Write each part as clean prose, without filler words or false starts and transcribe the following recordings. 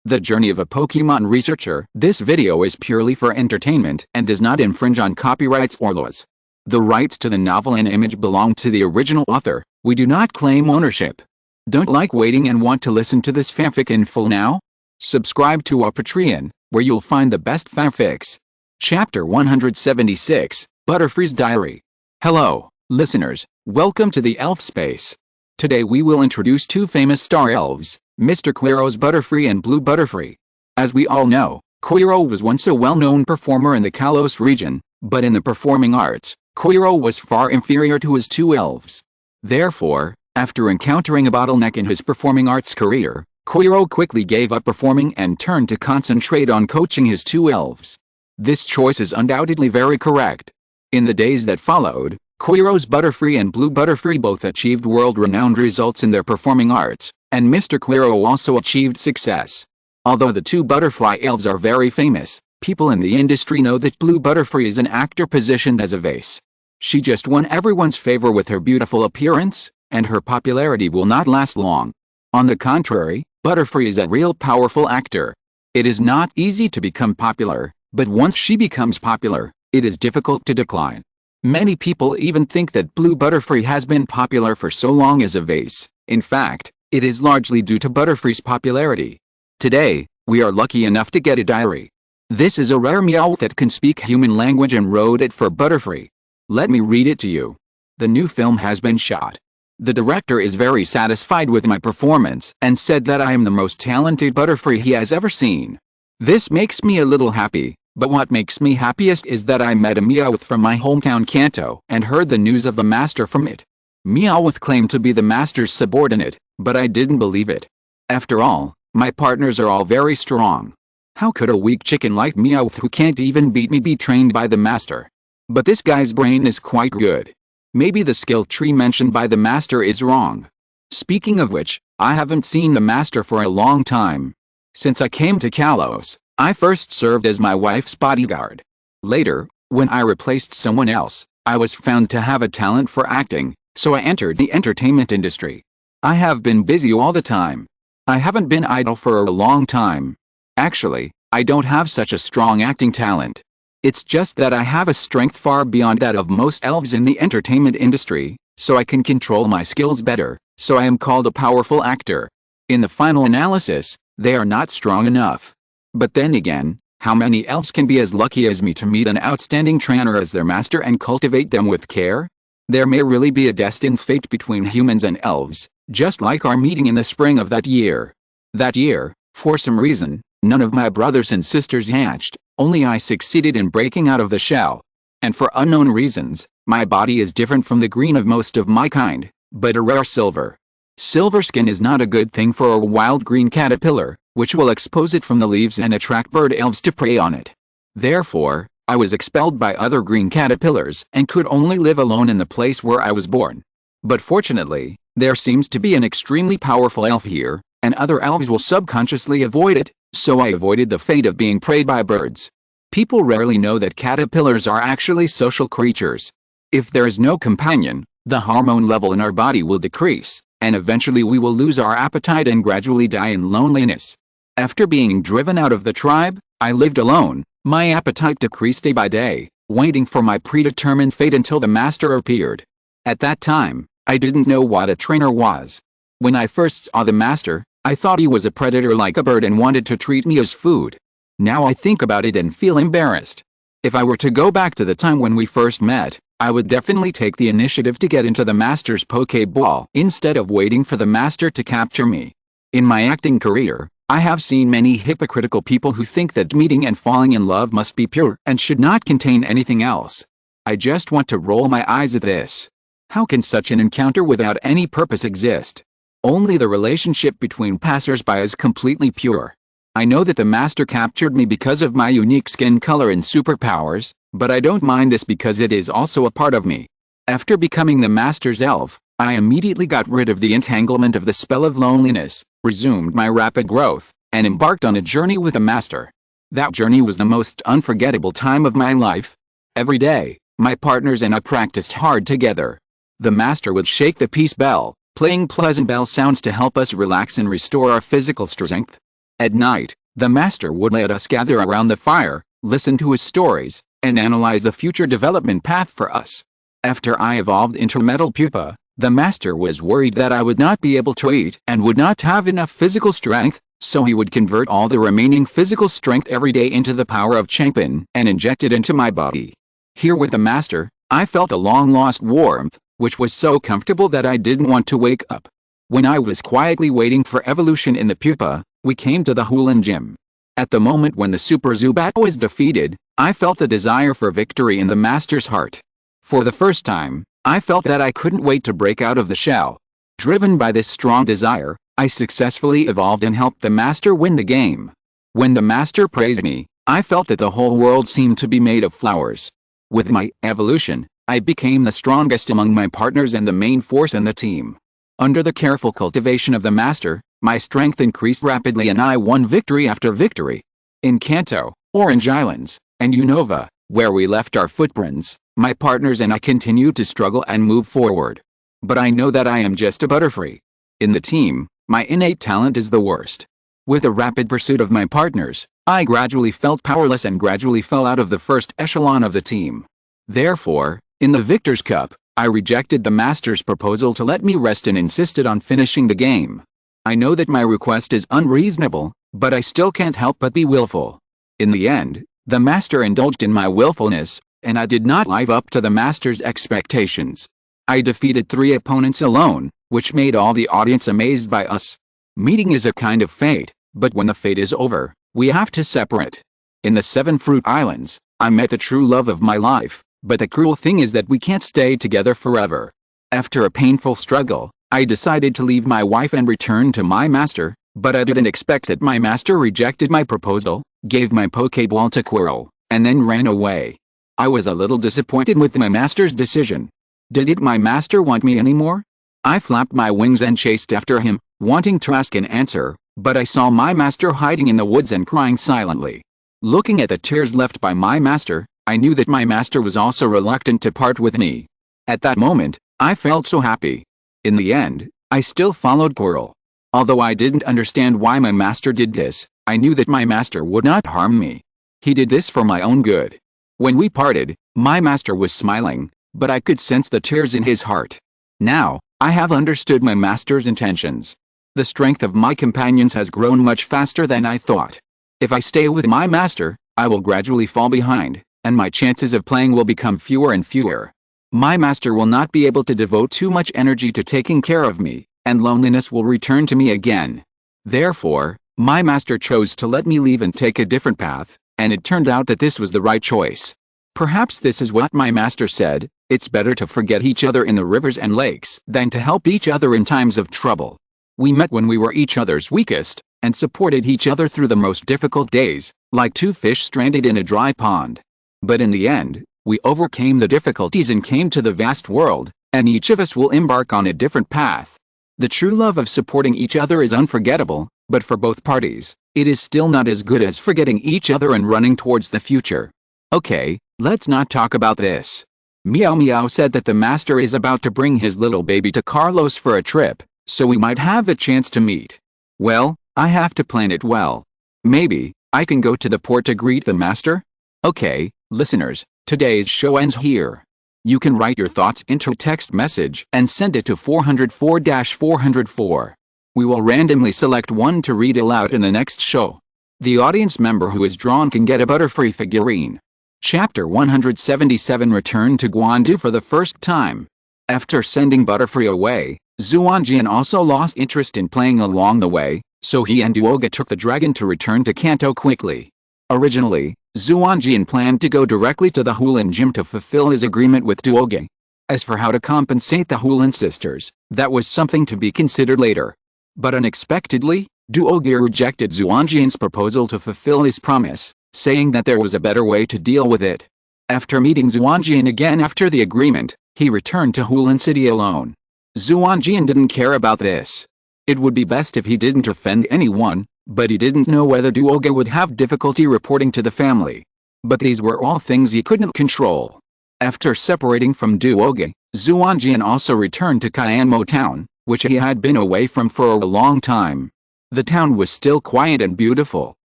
The journey of a Pokémon researcher. This video is purely for entertainment and does not infringe on copyrights or laws. The rights to the novel and image belong to the original author. We do not claim ownership. Don't like waiting and want to listen to this fanfic in full now? Subscribe to our Patreon, where you'll find the best fanfics. Chapter 176, Butterfree's Diary. Hello, listeners, welcome to the Elf Space. Today we will introduce two famous star elves, Mr. Quirrell's Butterfree and Blue Butterfree. As we all know, Quirrell was once a well-known performer in the Kalos region, but in the performing arts, Quirrell was far inferior to his two elves. Therefore, after encountering a bottleneck in his performing arts career, Quirrell quickly gave up performing and turned to concentrate on coaching his two elves. This choice is undoubtedly very correct. In the days that followed, Quirrell's Butterfree and Blue Butterfree both achieved world-renowned results in their performing arts, and Mr. Quirrell also achieved success. Although the two butterfly elves are very famous, people in the industry know that Blue Butterfree is an actor positioned as a vase. She just won everyone's favor with her beautiful appearance, and her popularity will not last long. On the contrary, Butterfree is a real powerful actor. It is not easy to become popular, but once she becomes popular, it is difficult to decline. Many people even think that Blue Butterfree has been popular for so long as a vase. In fact, it is largely due to Butterfree's popularity. Today, we are lucky enough to get a diary. This is a rare Meowth that can speak human language and wrote it for Butterfree. Let me read it to you. The new film has been shot. The director is very satisfied with my performance and said that I am the most talented Butterfree he has ever seen. This makes me a little happy. But what makes me happiest is that I met a Meowth from my hometown Kanto and heard the news of the master from it. Meowth claimed to be the master's subordinate, but I didn't believe it. After all, my partners are all very strong. How could a weak chicken like Meowth who can't even beat me be trained by the master? But this guy's brain is quite good. Maybe the skill tree mentioned by the master is wrong. Speaking of which, I haven't seen the master for a long time. Since I came to Kalos, I first served as my wife's bodyguard. Later, when I replaced someone else, I was found to have a talent for acting, so I entered the entertainment industry. I have been busy all the time. I haven't been idle for a long time. Actually, I don't have such a strong acting talent. It's just that I have a strength far beyond that of most elves in the entertainment industry, so I can control my skills better, so I am called a powerful actor. In the final analysis, they are not strong enough. But then again, how many elves can be as lucky as me to meet an outstanding trainer as their master and cultivate them with care? There may really be a destined fate between humans and elves, just like our meeting in the spring of that year. That year, for some reason, none of my brothers and sisters hatched, only I succeeded in breaking out of the shell. And for unknown reasons, my body is different from the green of most of my kind, but a rare silver. Silver skin is not a good thing for a wild green caterpillar, which will expose it from the leaves and attract bird elves to prey on it. Therefore, I was expelled by other green caterpillars and could only live alone in the place where I was born. But fortunately, there seems to be an extremely powerful elf here, and other elves will subconsciously avoid it, so I avoided the fate of being preyed by birds. People rarely know that caterpillars are actually social creatures. If there is no companion, the hormone level in our body will decrease, and eventually we will lose our appetite and gradually die in loneliness. After being driven out of the tribe, I lived alone. My appetite decreased day by day, waiting for my predetermined fate until the master appeared. At that time, I didn't know what a trainer was. When I first saw the master, I thought he was a predator like a bird and wanted to treat me as food. Now I think about it and feel embarrassed. If I were to go back to the time when we first met, I would definitely take the initiative to get into the master's Pokeball instead of waiting for the master to capture me. In my acting career, I have seen many hypocritical people who think that meeting and falling in love must be pure and should not contain anything else. I just want to roll my eyes at this. How can such an encounter without any purpose exist? Only the relationship between passers-by is completely pure. I know that the master captured me because of my unique skin color and superpowers, but I don't mind this because it is also a part of me. After becoming the master's elf, I immediately got rid of the entanglement of the spell of loneliness, resumed my rapid growth, and embarked on a journey with the master. That journey was the most unforgettable time of my life. Every day, my partners and I practiced hard together. The master would shake the peace bell, playing pleasant bell sounds to help us relax and restore our physical strength. At night, the master would let us gather around the fire, listen to his stories, and analyze the future development path for us. After I evolved into Metal Pupa, the master was worried that I would not be able to eat and would not have enough physical strength, so he would convert all the remaining physical strength every day into the power of Changpan and inject it into my body. Here with the master, I felt a long-lost warmth, which was so comfortable that I didn't want to wake up. When I was quietly waiting for evolution in the pupa, we came to the Hulan Gym. At the moment when the Super Zubat was defeated, I felt the desire for victory in the master's heart. For the first time, I felt that I couldn't wait to break out of the shell. Driven by this strong desire, I successfully evolved and helped the master win the game. When the master praised me, I felt that the whole world seemed to be made of flowers. With my evolution, I became the strongest among my partners and the main force in the team. Under the careful cultivation of the master, my strength increased rapidly and I won victory after victory. In Kanto, Orange Islands, and Unova, where we left our footprints, my partners and I continued to struggle and move forward. But I know that I am just a butterfree. In the team, my innate talent is the worst. With the rapid pursuit of my partners, I gradually felt powerless and gradually fell out of the first echelon of the team. Therefore, in the Victor's Cup, I rejected the master's proposal to let me rest and insisted on finishing the game. I know that my request is unreasonable, but I still can't help but be willful. In the end, the master indulged in my willfulness, and I did not live up to the master's expectations. I defeated 3 opponents alone, which made all the audience amazed by us. Meeting is a kind of fate, but when the fate is over, we have to separate. In the 7 Fruit Islands, I met the true love of my life, but the cruel thing is that we can't stay together forever. After a painful struggle, I decided to leave my wife and return to my master, but I didn't expect that my master rejected my proposal, gave my Pokeball to Spearow, and then ran away. I was a little disappointed with my master's decision. Didn't my master want me anymore? I flapped my wings and chased after him, wanting to ask an answer, but I saw my master hiding in the woods and crying silently. Looking at the tears left by my master, I knew that my master was also reluctant to part with me. At that moment, I felt so happy. In the end, I still followed Spearow. Although I didn't understand why my master did this, I knew that my master would not harm me. He did this for my own good. When we parted, my master was smiling, but I could sense the tears in his heart. Now, I have understood my master's intentions. The strength of my companions has grown much faster than I thought. If I stay with my master, I will gradually fall behind, and my chances of playing will become fewer and fewer. My master will not be able to devote too much energy to taking care of me, and loneliness will return to me again. Therefore, my master chose to let me leave and take a different path, and it turned out that this was the right choice. Perhaps this is what my master said: it's better to forget each other in the rivers and lakes than to help each other in times of trouble. We met when we were each other's weakest, and supported each other through the most difficult days, like 2 fish stranded in a dry pond. But in the end, we overcame the difficulties and came to the vast world, and each of us will embark on a different path. The true love of supporting each other is unforgettable, but for both parties, it is still not as good as forgetting each other and running towards the future. Okay, let's not talk about this. Meow Meow said that the master is about to bring his little baby to Carlos for a trip, so we might have a chance to meet. Well, I have to plan it well. Maybe I can go to the port to greet the master? Okay, listeners, today's show ends here. You can write your thoughts into a text message and send it to 404-404. We will randomly select one to read aloud in the next show. The audience member who is drawn can get a Butterfree figurine. Chapter 177 Return to Guandu for the first time. After sending Butterfree away, Xuanjian also lost interest in playing along the way, so he and Duoga took the dragon to return to Kanto quickly. Originally, Xuanjian planned to go directly to the Hulan Gym to fulfill his agreement with Duoga. As for how to compensate the Hulan sisters, that was something to be considered later. But unexpectedly, Duoga rejected Xuanjian's proposal to fulfill his promise, saying that there was a better way to deal with it. After meeting Xuanjian again after the agreement, he returned to Hulan City alone. Xuanjian didn't care about this. It would be best if he didn't offend anyone, but he didn't know whether Duoga would have difficulty reporting to the family. But these were all things he couldn't control. After separating from Duoga, Xuanjian also returned to Cayammo town, which he had been away from for a long time. The town was still quiet and beautiful,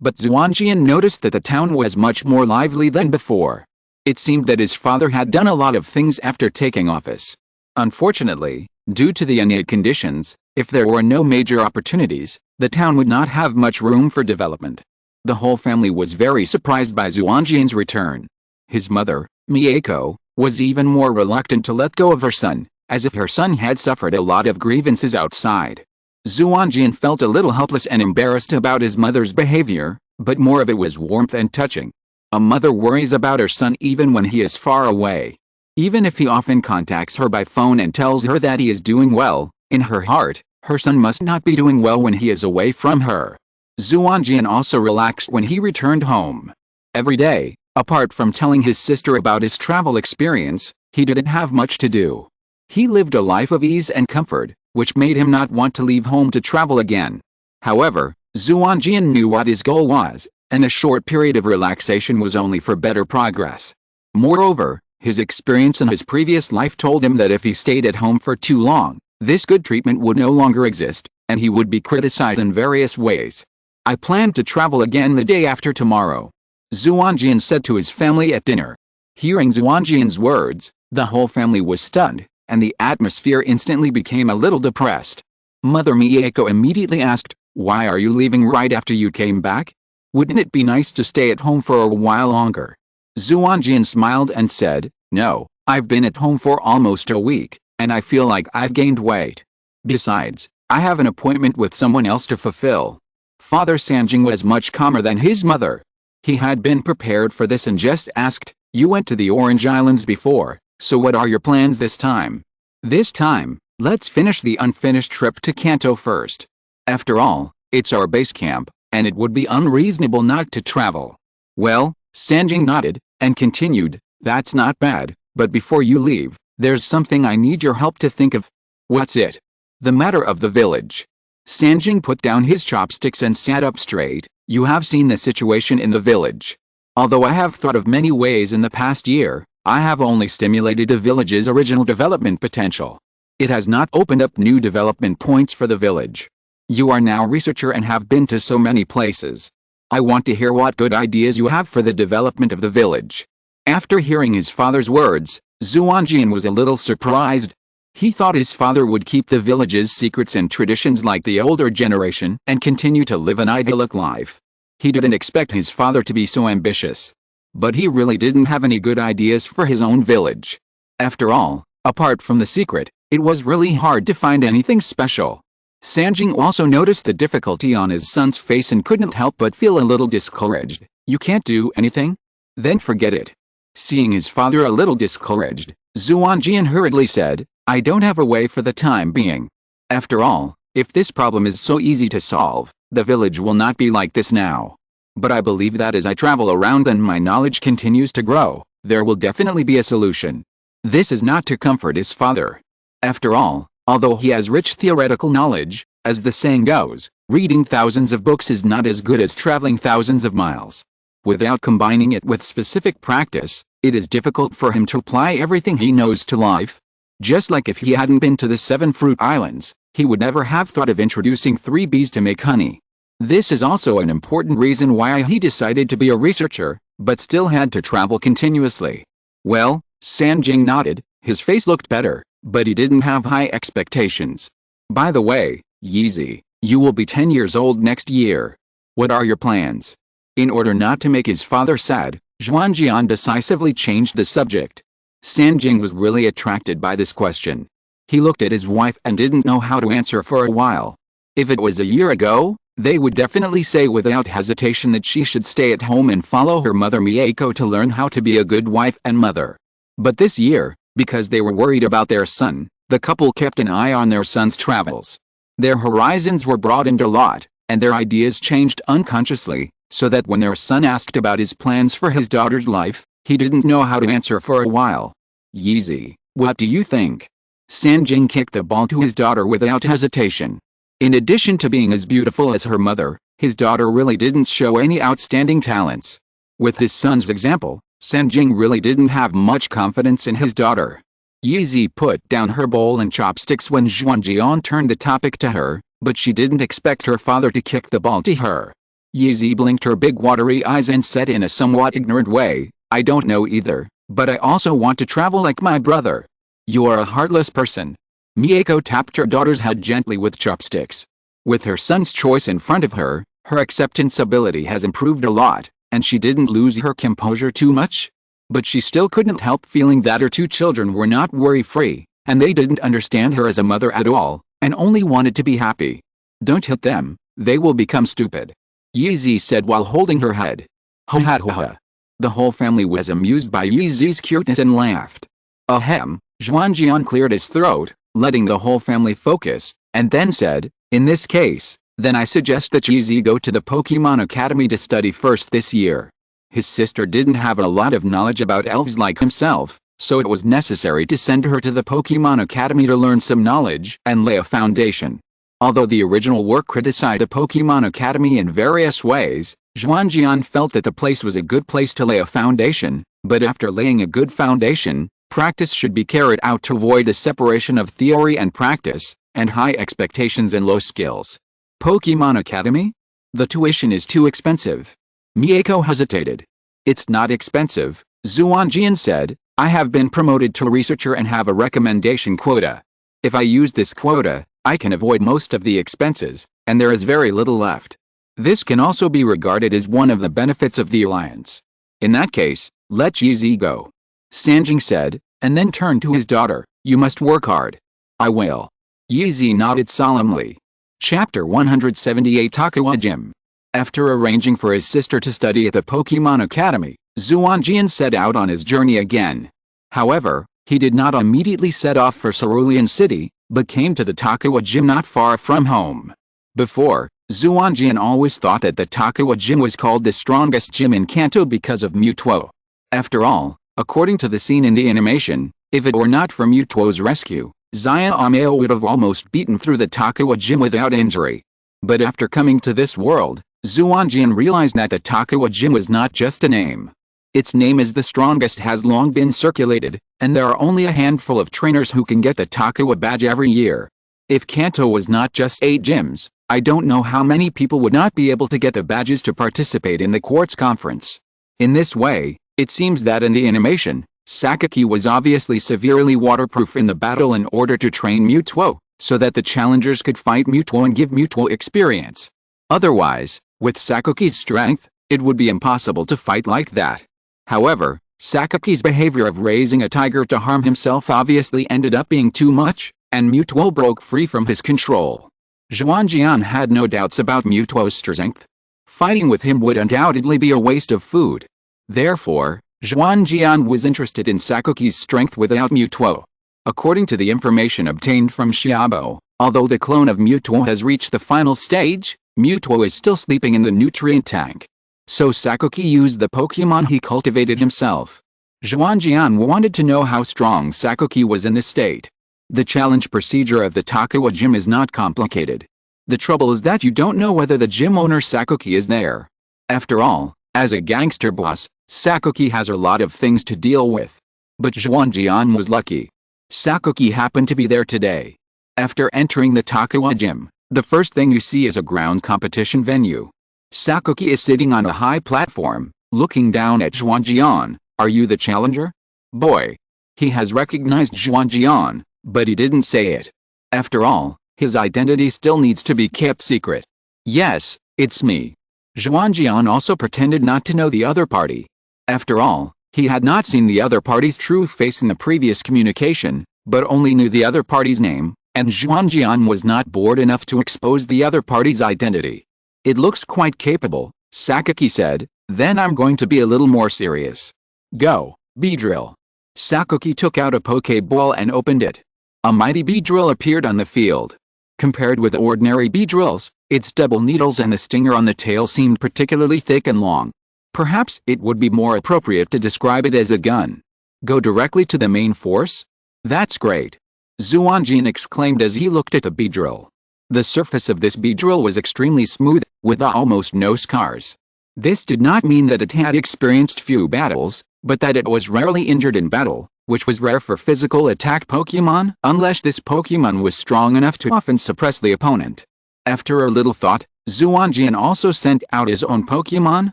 but Xuanjian noticed that the town was much more lively than before. It seemed that his father had done a lot of things after taking office. Unfortunately, due to the innate conditions, if there were no major opportunities, the town would not have much room for development. The whole family was very surprised by Xuanjian's return. His mother, Miyako, was even more reluctant to let go of her son, as if her son had suffered a lot of grievances outside. Xuanjian felt a little helpless and embarrassed about his mother's behavior, but more of it was warmth and touching. A mother worries about her son even when he is far away. Even if he often contacts her by phone and tells her that he is doing well, in her heart, her son must not be doing well when he is away from her. Xuanjian also relaxed when he returned home. Every day, apart from telling his sister about his travel experience, he didn't have much to do. He lived a life of ease and comfort, which made him not want to leave home to travel again. However, Xuanjian knew what his goal was, and a short period of relaxation was only for better progress. Moreover, his experience in his previous life told him that if he stayed at home for too long, this good treatment would no longer exist, and he would be criticized in various ways. I plan to travel again the day after tomorrow, Xuanjian said to his family at dinner. Hearing Xuanjian's words, the whole family was stunned, and the atmosphere instantly became a little depressed. Mother Miyako immediately asked, "Why are you leaving right after you came back? Wouldn't it be nice to stay at home for a while longer?" Xuanjian smiled and said, "No, I've been at home for almost a week, and I feel like I've gained weight. Besides, I have an appointment with someone else to fulfill." Father Xuanjian was much calmer than his mother. He had been prepared for this and just asked, "You went to the Orange Islands before, so what are your plans this time?" "This time, let's finish the unfinished trip to Kanto first. After all, it's our base camp, and it would be unreasonable not to travel." "Well," Xuanjian nodded, and continued, "That's not bad, but before you leave, there's something I need your help to think of." "What's it?" "The matter of the village." Xuanjian put down his chopsticks and sat up straight. "You have seen the situation in the village. Although I have thought of many ways in the past year, I have only stimulated the village's original development potential. It has not opened up new development points for the village. You are now a researcher and have been to so many places. I want to hear what good ideas you have for the development of the village." After hearing his father's words, Xuanjian was a little surprised. He thought his father would keep the village's secrets and traditions like the older generation and continue to live an idyllic life. He didn't expect his father to be so ambitious. But he really didn't have any good ideas for his own village. After all, apart from the secret, it was really hard to find anything special. Xuanjian also noticed the difficulty on his son's face and couldn't help but feel a little discouraged. "You can't do anything? Then forget it." Seeing his father a little discouraged, Xuanjian hurriedly said, "I don't have a way for the time being. After all, if this problem is so easy to solve, the village will not be like this now. But I believe that as I travel around and my knowledge continues to grow, there will definitely be a solution." This is not to comfort his father. After all, although he has rich theoretical knowledge, as the saying goes, reading thousands of books is not as good as traveling thousands of miles. Without combining it with specific practice, it is difficult for him to apply everything he knows to life. Just like if he hadn't been to the 7 fruit islands, he would never have thought of introducing 3 bees to make honey. This is also an important reason why he decided to be a researcher, but still had to travel continuously. "Well," Xuanjian nodded, his face looked better, but he didn't have high expectations. "By the way, Yeezy, you will be 10 years old next year. What are your plans?" In order not to make his father sad, Xuanjian decisively changed the subject. Xuanjian was really attracted by this question. He looked at his wife and didn't know how to answer for a while. If it was a year ago, they would definitely say without hesitation that she should stay at home and follow her mother Miyako to learn how to be a good wife and mother. But this year, because they were worried about their son, the couple kept an eye on their son's travels. Their horizons were broadened a lot, and their ideas changed unconsciously, so that when their son asked about his plans for his daughter's life, he didn't know how to answer for a while. "Yeezy, what do you think?" Xuanjian kicked the ball to his daughter without hesitation. In addition to being as beautiful as her mother, his daughter really didn't show any outstanding talents. With his son's example, Xuanjian really didn't have much confidence in his daughter. Yeezy put down her bowl and chopsticks when Xuanjian turned the topic to her. But she didn't expect her father to kick the ball to her. Yeezy blinked her big watery eyes and said in a somewhat ignorant way, I don't know either, but I also want to travel like my brother. You are a heartless person. Miyako tapped her daughter's head gently with chopsticks. With her son's choice in front of her, her acceptance ability has improved a lot, and she didn't lose her composure too much. But she still couldn't help feeling that her two children were not worry-free, and they didn't understand her as a mother at all, and only wanted to be happy. Don't hit them, they will become stupid. Yeezy said while holding her head. Ho ha ho ha. The whole family was amused by Yeezy's cuteness and laughed. Ahem, Xuanjian cleared his throat, letting the whole family focus, and then said, in this case, then I suggest that Yeezy go to the Pokemon Academy to study first this year. His sister didn't have a lot of knowledge about elves like himself, so it was necessary to send her to the Pokemon Academy to learn some knowledge and lay a foundation. Although the original work criticized the Pokemon Academy in various ways, Xuanjian felt that the place was a good place to lay a foundation, but after laying a good foundation, practice should be carried out to avoid the separation of theory and practice, and high expectations and low skills. Pokemon Academy? The tuition is too expensive. Miyako hesitated. It's not expensive, Xuanjian said. I have been promoted to researcher and have a recommendation quota. If I use this quota, I can avoid most of the expenses, and there is very little left. This can also be regarded as one of the benefits of the alliance. In that case, let Yeezy go. Sanjing said, and then turned to his daughter, you must work hard. I will. Yeezy nodded solemnly. Chapter 178 Takuwa Gym. After arranging for his sister to study at the Pokemon Academy, Xuanjian set out on his journey again. However, he did not immediately set off for Cerulean City, but came to the Takuwa Gym not far from home. Before, Xuanjian always thought that the Takuwa Gym was called the strongest gym in Kanto because of Mewtwo. After all, according to the scene in the animation, if it were not for Mewtwo's rescue, Xian Ameo would have almost beaten through the Takuwa Gym without injury. But after coming to this world, Xuanjian realized that the Takuwa Gym was not just a name. Its name as the strongest has long been circulated, and there are only a handful of trainers who can get the Takuwa badge every year. If Kanto was not just 8 gyms, I don't know how many people would not be able to get the badges to participate in the Quartz Conference. In this way, it seems that in the animation, Sakaki was obviously severely waterproof in the battle in order to train Mewtwo, so that the challengers could fight Mewtwo and give Mewtwo experience. Otherwise, with Sakaki's strength, it would be impossible to fight like that. However, Sakaki's behavior of raising a tiger to harm himself obviously ended up being too much, and Mewtwo broke free from his control. Xuanjian had no doubts about Mewtwo's strength. Fighting with him would undoubtedly be a waste of food. Therefore, Xuanjian was interested in Sakaki's strength without Mewtwo. According to the information obtained from Xiaobo, although the clone of Mewtwo has reached the final stage, Mewtwo is still sleeping in the nutrient tank. So Sakaki used the Pokemon he cultivated himself. Xuanjian wanted to know how strong Sakaki was in this state. The challenge procedure of the Takuwa Gym is not complicated. The trouble is that you don't know whether the gym owner Sakaki is there. After all, as a gangster boss, Sakaki has a lot of things to deal with. But Xuanjian was lucky. Sakaki happened to be there today. After entering the Takuwa Gym, the first thing you see is a ground competition venue. Sakaki is sitting on a high platform, looking down at Xuanjian. Are you the challenger? Boy. He has recognized Xuanjian, but he didn't say it. After all, his identity still needs to be kept secret. Yes, it's me. Xuanjian also pretended not to know the other party. After all, he had not seen the other party's true face in the previous communication, but only knew the other party's name, and Xuanjian was not bored enough to expose the other party's identity. It looks quite capable, Sakaki said, then I'm going to be a little more serious. Go, Beedrill. Sakaki took out a Pokeball and opened it. A mighty Beedrill appeared on the field. Compared with ordinary Beedrills, its double needles and the stinger on the tail seemed particularly thick and long. Perhaps it would be more appropriate to describe it as a gun. Go directly to the main force? That's great. Xuanjian exclaimed as he looked at the Beedrill. The surface of this Beedrill was extremely smooth, with almost no scars. This did not mean that it had experienced few battles, but that it was rarely injured in battle, which was rare for physical attack Pokemon unless this Pokemon was strong enough to often suppress the opponent. After a little thought, Xuanjian also sent out his own Pokémon.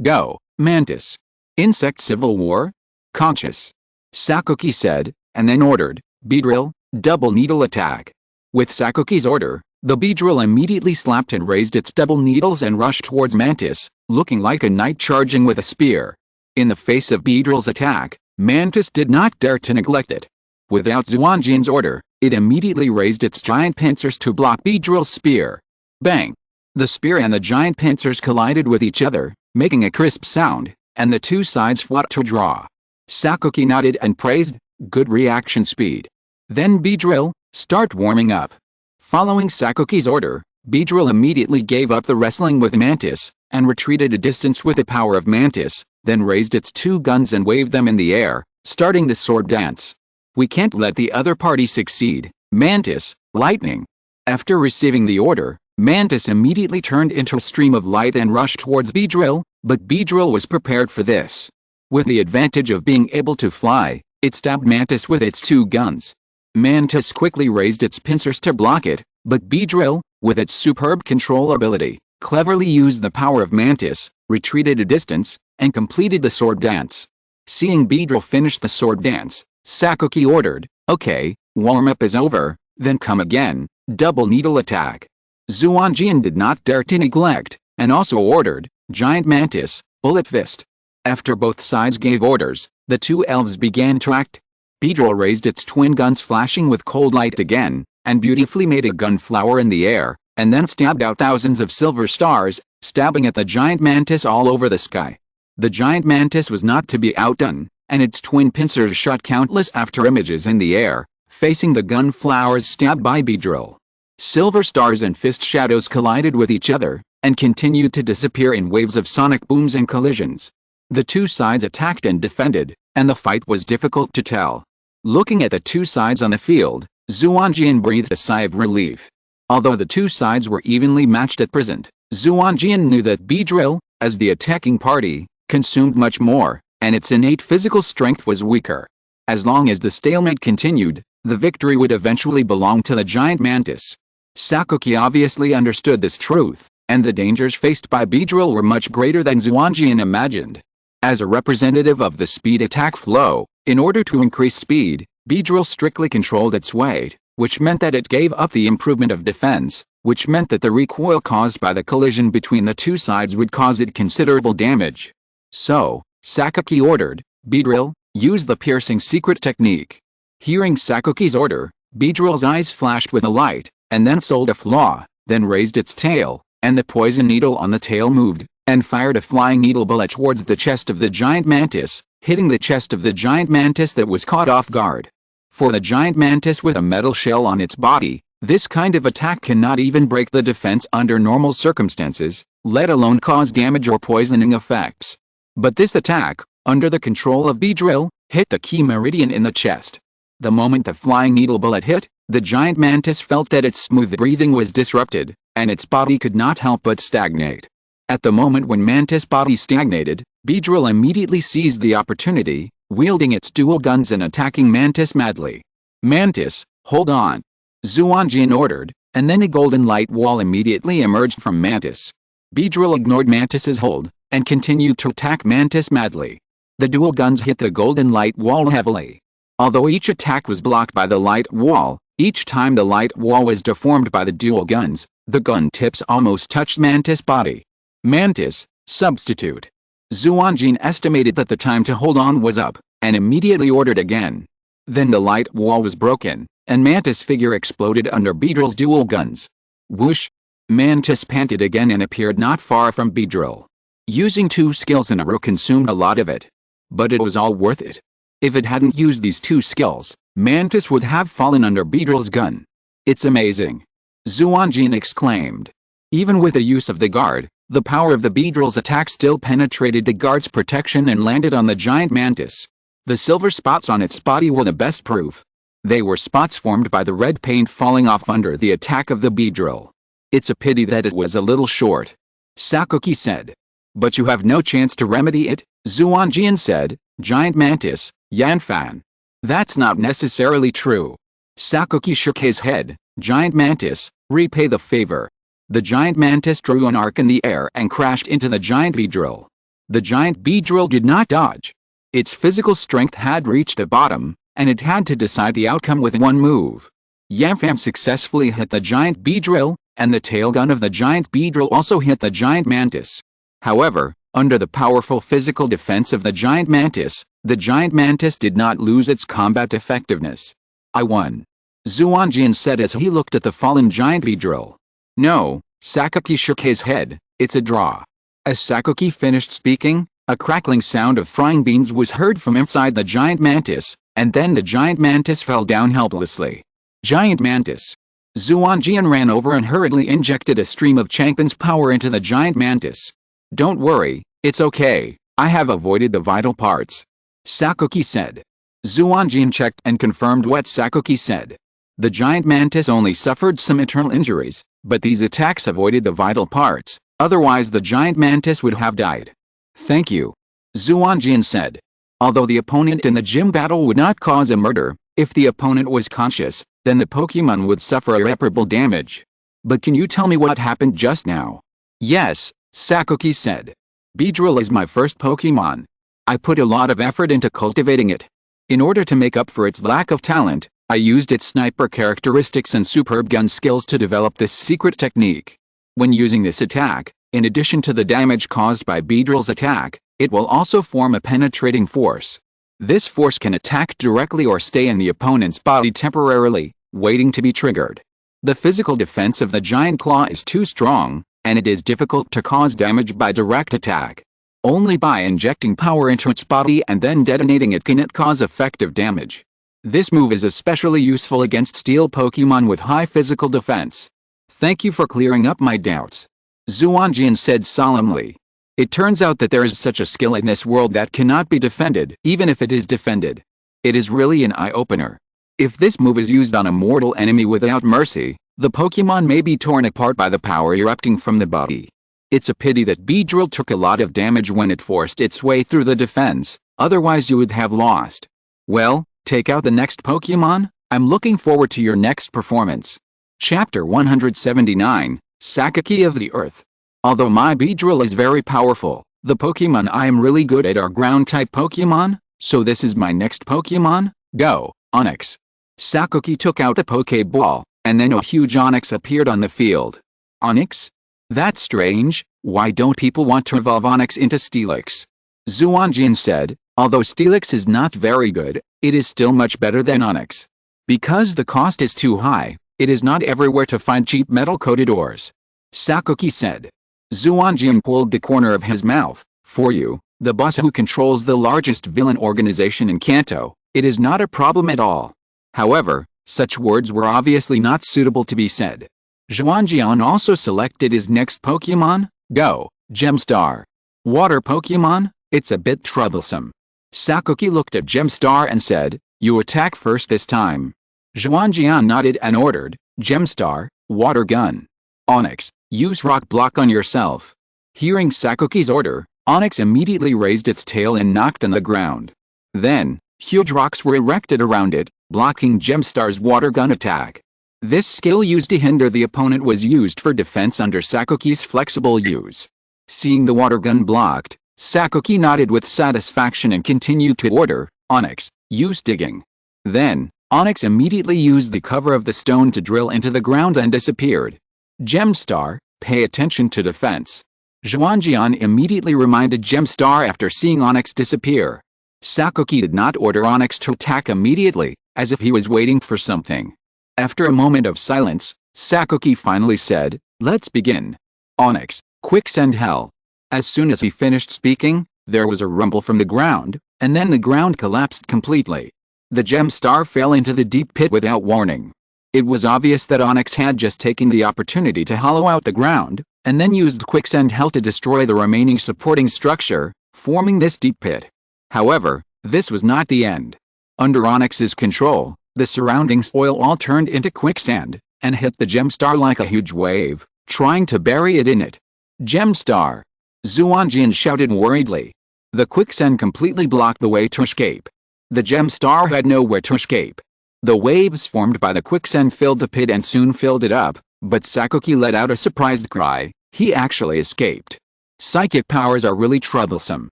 Go, Mantis. Insect Civil War? Conscious. Sakoki said, and then ordered, Beedrill, double needle attack. With Sakoki's order, the Beedrill immediately slapped and raised its double needles and rushed towards Mantis, looking like a knight charging with a spear. In the face of Beedrill's attack, Mantis did not dare to neglect it. Without Xuanjian's order, it immediately raised its giant pincers to block Beedrill's spear. Bang! The spear and the giant pincers collided with each other, making a crisp sound, and the two sides fought to draw. Sakoki nodded and praised, good reaction speed. Then Beedrill, start warming up. Following Sakoki's order, Beedrill immediately gave up the wrestling with Mantis, and retreated a distance with the power of Mantis, then raised its two guns and waved them in the air, starting the sword dance. We can't let the other party succeed, Mantis, lightning. After receiving the order, Mantis immediately turned into a stream of light and rushed towards Beedrill, but Beedrill was prepared for this. With the advantage of being able to fly, it stabbed Mantis with its two guns. Mantis quickly raised its pincers to block it, but Beedrill, with its superb control ability, cleverly used the power of Mantis, retreated a distance, and completed the sword dance. Seeing Beedrill finish the sword dance, Sakoki ordered, okay, warm-up is over, then come again, double needle attack. Xuanjian did not dare to neglect, and also ordered, giant mantis, bullet fist. After both sides gave orders, the two elves began to act. Beedrill raised its twin guns flashing with cold light again, and beautifully made a gun flower in the air, and then stabbed out thousands of silver stars, stabbing at the giant mantis all over the sky. The giant mantis was not to be outdone, and its twin pincers shot countless after images in the air, facing the gun flowers stabbed by Beedrill. Silver stars and fist shadows collided with each other, and continued to disappear in waves of sonic booms and collisions. The two sides attacked and defended, and the fight was difficult to tell. Looking at the two sides on the field, Xuanjian breathed a sigh of relief. Although the two sides were evenly matched at present, Xuanjian knew that Beedrill, as the attacking party, consumed much more, and its innate physical strength was weaker. As long as the stalemate continued, the victory would eventually belong to the giant mantis. Sakoki obviously understood this truth, and the dangers faced by Beedrill were much greater than Xuanjian imagined. As a representative of the speed attack flow, in order to increase speed, Beedrill strictly controlled its weight, which meant that it gave up the improvement of defense, which meant that the recoil caused by the collision between the two sides would cause it considerable damage. So, Sakoki ordered, Beedrill, use the piercing secret technique. Hearing Sakoki's order, Beedrill's eyes flashed with a light, and then sold a flaw, then raised its tail, and the poison needle on the tail moved, and fired a flying needle bullet towards the chest of the giant mantis, hitting the chest of the giant mantis that was caught off guard. For the giant mantis with a metal shell on its body, this kind of attack cannot even break the defense under normal circumstances, let alone cause damage or poisoning effects. But this attack, under the control of Beedrill, hit the key meridian in the chest. The moment the flying needle bullet hit, the giant mantis felt that its smooth breathing was disrupted, and its body could not help but stagnate. At the moment when Mantis' body stagnated, Beedrill immediately seized the opportunity, wielding its dual guns and attacking Mantis madly. Mantis, hold on! Xuanjian ordered, and then a golden light wall immediately emerged from Mantis. Beedrill ignored Mantis's hold, and continued to attack Mantis madly. The dual guns hit the golden light wall heavily. Although each attack was blocked by the light wall, each time the light wall was deformed by the dual guns, the gun tips almost touched Mantis' body. Mantis, substitute. Xuanjian estimated that the time to hold on was up, and immediately ordered again. Then the light wall was broken, and Mantis' figure exploded under Beedrill's dual guns. Whoosh! Mantis panted again and appeared not far from Beedrill. Using two skills in a row consumed a lot of it. But it was all worth it. If it hadn't used these two skills, Mantis would have fallen under Beedrill's gun. It's amazing! Xuanjian exclaimed. Even with the use of the guard, the power of the Beedrill's attack still penetrated the guard's protection and landed on the giant mantis. The silver spots on its body were the best proof. They were spots formed by the red paint falling off under the attack of the Beedrill. It's a pity that it was a little short. Sakoki said. But you have no chance to remedy it, Xuanjian said, giant mantis, Yanfan. That's not necessarily true. Sakoki shook his head, giant mantis, repay the favor. The giant mantis drew an arc in the air and crashed into the giant Beedrill. The giant Beedrill did not dodge. Its physical strength had reached a bottom, and it had to decide the outcome with one move. Yamfam successfully hit the giant Beedrill, and the tail gun of the giant Beedrill also hit the giant mantis. However, under the powerful physical defense of the giant mantis did not lose its combat effectiveness. I won. Xuanjian said as he looked at the fallen giant Beedrill. No, Sakuki shook his head, it's a draw. As Sakuki finished speaking, a crackling sound of frying beans was heard from inside the giant mantis, and then the giant mantis fell down helplessly. Giant mantis. Xuanjian ran over and hurriedly injected a stream of Changpan's power into the giant mantis. Don't worry, it's okay, I have avoided the vital parts. Sakuki said. Xuanjian checked and confirmed what Sakuki said. The giant mantis only suffered some internal injuries, but these attacks avoided the vital parts, otherwise the giant mantis would have died. Thank you. Xuanjian said. Although the opponent in the gym battle would not cause a murder, if the opponent was conscious, then the Pokémon would suffer irreparable damage. But can you tell me what happened just now? Yes, Sakuki said. Beedrill is my first Pokémon. I put a lot of effort into cultivating it. In order to make up for its lack of talent, I used its sniper characteristics and superb gun skills to develop this secret technique. When using this attack, in addition to the damage caused by Beedrill's attack, it will also form a penetrating force. This force can attack directly or stay in the opponent's body temporarily, waiting to be triggered. The physical defense of the giant claw is too strong, and it is difficult to cause damage by direct attack. Only by injecting power into its body and then detonating it can it cause effective damage. This move is especially useful against steel Pokémon with high physical defense. Thank you for clearing up my doubts. Xuanjian said solemnly. It turns out that there is such a skill in this world that cannot be defended, even if it is defended. It is really an eye-opener. If this move is used on a mortal enemy without mercy, the Pokémon may be torn apart by the power erupting from the body. It's a pity that Beedrill took a lot of damage when it forced its way through the defense, otherwise you would have lost. Well, take out the next Pokémon, I'm looking forward to your next performance. Chapter 179, Sakuki of the Earth. Although my Beedrill is very powerful, the Pokémon I am really good at are ground-type Pokémon, so this is my next Pokémon, go, Onix. Sakuki took out the Pokéball, and then a huge Onix appeared on the field. Onix? That's strange, why don't people want to evolve Onix into Steelix? Xuanjian said, although Steelix is not very good, it is still much better than Onix. Because the cost is too high, it is not everywhere to find cheap metal-coated ores. Sakuki said. Xuanjian pulled the corner of his mouth. For you, the boss who controls the largest villain organization in Kanto, it is not a problem at all. However, such words were obviously not suitable to be said. Xuanjian also selected his next Pokémon, go, Gemstar. Water Pokémon, it's a bit troublesome. Sakuki looked at Gemstar and said, you attack first this time. Xuanjian nodded and ordered, Gemstar, water gun. Onix, use rock block on yourself. Hearing Sakuki's order, Onix immediately raised its tail and knocked on the ground. Then, huge rocks were erected around it, blocking Gemstar's water gun attack. This skill used to hinder the opponent was used for defense under Sakuki's flexible use. Seeing the water gun blocked, Sakuki nodded with satisfaction and continued to order, Onix, use digging. Then, Onix immediately used the cover of the stone to drill into the ground and disappeared. Gemstar, pay attention to defense. Xuanjian immediately reminded Gemstar after seeing Onix disappear. Sakuki did not order Onix to attack immediately, as if he was waiting for something. After a moment of silence, Sakuki finally said, let's begin. Onix, quicksand hell. As soon as he finished speaking, there was a rumble from the ground, and then the ground collapsed completely. The Gemstar fell into the deep pit without warning. It was obvious that Onix had just taken the opportunity to hollow out the ground, and then used quicksand hell to destroy the remaining supporting structure, forming this deep pit. However, this was not the end. Under Onix's control, the surrounding soil all turned into quicksand, and hit the Gemstar like a huge wave, trying to bury it in it. Gemstar! Xuanjian shouted worriedly. The quicksand completely blocked the way to escape. The Gemstar had nowhere to escape. The waves formed by the quicksand filled the pit and soon filled it up, But Sakuki let out a surprised cry. He actually escaped. Psychic powers are really troublesome.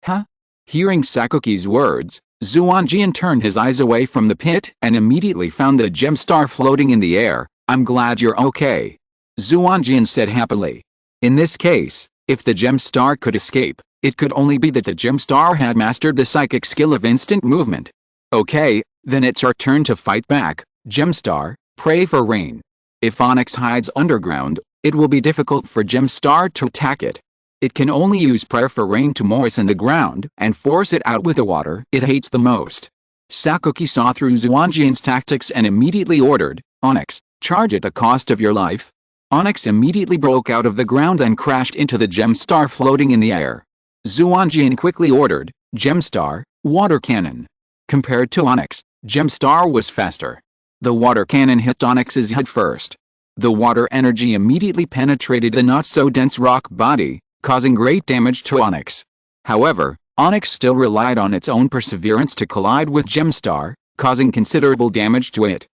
Huh? Hearing Sakuki's words, Xuanjian turned his eyes away from the pit and immediately found the gem star floating in the air. I'm glad you're okay, Xuanjian said happily. In this case, if the gem star could escape, it could only be that the gem star had mastered the psychic skill of instant movement. Okay, then it's our turn to fight back. Gemstar, pray for rain. If Onyx hides underground, it will be difficult for Gemstar to attack it. It can only use prayer for rain to moisten the ground and force it out with the water it hates the most. Sakuki saw through Xuanjian's tactics and immediately ordered, Onyx, charge at the cost of your life. Onyx immediately broke out of the ground and crashed into the Gemstar floating in the air. Xuanjian quickly ordered, Gemstar, water cannon. Compared to Onyx, Gemstar was faster. The water cannon hit Onyx's head first. The water energy immediately penetrated the not-so-dense rock body, causing great damage to Onyx. However, Onyx still relied on its own perseverance to collide with Gemstar, causing considerable damage to it.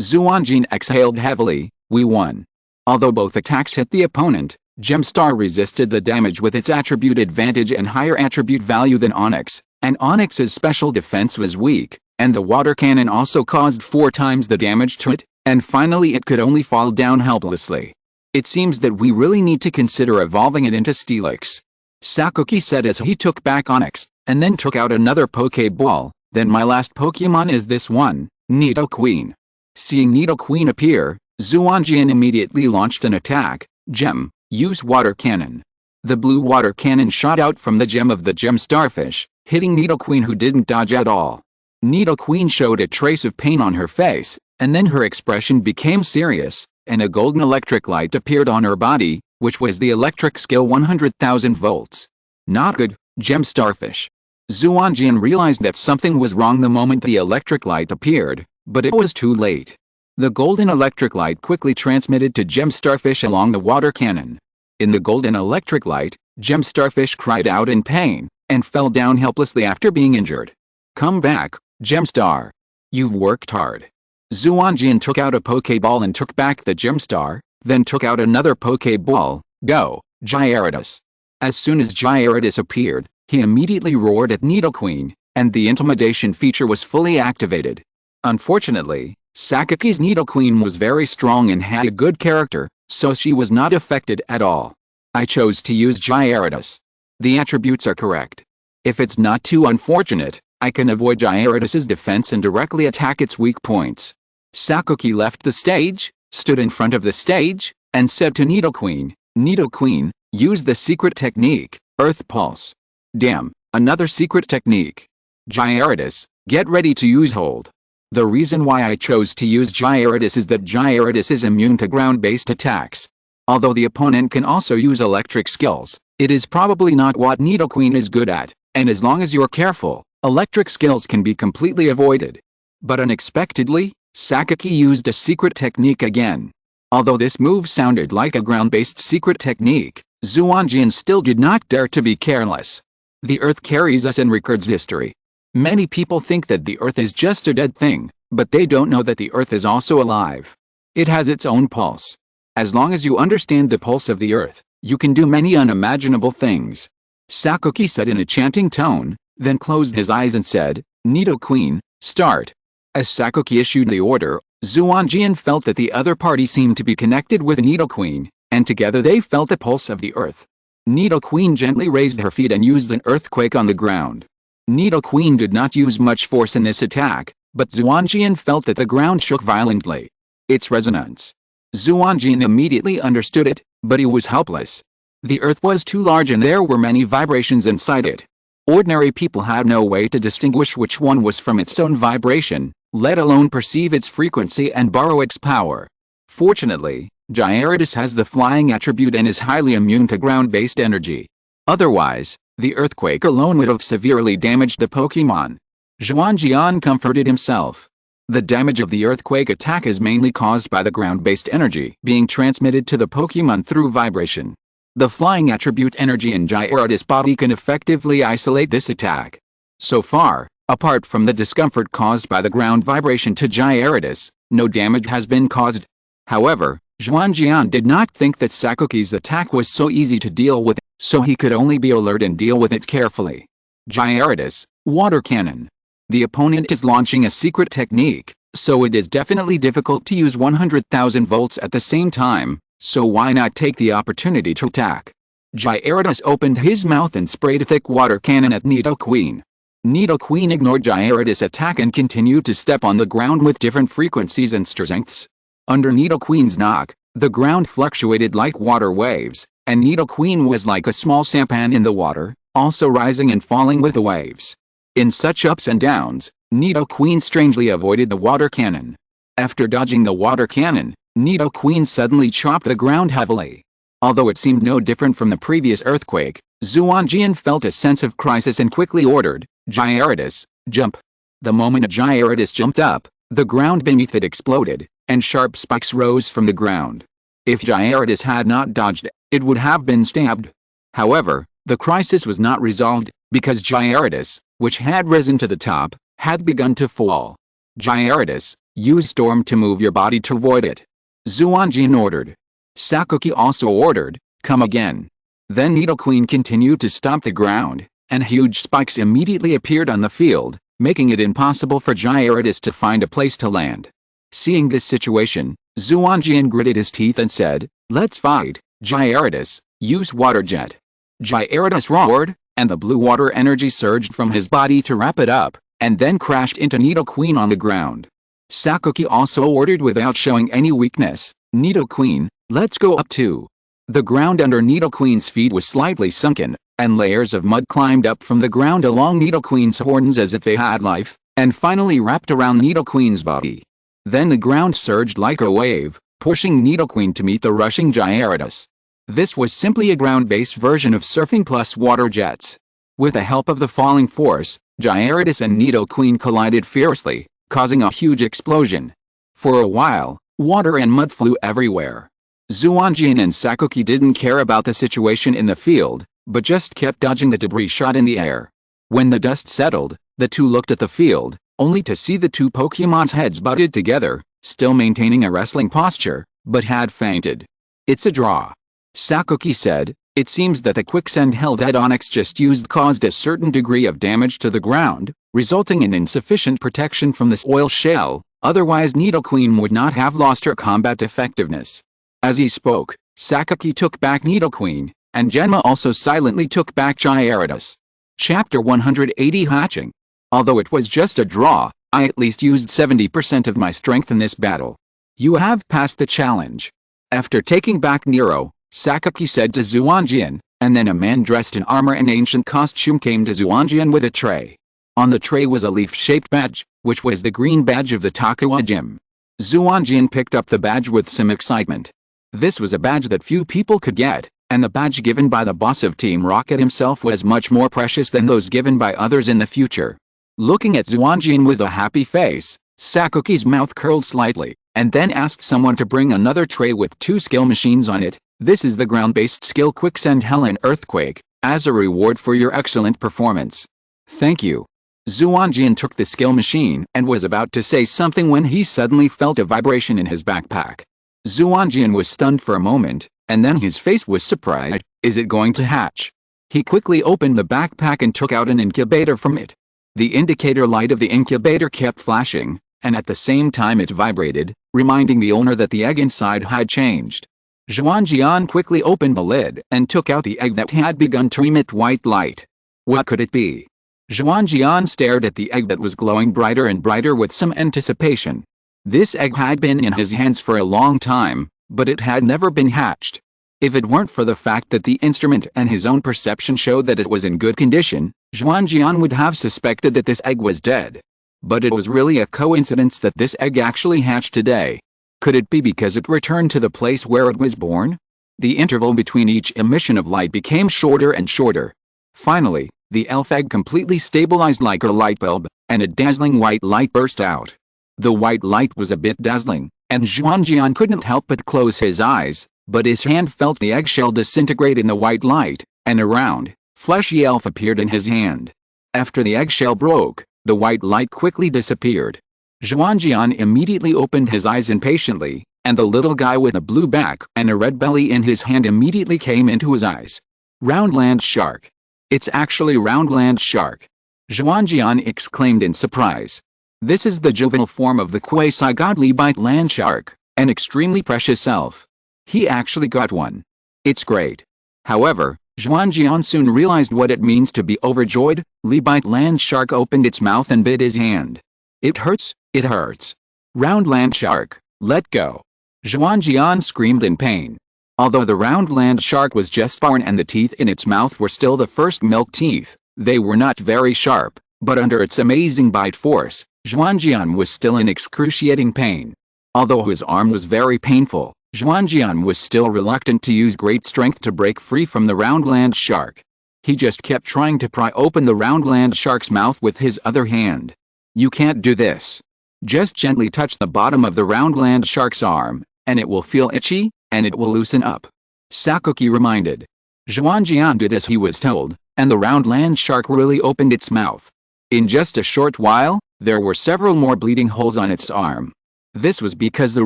Xuanjian exhaled heavily. We won. Although both attacks hit the opponent, Gemstar resisted the damage with its attribute advantage and higher attribute value than Onyx, and Onyx's special defense was weak, and the water cannon also caused 4 times the damage to it, and finally it could only fall down helplessly. It seems that we really need to consider evolving it into Steelix, Sakuki said as he took back Onyx, and then took out another Pokeball. Then my last Pokemon is this one, Nidoqueen. Seeing Nidoqueen appear, Xuanjian immediately launched an attack. Gem, use water cannon. The blue water cannon shot out from the gem of the gem starfish, hitting Nidoqueen, who didn't dodge at all. Nidoqueen showed a trace of pain on her face, and then her expression became serious, and a golden electric light appeared on her body, which was the electric skill 100,000 volts. Not good, gem starfish. Xuanjian realized that something was wrong the moment the electric light appeared, but it was too late. The golden electric light quickly transmitted to gem starfish along the water cannon. In the golden electric light, gem starfish cried out in pain, and fell down helplessly after being injured. Come back, Gemstar. You've worked hard. Xuanjian took out a Pokeball and took back the Gemstar, then took out another Pokeball. Go, Gyarados. As soon as Gyarados appeared, he immediately roared at Nidoqueen, and the intimidation feature was fully activated. Unfortunately, Sakuki's Nidoqueen was very strong and had a good character, so she was not affected at all. I chose to use Gyarados. The attributes are correct. If it's not too unfortunate, I can avoid Gyarados' defense and directly attack its weak points. Sakuki left the stage, stood in front of the stage, and said to Nidoqueen, Nidoqueen, use the secret technique, Earth Pulse. Damn, another secret technique. Gyarados, get ready to use Hold. The reason why I chose to use Gyarados is that Gyarados is immune to ground-based attacks. Although the opponent can also use electric skills, it is probably not what Nidoqueen is good at, and as long as you're careful, electric skills can be completely avoided. But unexpectedly, Sakuki used a secret technique again. Although this move sounded like a ground-based secret technique, Xuanjian still did not dare to be careless. The Earth carries us in record's history. Many people think that the Earth is just a dead thing, but they don't know that the Earth is also alive. It has its own pulse. As long as you understand the pulse of the Earth, you can do many unimaginable things. Sakuki said in a chanting tone, then closed his eyes and said, Nidoqueen, start. As Sakuki issued the order, Xuanjian felt that the other party seemed to be connected with Nidoqueen, and together they felt the pulse of the Earth. Nidoqueen gently raised her feet and used an earthquake on the ground. Nidoqueen did not use much force in this attack, but Xuanjian felt that the ground shook violently. Its resonance. Xuanjian immediately understood it, but he was helpless. The Earth was too large and there were many vibrations inside it. Ordinary people had no way to distinguish which one was from its own vibration, let alone perceive its frequency and borrow its power. Fortunately, Gyarados has the flying attribute and is highly immune to ground-based energy. Otherwise, the earthquake alone would have severely damaged the Pokémon. Xuanjian comforted himself. The damage of the earthquake attack is mainly caused by the ground-based energy being transmitted to the Pokémon through vibration. The flying attribute energy in Gyarados' body can effectively isolate this attack. So far, apart from the discomfort caused by the ground vibration to Gyarados, no damage has been caused. However, Xuanjian did not think that Sakuki's attack was so easy to deal with, so he could only be alert and deal with it carefully. Gyarados, Water Cannon. The opponent is launching a secret technique, so it is definitely difficult to use 100,000 volts at the same time, so why not take the opportunity to attack? Gyarados opened his mouth and sprayed a thick water cannon at Nidoqueen. Nidoqueen ignored Gyarados' attack and continued to step on the ground with different frequencies and strengths. Under Nidoqueen's knock, the ground fluctuated like water waves, and Nidoqueen was like a small sampan in the water, also rising and falling with the waves. In such ups and downs, Nidoqueen strangely avoided the water cannon. After dodging the water cannon, Nidoqueen suddenly chopped the ground heavily. Although it seemed no different from the previous earthquake, Xuanjian felt a sense of crisis and quickly ordered, "Gyarados, jump." The moment Gyarados jumped up, the ground beneath it exploded, and sharp spikes rose from the ground. If Gyarados had not dodged, it would have been stabbed. However, the crisis was not resolved, because Gyarados, which had risen to the top, had begun to fall. Gyarados, use Storm to move your body to avoid it. Xuanjian ordered. Sakuki also ordered, come again. Then Nidoqueen continued to stomp the ground, and huge spikes immediately appeared on the field, making it impossible for Gyarados to find a place to land. Seeing this situation, Xuanjian gritted his teeth and said, let's fight. Gyarados, use Water Jet. Gyarados roared, and the blue water energy surged from his body to wrap it up, and then crashed into Nidoqueen on the ground. Sakuki also ordered without showing any weakness, Nidoqueen, let's go up too. The ground under Nidoqueen's feet was slightly sunken, and layers of mud climbed up from the ground along Nidoqueen's horns as if they had life, and finally wrapped around Nidoqueen's body. Then the ground surged like a wave, pushing Nidoqueen to meet the rushing Gyarados. This was simply a ground-based version of surfing plus water jets. With the help of the falling force, Gyarados and Nidoqueen collided fiercely, causing a huge explosion. For a while, water and mud flew everywhere. Xuanjian and Sakuki didn't care about the situation in the field, but just kept dodging the debris shot in the air. When the dust settled, the two looked at the field, only to see the two Pokemon's heads butted together, still maintaining a wrestling posture, but had fainted. It's a draw. Sakuki said, it seems that the quicksand hell that Onix just used caused a certain degree of damage to the ground, resulting in insufficient protection from this oil shell, otherwise Nidoqueen would not have lost her combat effectiveness. As he spoke, Sakuki took back Nidoqueen, and Genma also silently took back Gyarados. Chapter 180 Hatching. Although it was just a draw, I at least used 70% of my strength in this battle. You have passed the challenge. After taking back Nero, Sakuki said to Xuanjian, and then a man dressed in armor and ancient costume came to Xuanjian with a tray. On the tray was a leaf-shaped badge, which was the green badge of the Takuwa Gym. Xuanjian picked up the badge with some excitement. This was a badge that few people could get, and the badge given by the boss of Team Rocket himself was much more precious than those given by others in the future. Looking at Xuanjian with a happy face, Sakuki's mouth curled slightly, and then asked someone to bring another tray with 2 skill machines on it. This is the ground-based skill Quicksand Hell and Earthquake, as a reward for your excellent performance. Thank you. Xuanjian took the skill machine and was about to say something when he suddenly felt a vibration in his backpack. Xuanjian was stunned for a moment, and then his face was surprised. Is it going to hatch? He quickly opened the backpack and took out an incubator from it. The indicator light of the incubator kept flashing, and at the same time it vibrated, reminding the owner that the egg inside had changed. Xuanjian quickly opened the lid and took out the egg that had begun to emit white light. What could it be? Xuanjian stared at the egg that was glowing brighter and brighter with some anticipation. This egg had been in his hands for a long time, but it had never been hatched. If it weren't for the fact that the instrument and his own perception showed that it was in good condition, Xuanjian would have suspected that this egg was dead. But it was really a coincidence that this egg actually hatched today. Could it be because it returned to the place where it was born? The interval between each emission of light became shorter and shorter. Finally, the elf egg completely stabilized like a light bulb, and a dazzling white light burst out. The white light was a bit dazzling, and Xuanjian couldn't help but close his eyes, but his hand felt the eggshell disintegrate in the white light, and a round, fleshy elf appeared in his hand. After the eggshell broke, the white light quickly disappeared. Xuanjian immediately opened his eyes impatiently, and the little guy with a blue back and a red belly in his hand immediately came into his eyes. Roundland shark. It's actually Roundland shark. Xuanjian exclaimed in surprise. This is the juvenile form of the quasi-godly bite land shark, an extremely precious elf. He actually got one. It's great. However, Xuanjian soon realized what it means to be overjoyed. Bite land shark opened its mouth and bit his hand. It hurts, it hurts. Roundland shark, let go. Xuanjian screamed in pain. Although the Roundland shark was just born and the teeth in its mouth were still the first milk teeth, they were not very sharp, but under its amazing bite force, Xuanjian was still in excruciating pain. Although his arm was very painful, Xuanjian was still reluctant to use great strength to break free from the Roundland shark. He just kept trying to pry open the Roundland shark's mouth with his other hand. You can't do this. Just gently touch the bottom of the Roundland shark's arm, and it will feel itchy, and it will loosen up. Sakuki reminded. Xuanjian did as he was told, and the Roundland shark really opened its mouth. In just a short while, there were several more bleeding holes on its arm. This was because the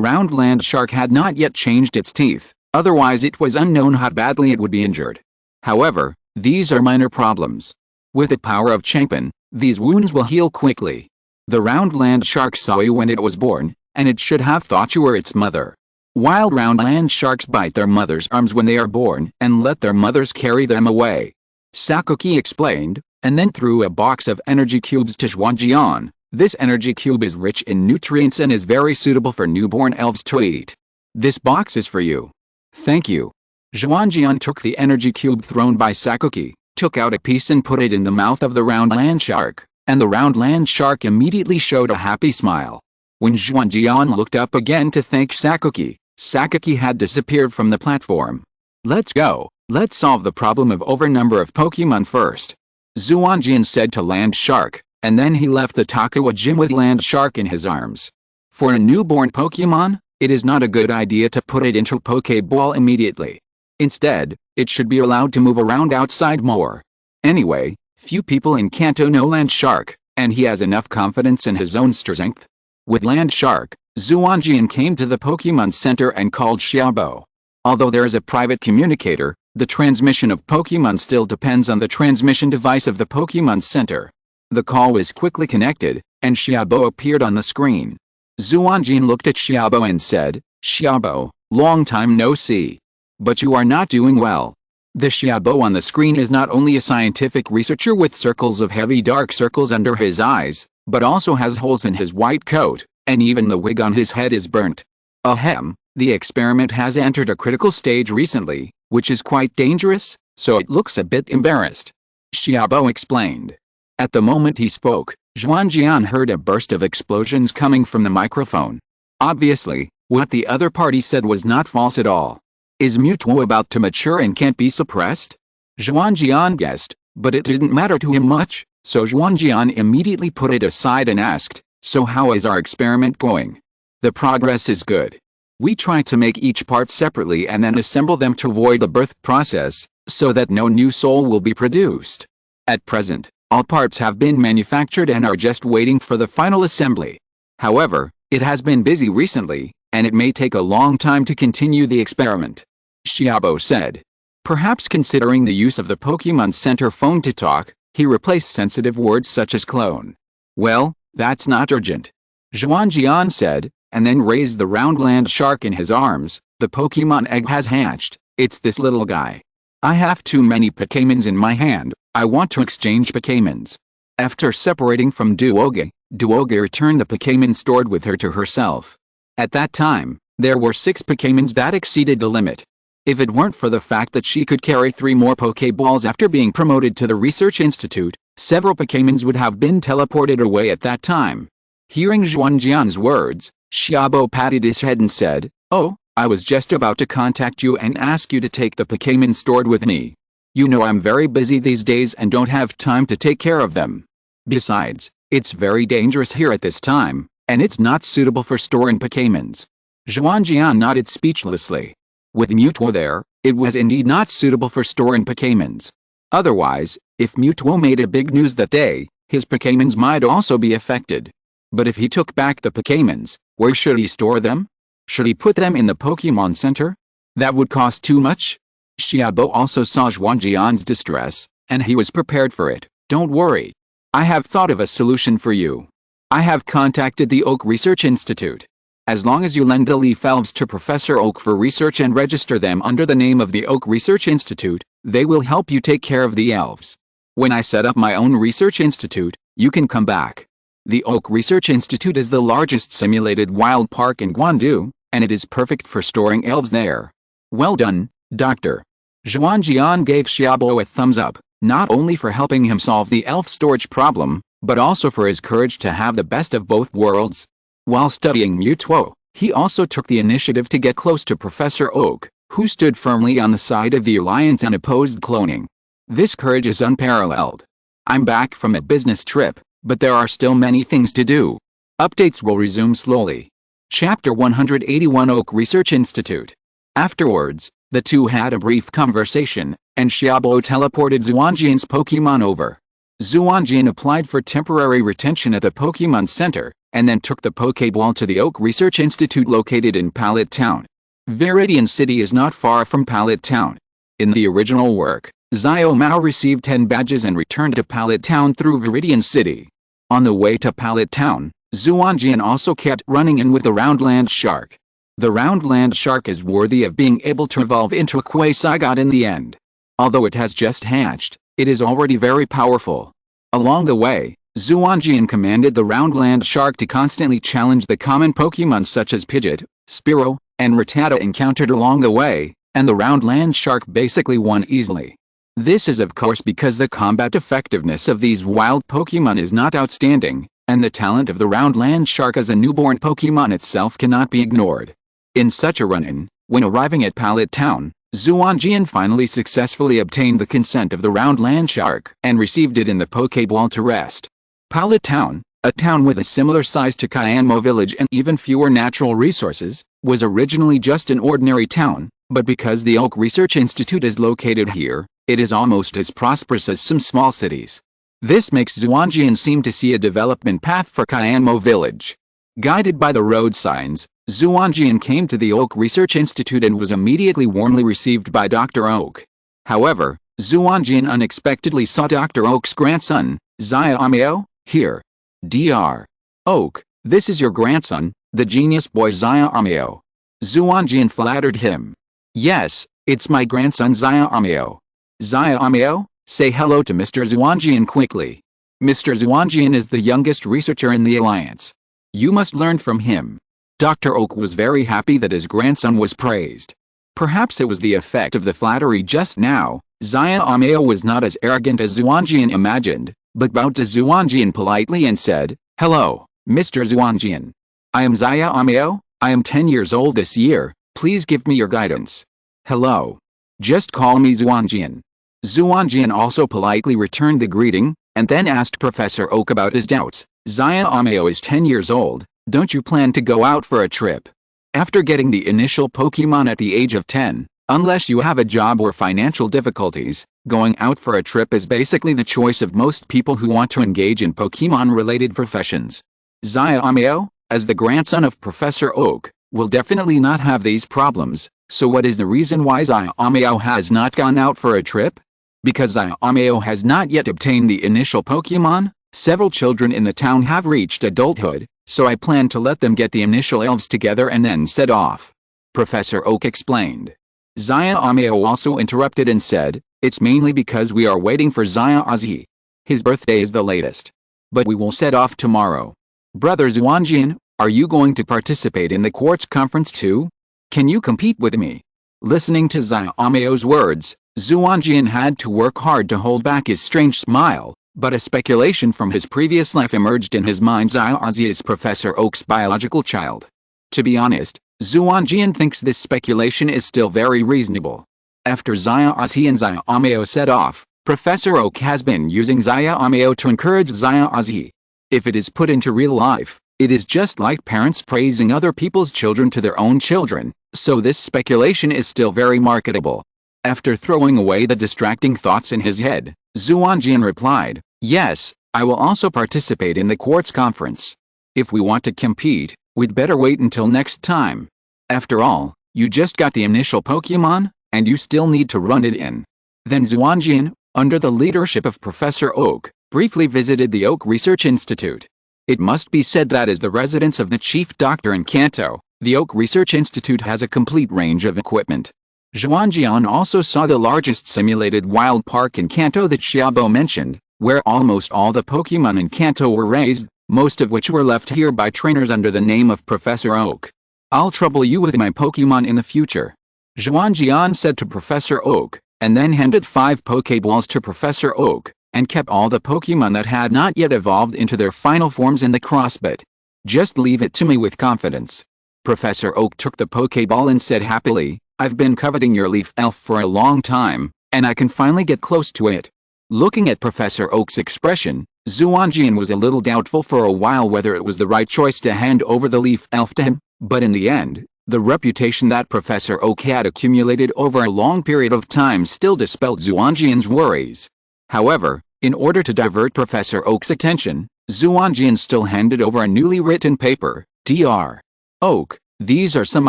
Roundland shark had not yet changed its teeth, otherwise it was unknown how badly it would be injured. However, these are minor problems. With the power of Changpan, these wounds will heal quickly. The Roundland shark saw you when it was born, and it should have thought you were its mother. Wild Roundland sharks bite their mother's arms when they are born and let their mothers carry them away. Sakuki explained, and then threw a box of energy cubes to Xuanjian. This energy cube is rich in nutrients and is very suitable for newborn elves to eat. This box is for you. Thank you. Xuanjian took the energy cube thrown by Sakuki, took out a piece and put it in the mouth of the Roundland shark, and the Roundland shark immediately showed a happy smile. When Xuanjian looked up again to thank Sakuki, Sakuki had disappeared from the platform. Let's go. Let's solve the problem of overnumber of Pokémon first. Xuanjian said to Land Shark, and then he left the Takua gym with Land Shark in his arms. For a newborn Pokémon, it is not a good idea to put it into Pokéball immediately. Instead, it should be allowed to move around outside more. Anyway, few people in Kanto know Land Shark, and he has enough confidence in his own strength. With Land Shark, Xuanjian came to the Pokémon Center and called Xiaobo. Although there is a private communicator, the transmission of Pokémon still depends on the transmission device of the Pokémon Center. The call was quickly connected, and Xiaobo appeared on the screen. Xuanjian looked at Xiaobo and said, Xiaobo, long time no see. But you are not doing well. The Xiaobo on the screen is not only a scientific researcher with circles of heavy dark circles under his eyes, but also has holes in his white coat, and even the wig on his head is burnt. Ahem, the experiment has entered a critical stage recently, which is quite dangerous, so it looks a bit embarrassed. Xiaobo explained. At the moment he spoke, Xuanjian heard a burst of explosions coming from the microphone. Obviously, what the other party said was not false at all. Is Mewtwo about to mature and can't be suppressed? Xuanjian guessed, but it didn't matter to him much, so Xuanjian immediately put it aside and asked, so how is our experiment going? The progress is good. We try to make each part separately and then assemble them to avoid the birth process, so that no new soul will be produced. At present, all parts have been manufactured and are just waiting for the final assembly. However, it has been busy recently, and it may take a long time to continue the experiment. Xiaobo said. Perhaps considering the use of the Pokémon Center phone to talk, he replaced sensitive words such as clone. Well, that's not urgent. Xuanjian said, and then raised the Roundland shark in his arms. The Pokémon egg has hatched. It's this little guy. I have too many Pokémons in my hand. I want to exchange Pokémons. After separating from Duoge, Duoge returned the Pokémon stored with her to herself. At that time, there were 6 Pokémons that exceeded the limit. If it weren't for the fact that she could carry 3 more Pokéballs after being promoted to the Research Institute, several Pokémons would have been teleported away at that time. Hearing Xuanjian's words, Xiaobo patted his head and said, Oh, I was just about to contact you and ask you to take the Pokémon stored with me. You know I'm very busy these days and don't have time to take care of them. Besides, it's very dangerous here at this time, and it's not suitable for storing Pokémons. Xuanjian nodded speechlessly. With Mewtwo there, it was indeed not suitable for storing Pokémons. Otherwise, if Mewtwo made a big news that day, his Pokémons might also be affected. But if he took back the Pokémons, where should he store them? Should he put them in the Pokémon Center? That would cost too much? Xiaobo also saw Xuanjian's distress, and he was prepared for it. Don't worry. I have thought of a solution for you. I have contacted the Oak Research Institute. As long as you lend the leaf elves to Professor Oak for research and register them under the name of the Oak Research Institute, they will help you take care of the elves. When I set up my own research institute, you can come back. The Oak Research Institute is the largest simulated wild park in Guangdu, and it is perfect for storing elves there. Well done, Doctor. Xuanjian gave Xiaobo a thumbs up, not only for helping him solve the elf storage problem, but also for his courage to have the best of both worlds. While studying Mutuo, he also took the initiative to get close to Professor Oak, who stood firmly on the side of the alliance and opposed cloning. This courage is unparalleled. I'm back from a business trip, but there are still many things to do. Updates will resume slowly. Chapter 181 Oak Research Institute. Afterwards, the two had a brief conversation, and Xiaobo teleported Xuanjian's Pokémon over. Xuanjian applied for temporary retention at the Pokémon Center, and then took the Pokéball to the Oak Research Institute located in Pallet Town. Viridian City is not far from Pallet Town. In the original work, Xiao Mao received 10 badges and returned to Pallet Town through Viridian City. On the way to Pallet Town, Xuanjian also kept running in with the Roundland Shark. The Roundland Shark is worthy of being able to evolve into a quasi-god in the end. Although it has just hatched, it is already very powerful. Along the way, Xuanjian commanded the Roundland Shark to constantly challenge the common Pokémon such as Pidgeot, Spearow, and Rattata encountered along the way, and the Roundland Shark basically won easily. This is of course because the combat effectiveness of these wild Pokémon is not outstanding, and the talent of the Roundland Shark as a newborn Pokémon itself cannot be ignored. In such a run-in, when arriving at Pallet Town, Xuanjian finally successfully obtained the consent of the Roundland Shark and received it in the Pokéball to rest. Pallet Town, a town with a similar size to Qianmo Village and even fewer natural resources, was originally just an ordinary town, but because the Oak Research Institute is located here, it is almost as prosperous as some small cities. This makes Xuanjian seem to see a development path for Qianmo Village. Guided by the road signs, Xuanjian came to the Oak Research Institute and was immediately warmly received by Dr. Oak. However, Xuanjian unexpectedly saw Dr. Oak's grandson, Xiaomao, here. Dr. Oak, this is your grandson, the genius boy Xiaomao. Xuanjian flattered him. Yes, it's my grandson Xiaomao. Xiaomao, say hello to Mr. Xuanjian quickly. Mr. Xuanjian is the youngest researcher in the Alliance. You must learn from him. Dr. Oak was very happy that his grandson was praised. Perhaps it was the effect of the flattery just now. Xiaomao was not as arrogant as Xuanjian imagined, but bowed to Xuanjian politely and said, Hello, Mr. Xuanjian. I am Xiaomao, I am 10 years old this year, please give me your guidance. Hello. Just call me Xuanjian. Xuanjian also politely returned the greeting, and then asked Professor Oak about his doubts. Xiaomao is 10 years old, don't you plan to go out for a trip? After getting the initial Pokémon at the age of 10, unless you have a job or financial difficulties, going out for a trip is basically the choice of most people who want to engage in Pokémon-related professions. Xiaomao, as the grandson of Professor Oak, will definitely not have these problems, so what is the reason why Xiaomao has not gone out for a trip? Because Xiaomao has not yet obtained the initial Pokémon, several children in the town have reached adulthood, so I plan to let them get the initial elves together and then set off. Professor Oak explained. Xiaomao also interrupted and said, it's mainly because we are waiting for Xiaozi. His birthday is the latest. But we will set off tomorrow. Brother Xuanjian, are you going to participate in the Quartz Conference too? Can you compete with me? Listening to Xiaomao's words, Xuanjian had to work hard to hold back his strange smile, but a speculation from his previous life emerged in his mind. Xiaozi is Professor Oak's biological child. To be honest, Xuanjian thinks this speculation is still very reasonable. After Xiaozi and Xiaomao set off, Professor Oak has been using Xiaomao to encourage Xiaozi. If it is put into real life, it is just like parents praising other people's children to their own children, so this speculation is still very marketable. After throwing away the distracting thoughts in his head, Xuanjian replied, yes, I will also participate in the Quartz Conference. If we want to compete, we'd better wait until next time. After all, you just got the initial Pokémon, and you still need to run it in. Then Xuanjian, under the leadership of Professor Oak, briefly visited the Oak Research Institute. It must be said that as the residence of the chief doctor in Kanto, the Oak Research Institute has a complete range of equipment. Xuanjian also saw the largest simulated wild park in Kanto that Xiaobo mentioned, where almost all the Pokémon in Kanto were raised, most of which were left here by trainers under the name of Professor Oak. I'll trouble you with my Pokémon in the future, Xuanjian said to Professor Oak, and then handed 5 Pokéballs to Professor Oak, and kept all the Pokémon that had not yet evolved into their final forms in the crossbit. Just leave it to me with confidence. Professor Oak took the Pokéball and said happily, I've been coveting your leaf elf for a long time, and I can finally get close to it. Looking at Professor Oak's expression, Xuanjian was a little doubtful for a while whether it was the right choice to hand over the leaf elf to him, but in the end, the reputation that Professor Oak had accumulated over a long period of time still dispelled Xuanjian's worries. However, in order to divert Professor Oak's attention, Xuanjian still handed over a newly written paper. Dr. Oak, these are some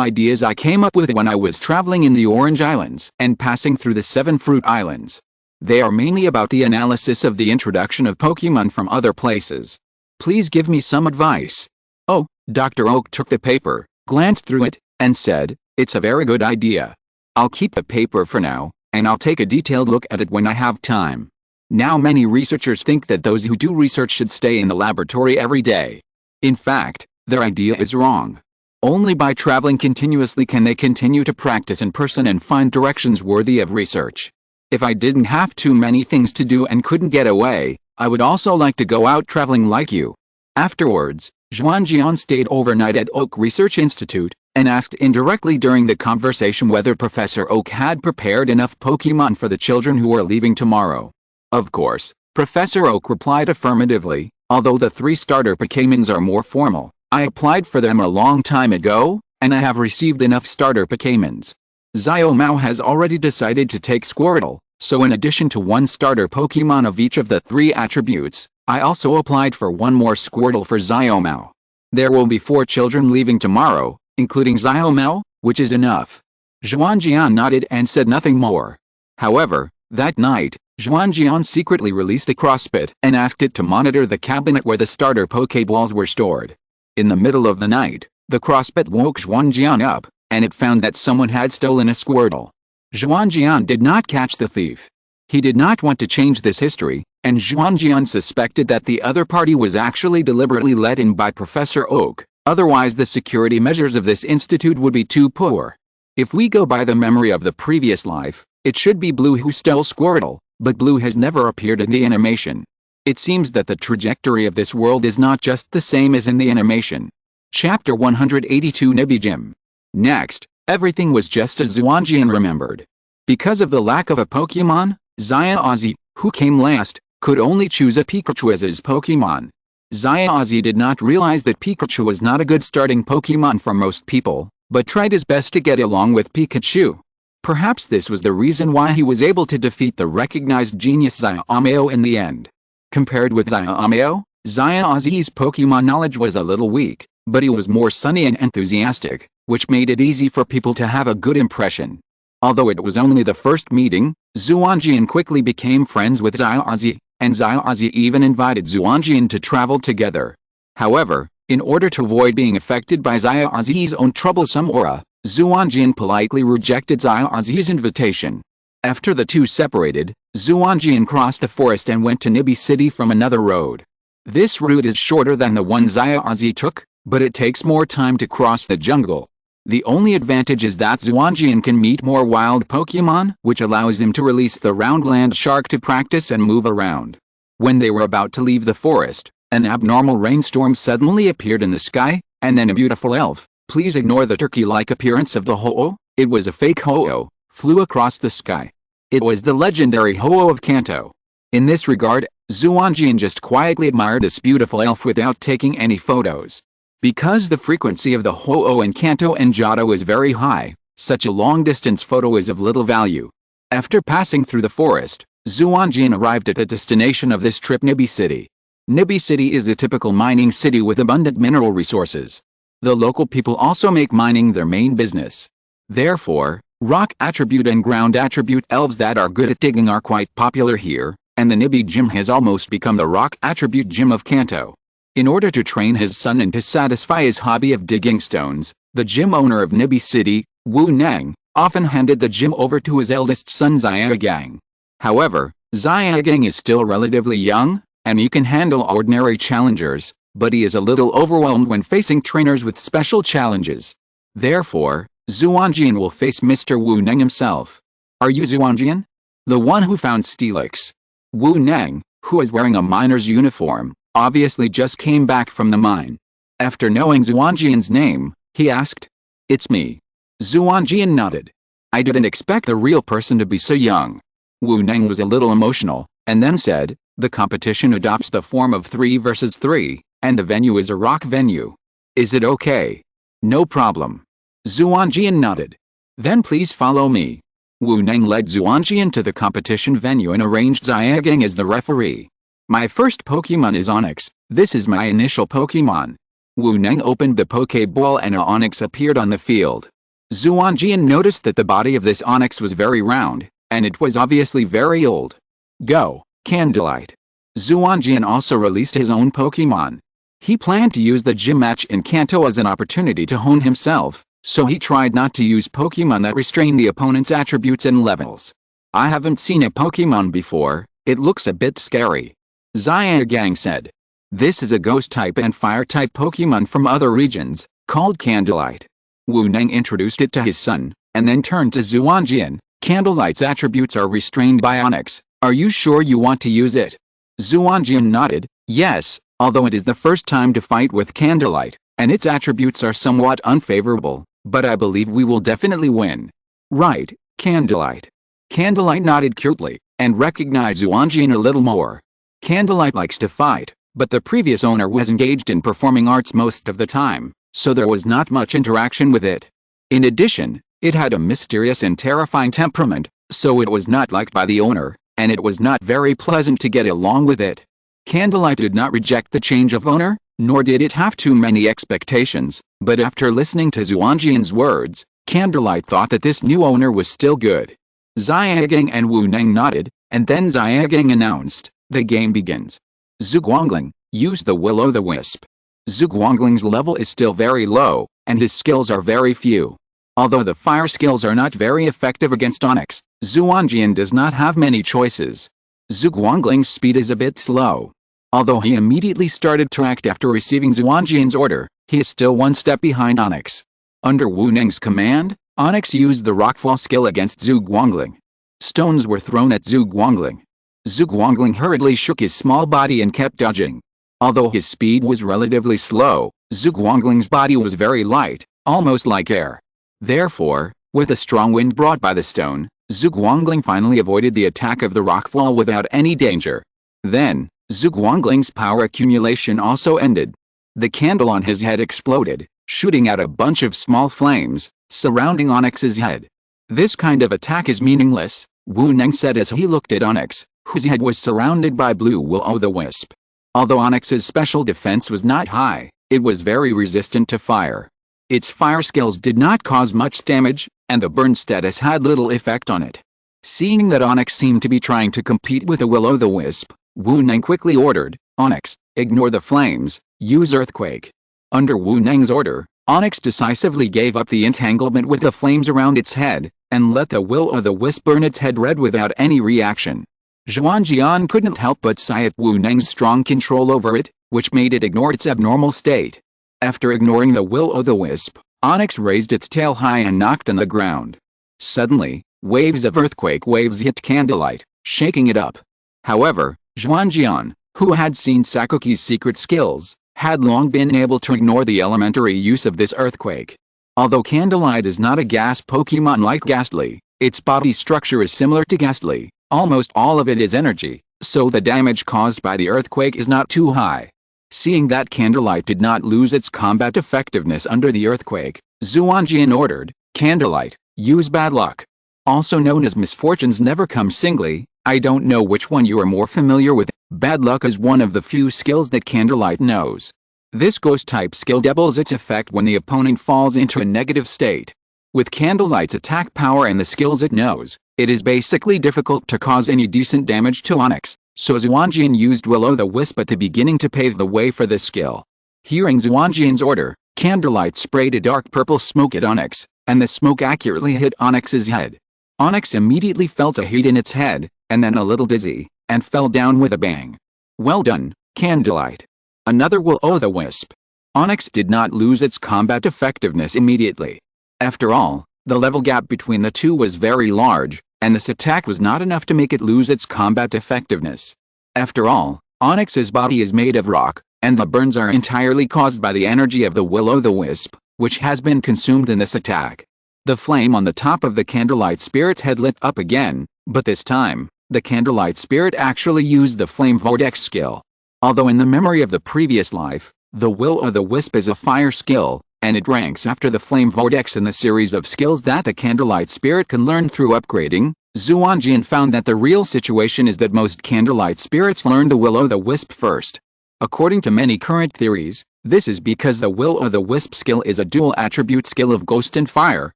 ideas I came up with when I was traveling in the Orange Islands and passing through the 7 Fruit Islands. They are mainly about the analysis of the introduction of Pokémon from other places. Please give me some advice. Oh, Dr. Oak took the paper, glanced through it, and said, it's a very good idea. I'll keep the paper for now, and I'll take a detailed look at it when I have time. Now many researchers think that those who do research should stay in the laboratory every day. In fact, their idea is wrong. Only by traveling continuously can they continue to practice in person and find directions worthy of research. If I didn't have too many things to do and couldn't get away, I would also like to go out traveling like you. Afterwards, Xuanjian stayed overnight at Oak Research Institute, and asked indirectly during the conversation whether Professor Oak had prepared enough Pokémon for the children who were leaving tomorrow. Of course, Professor Oak replied affirmatively, although the 3 starter Pokémons are more formal. I applied for them a long time ago, and I have received enough starter Pokémons. Xiaomao has already decided to take Squirtle, so in addition to 1 starter Pokémon of each of the 3 attributes, I also applied for 1 more Squirtle for Xiaomao. There will be 4 children leaving tomorrow, including Xiaomao, which is enough. Xuanjian nodded and said nothing more. However, that night, Xuanjian secretly released a crossbit and asked it to monitor the cabinet where the starter Pokéballs were stored. In the middle of the night, the crossbit woke Xuanjian up, and it found that someone had stolen a Squirtle. Xuanjian did not catch the thief. He did not want to change this history, and Xuanjian suspected that the other party was actually deliberately let in by Professor Oak, otherwise the security measures of this institute would be too poor. If we go by the memory of the previous life, it should be Blue who stole Squirtle, but Blue has never appeared in the animation. It seems that the trajectory of this world is not just the same as in the animation. Chapter 182 Nibijim. Next, everything was just as Xuanjian remembered. Because of the lack of a Pokémon, Xiaozi, who came last, could only choose a Pikachu as his Pokémon. Xiaozi did not realize that Pikachu was not a good starting Pokémon for most people, but tried his best to get along with Pikachu. Perhaps this was the reason why he was able to defeat the recognized genius Xiaomao in the end. Compared with Xiaomao, Xiaozi's Pokémon knowledge was a little weak, but he was more sunny and enthusiastic, which made it easy for people to have a good impression. Although it was only the first meeting, Xuanjian quickly became friends with Xiaozi, and Xiaozi even invited Xuanjian to travel together. However, in order to avoid being affected by Xiaozi's own troublesome aura, Xuanjian politely rejected Xiaozi's invitation. After the two separated, Xuanjian crossed the forest and went to Nibi City from another road. This route is shorter than the one Xiaozi took, but it takes more time to cross the jungle. The only advantage is that Xuanjian can meet more wild Pokémon, which allows him to release the Roundland Shark to practice and move around. When they were about to leave the forest, an abnormal rainstorm suddenly appeared in the sky, and then a beautiful elf, please ignore the turkey-like appearance of the Ho-Oh, it was a fake Ho-Oh, flew across the sky. It was the legendary Ho-Oh of Kanto. In this regard, Xuanjian just quietly admired this beautiful elf without taking any photos. Because the frequency of the Ho-Oh in Kanto and Johto is very high, such a long-distance photo is of little value. After passing through the forest, Xuanjian arrived at the destination of this trip, Nibi City. Nibi City is a typical mining city with abundant mineral resources. The local people also make mining their main business. Therefore, rock attribute and ground attribute elves that are good at digging are quite popular here, and the Nibi gym has almost become the rock attribute gym of Kanto. In order to train his son and to satisfy his hobby of digging stones, the gym owner of Nibi City, Wu Neng, often handed the gym over to his eldest son Xiaogang. However, Xiaogang is still relatively young, and he can handle ordinary challengers, but he is a little overwhelmed when facing trainers with special challenges. Therefore, Xuanjian will face Mr. Wu Neng himself. Are you Xuanjian? The one who found Steelix? Wu Neng, who is wearing a miner's uniform, obviously just came back from the mine. After knowing Xuanjian's name, he asked, "It's me." Xuanjian nodded. "I didn't expect a real person to be so young." Wu Neng was a little emotional, and then said, "The competition adopts the form of 3 versus 3, and the venue is a rock venue. Is it okay?" "No problem." Xuanjian nodded. "Then please follow me." Wu Neng led Xuanjian to the competition venue and arranged Xiaogang as the referee. "My first Pokemon is Onix. This is my initial Pokemon." Wu Neng opened the Pokeball and an Onix appeared on the field. Xuanjian noticed that the body of this Onix was very round, and it was obviously very old. "Go, Candlelight." Xuanjian also released his own Pokemon. He planned to use the gym match in Kanto as an opportunity to hone himself, so he tried not to use Pokemon that restrain the opponent's attributes and levels. "I haven't seen a Pokemon before, it looks a bit scary," Xiaogang said. "This is a ghost-type and fire-type Pokemon from other regions, called Candlelight." Wu Neng introduced it to his son, and then turned to Xuanjian. "Candlelight's attributes are restrained by Onix. Are you sure you want to use it?" Xuanjian nodded, "Yes, although it is the first time to fight with Candlelight, and its attributes are somewhat unfavorable, but I believe we will definitely win." "Right, Candlelight." Candlelight nodded curtly, and recognized Xuanjian a little more. Candlelight likes to fight, but the previous owner was engaged in performing arts most of the time, so there was not much interaction with it. In addition, it had a mysterious and terrifying temperament, so it was not liked by the owner, and it was not very pleasant to get along with it. Candlelight did not reject the change of owner, nor did it have too many expectations, but after listening to Xuanjian's words, Candlelight thought that this new owner was still good. Xiaogang and Wu Neng nodded, and then Xiaogang announced, "The game begins. Zhuguangling, use the Will-O-the-Wisp." Zhuguangling's level is still very low, and his skills are very few. Although the fire skills are not very effective against Onix, Xuanjian does not have many choices. Zhuguangling's speed is a bit slow. Although he immediately started to act after receiving Xuanjian's order, he is still one step behind Onix. Under Wu Neng's command, Onix used the Rockfall skill against Zhuguangling. Stones were thrown at Zhuguangling. Zhuguangling hurriedly shook his small body and kept dodging. Although his speed was relatively slow, Zhuguangling's body was very light, almost like air. Therefore, with a strong wind brought by the stone, Zhuguangling finally avoided the attack of the rockfall without any danger. Then, Zhuguangling's power accumulation also ended. The candle on his head exploded, shooting out a bunch of small flames, surrounding Onix's head. "This kind of attack is meaningless," Wu Neng said as he looked at Onix, whose head was surrounded by blue Will-O-the-Wisp. Although Onix's special defense was not high, it was very resistant to fire. Its fire skills did not cause much damage, and the burn status had little effect on it. Seeing that Onix seemed to be trying to compete with a Will-O-the-Wisp, Wu Neng quickly ordered, "Onix, ignore the flames, use Earthquake." Under Wu Neng's order, Onix decisively gave up the entanglement with the flames around its head, and let the Will-O-the-Wisp burn its head red without any reaction. Xuanjian couldn't help but sigh at Wu Neng's strong control over it, which made it ignore its abnormal state. After ignoring the Will-O-the-Wisp, Onix raised its tail high and knocked on the ground. Suddenly, waves of earthquake waves hit Candlelight, shaking it up. However, Xuanjian, who had seen Sakuki's secret skills, had long been able to ignore the elementary use of this earthquake. Although Candlelight is not a gas Pokemon like Ghastly, its body structure is similar to Ghastly. Almost all of it is energy, so the damage caused by the earthquake is not too high. Seeing that Candlelight did not lose its combat effectiveness under the earthquake, Xuanjian ordered, "Candlelight, use Bad Luck." Also known as misfortunes never come singly, I don't know which one you are more familiar with. Bad Luck is one of the few skills that Candlelight knows. This ghost-type skill doubles its effect when the opponent falls into a negative state. With Candlelight's attack power and the skills it knows, it is basically difficult to cause any decent damage to Onix, so Xuanjian used Will-O-the-Wisp at the beginning to pave the way for this skill. Hearing Xuanjian's order, Candlelight sprayed a dark purple smoke at Onix, and the smoke accurately hit Onix's head. Onix immediately felt a heat in its head, and then a little dizzy, and fell down with a bang. Well done, Candlelight. Another Will-O-the-Wisp. Onix did not lose its combat effectiveness immediately. After all, the level gap between the two was very large, and this attack was not enough to make it lose its combat effectiveness. After all, Onix's body is made of rock, and the burns are entirely caused by the energy of the Will-O-the-Wisp, which has been consumed in this attack. The flame on the top of the Candlelight Spirit's head lit up again, but this time, the Candlelight Spirit actually used the Flame Vortex skill. Although in the memory of the previous life, the Will-O-the-Wisp is a fire skill, and it ranks after the Flame Vortex in the series of skills that the Candlelight Spirit can learn through upgrading, Xuanjian found that the real situation is that most Candlelight Spirits learn the Will-O-the-Wisp first. According to many current theories, this is because the Will-O-the-Wisp skill is a dual attribute skill of Ghost and Fire,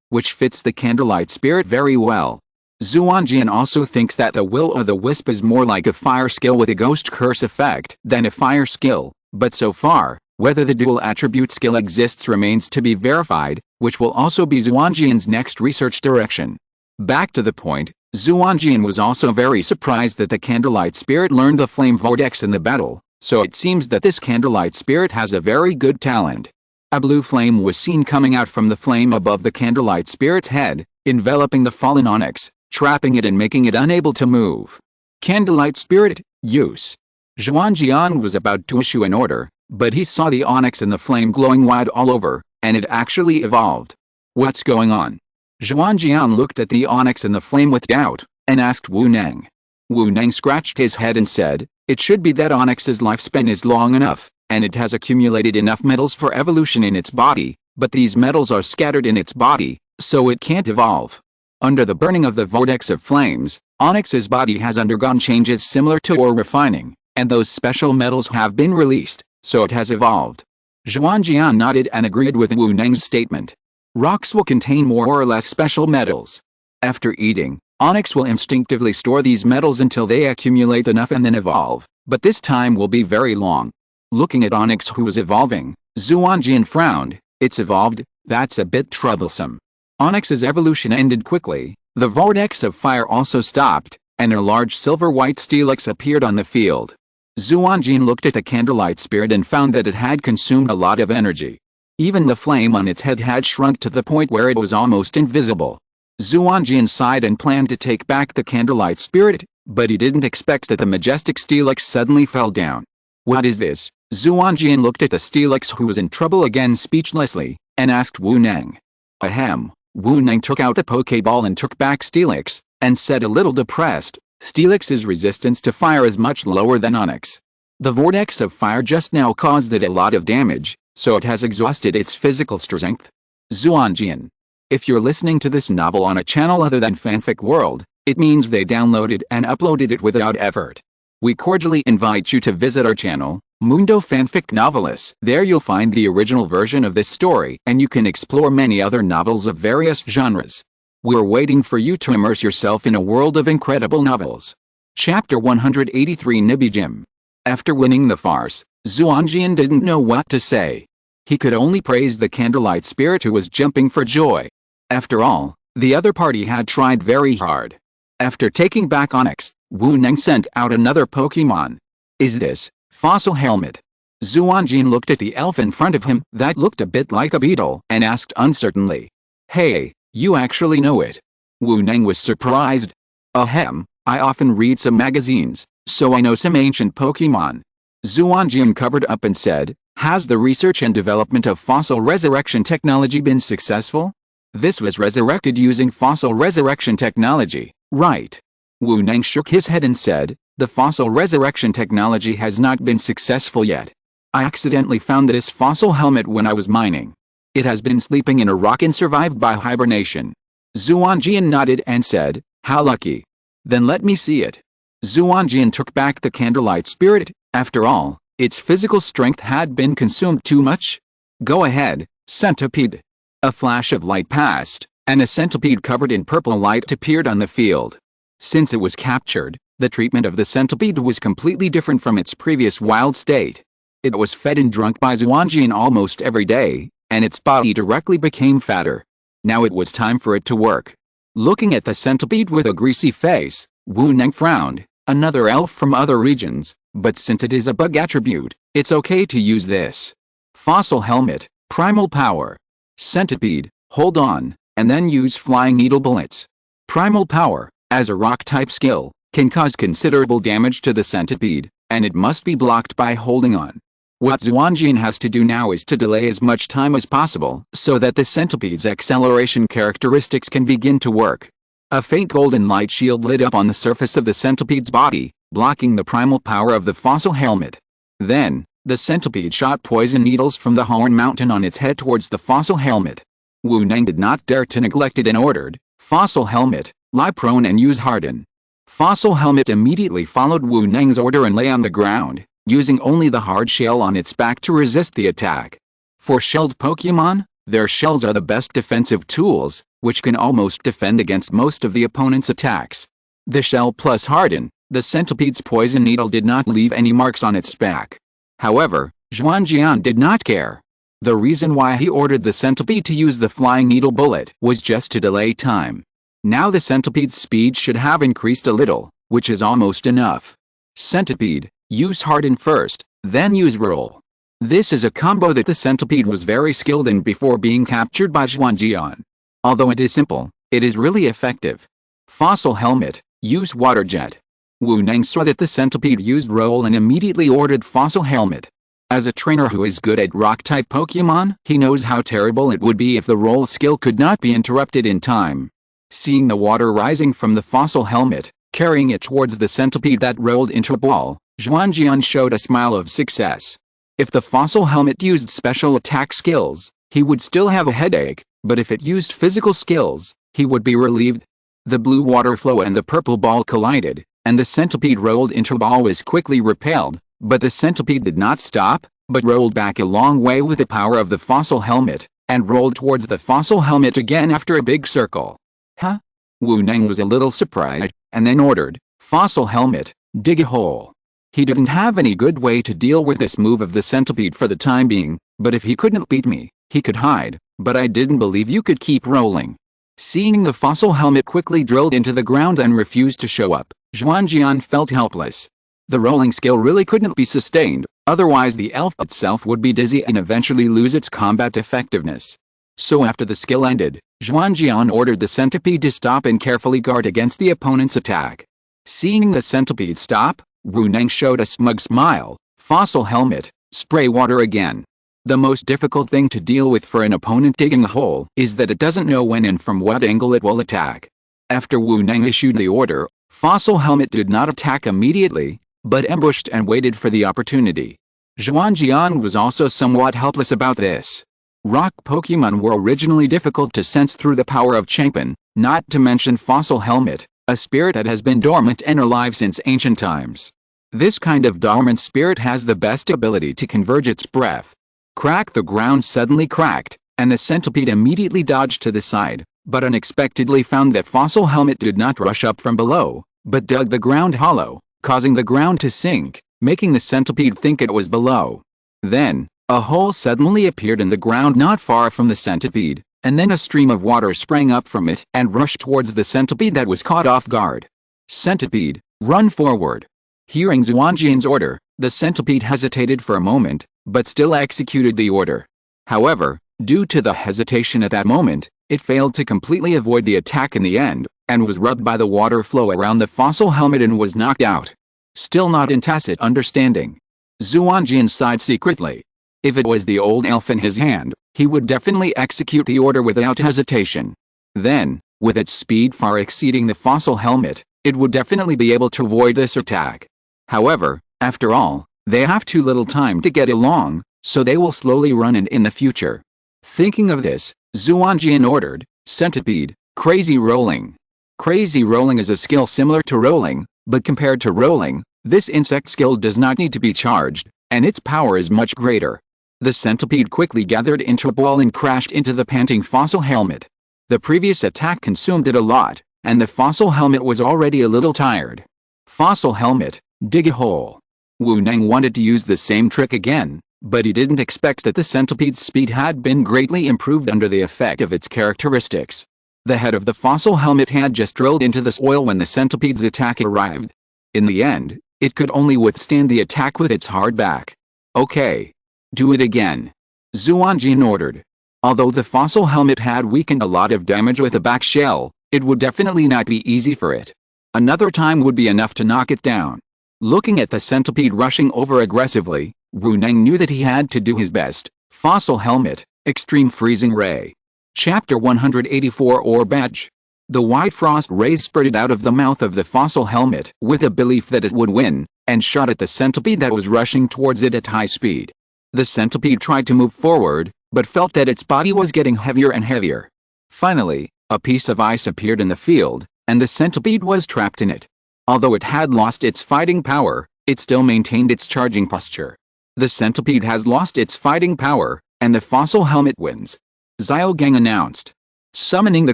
which fits the Candlelight Spirit very well. Xuanjian also thinks that the Will-O-the-Wisp is more like a fire skill with a Ghost Curse effect than a fire skill, but so far, whether the dual attribute skill exists remains to be verified, which will also be Xuanjian's next research direction. Back to the point, Xuanjian was also very surprised that the Candlelight Spirit learned the Flame Vortex in the battle, so it seems that this Candlelight Spirit has a very good talent. A blue flame was seen coming out from the flame above the Candlelight Spirit's head, enveloping the fallen Onix, trapping it and making it unable to move. Candlelight Spirit, use. Xuanjian was about to issue an order, but he saw the Onix and the flame glowing wide all over, and it actually evolved. What's going on? Xuanjian looked at the Onix and the flame with doubt, and asked Wu Neng. Wu Neng scratched his head and said, "It should be that Onix's lifespan is long enough, and it has accumulated enough metals for evolution in its body, but these metals are scattered in its body, so it can't evolve. Under the burning of the vortex of flames, Onix's body has undergone changes similar to ore refining, and those special metals have been released, so it has evolved." Xuanjian nodded and agreed with Wu Neng's statement. Rocks will contain more or less special metals. After eating, Onix will instinctively store these metals until they accumulate enough and then evolve, but this time will be very long. Looking at Onix who was evolving, Xuanjian frowned. It's evolved, that's a bit troublesome. Onix's evolution ended quickly, the vortex of fire also stopped, and a large silver-white steelix appeared on the field. Xuanjian looked at the Candlelight Spirit and found that it had consumed a lot of energy. Even the flame on its head had shrunk to the point where it was almost invisible. Xuanjian sighed and planned to take back the Candlelight Spirit, but he didn't expect that the majestic steelix suddenly fell down. What is this? Xuanjian looked at the steelix who was in trouble again speechlessly, and asked Wu Neng. Ahem. Wu Neng took out the Pokeball and took back steelix, and said a little depressed, "Steelix's resistance to fire is much lower than Onix. The vortex of fire just now caused it a lot of damage, so it has exhausted its physical strength." Xuanjian. If you're listening to this novel on a channel other than Fanfic World, it means they downloaded and uploaded it without effort. We cordially invite you to visit our channel, Mundo Fanfic Novelis. There you'll find the original version of this story and you can explore many other novels of various genres. We're waiting for you to immerse yourself in a world of incredible novels. Chapter 183 Nibijim. After winning the farce, Xuanjian didn't know what to say. He could only praise the Candlelight Spirit who was jumping for joy. After all, the other party had tried very hard. After taking back Onix, Wu Neng sent out another Pokémon. Is this Fossil Helmet? Xuanjian looked at the elf in front of him that looked a bit like a beetle and asked uncertainly. Hey, you actually know it? Wu Neng was surprised. Ahem, I often read some magazines, so I know some ancient Pokémon. Xuanjian covered up and said, has the research and development of fossil resurrection technology been successful? This was resurrected using fossil resurrection technology, right? Wu Neng shook his head and said, the fossil resurrection technology has not been successful yet. I accidentally found this fossil helmet when I was mining. It has been sleeping in a rock and survived by hibernation. Xuanjian nodded and said, how lucky. Then let me see it. Xuanjian took back the Candlelight Spirit. After all, Its physical strength had been consumed too much. Go ahead, centipede. A flash of light passed, and a centipede covered in purple light appeared on the field. Since it was captured, the treatment of the centipede was completely different from its previous wild state. It was fed and drunk by Xuanjian almost every day, and its body directly became fatter. Now it was time for it to work. Looking at the centipede with a greasy face, Wu Neng frowned. Another elf from other regions, but since it is a bug attribute, it's okay to use this. Fossil helmet, primal power. Centipede, hold on, and then use flying needle bullets. Primal power, as a rock-type skill, can cause considerable damage to the centipede, and it must be blocked by holding on. What Xuanjian has to do now is to delay as much time as possible so that the centipede's acceleration characteristics can begin to work. A faint golden light shield lit up on the surface of the centipede's body, blocking the primal power of the fossil helmet. Then, the centipede shot poison needles from the horn mountain on its head towards the fossil helmet. Wu Neng did not dare to neglect it and ordered, "Fossil helmet, lie prone and use harden." Fossil helmet immediately followed Wu Neng's order and lay on the ground, using only the hard shell on its back to resist the attack. For shelled Pokémon, their shells are the best defensive tools, which can almost defend against most of the opponent's attacks. The shell plus harden, the centipede's poison needle did not leave any marks on its back. However, Xuanjian did not care. The reason why he ordered the centipede to use the flying needle bullet was just to delay time. Now the centipede's speed should have increased a little, which is almost enough. Centipede, use harden first, then use roll. This is a combo that the centipede was very skilled in before being captured by Xuanjian. Although it is simple, it is really effective. Fossil helmet, use water jet. Wu Neng saw that the centipede used roll and immediately ordered fossil helmet. As a trainer who is good at rock-type Pokémon, he knows how terrible it would be if the roll skill could not be interrupted in time. Seeing the water rising from the fossil helmet, carrying it towards the centipede that rolled into a ball, Xuanjian showed a smile of success. If the fossil helmet used special attack skills, he would still have a headache, but if it used physical skills, he would be relieved. The blue water flow and the purple ball collided, and the centipede rolled into a ball was quickly repelled, but the centipede did not stop, but rolled back a long way with the power of the fossil helmet, and rolled towards the fossil helmet again after a big circle. Huh? Wu Neng was a little surprised, and then ordered, "Fossil helmet, dig a hole." He didn't have any good way to deal with this move of the centipede for the time being, but if he couldn't beat me, he could hide, but I didn't believe you could keep rolling. Seeing the fossil helmet quickly drilled into the ground and refused to show up, Xuanjian felt helpless. The rolling skill really couldn't be sustained, otherwise the elf itself would be dizzy and eventually lose its combat effectiveness. So after the skill ended, Xuanjian ordered the centipede to stop and carefully guard against the opponent's attack. Seeing the centipede stop, Wu Neng showed a smug smile. "Fossil helmet, spray water again." The most difficult thing to deal with for an opponent digging a hole is that it doesn't know when and from what angle it will attack. After Wu Neng issued the order, Fossil helmet did not attack immediately, but ambushed and waited for the opportunity. Xuanjian was also somewhat helpless about this. Rock Pokémon were originally difficult to sense through the power of Changpan, not to mention Fossil helmet, a spirit that has been dormant and alive since ancient times. This kind of dormant spirit has the best ability to converge its breath. Crack! The ground suddenly cracked, and the centipede immediately dodged to the side, but unexpectedly found that Fossil helmet did not rush up from below, but dug the ground hollow, causing the ground to sink, making the centipede think it was below. Then, a hole suddenly appeared in the ground not far from the centipede, and then a stream of water sprang up from it and rushed towards the centipede that was caught off guard. "Centipede, run forward." Hearing Xuanjian's order, the centipede hesitated for a moment, but still executed the order. However, due to the hesitation at that moment, it failed to completely avoid the attack in the end, and was rubbed by the water flow around the fossil helmet and was knocked out. Still not in tacit understanding, Xuanjian sighed secretly. If it was the old elf in his hand, he would definitely execute the order without hesitation. Then, with its speed far exceeding the fossil helmet, it would definitely be able to avoid this attack. However, after all, they have too little time to get along, so they will slowly run in the future. Thinking of this, Xuanjian ordered, "Centipede, crazy rolling." Crazy rolling is a skill similar to rolling, but compared to rolling, this insect skill does not need to be charged, and its power is much greater. The centipede quickly gathered into a ball and crashed into the panting fossil helmet. The previous attack consumed it a lot, and the fossil helmet was already a little tired. Fossil helmet, dig a hole. Wu Neng wanted to use the same trick again, but he didn't expect that the centipede's speed had been greatly improved under the effect of its characteristics. The head of the fossil helmet had just drilled into the soil when the centipede's attack arrived. In the end, it could only withstand the attack with its hard back. Okay. Do it again. Xuanjian ordered. Although the fossil helmet had weakened a lot of damage with a back shell, it would definitely not be easy for it. Another time would be enough to knock it down. Looking at the centipede rushing over aggressively, Wu Neng knew that he had to do his best. Fossil helmet, extreme freezing ray. Chapter 184 Ore Badge. The white frost rays spurted out of the mouth of the fossil helmet with a belief that it would win, and shot at the centipede that was rushing towards it at high speed. The centipede tried to move forward, but felt that its body was getting heavier and heavier. Finally, a piece of ice appeared in the field, and the centipede was trapped in it. Although it had lost its fighting power, it still maintained its charging posture. The centipede has lost its fighting power, and the fossil helmet wins. Xiaogang announced. Summoning the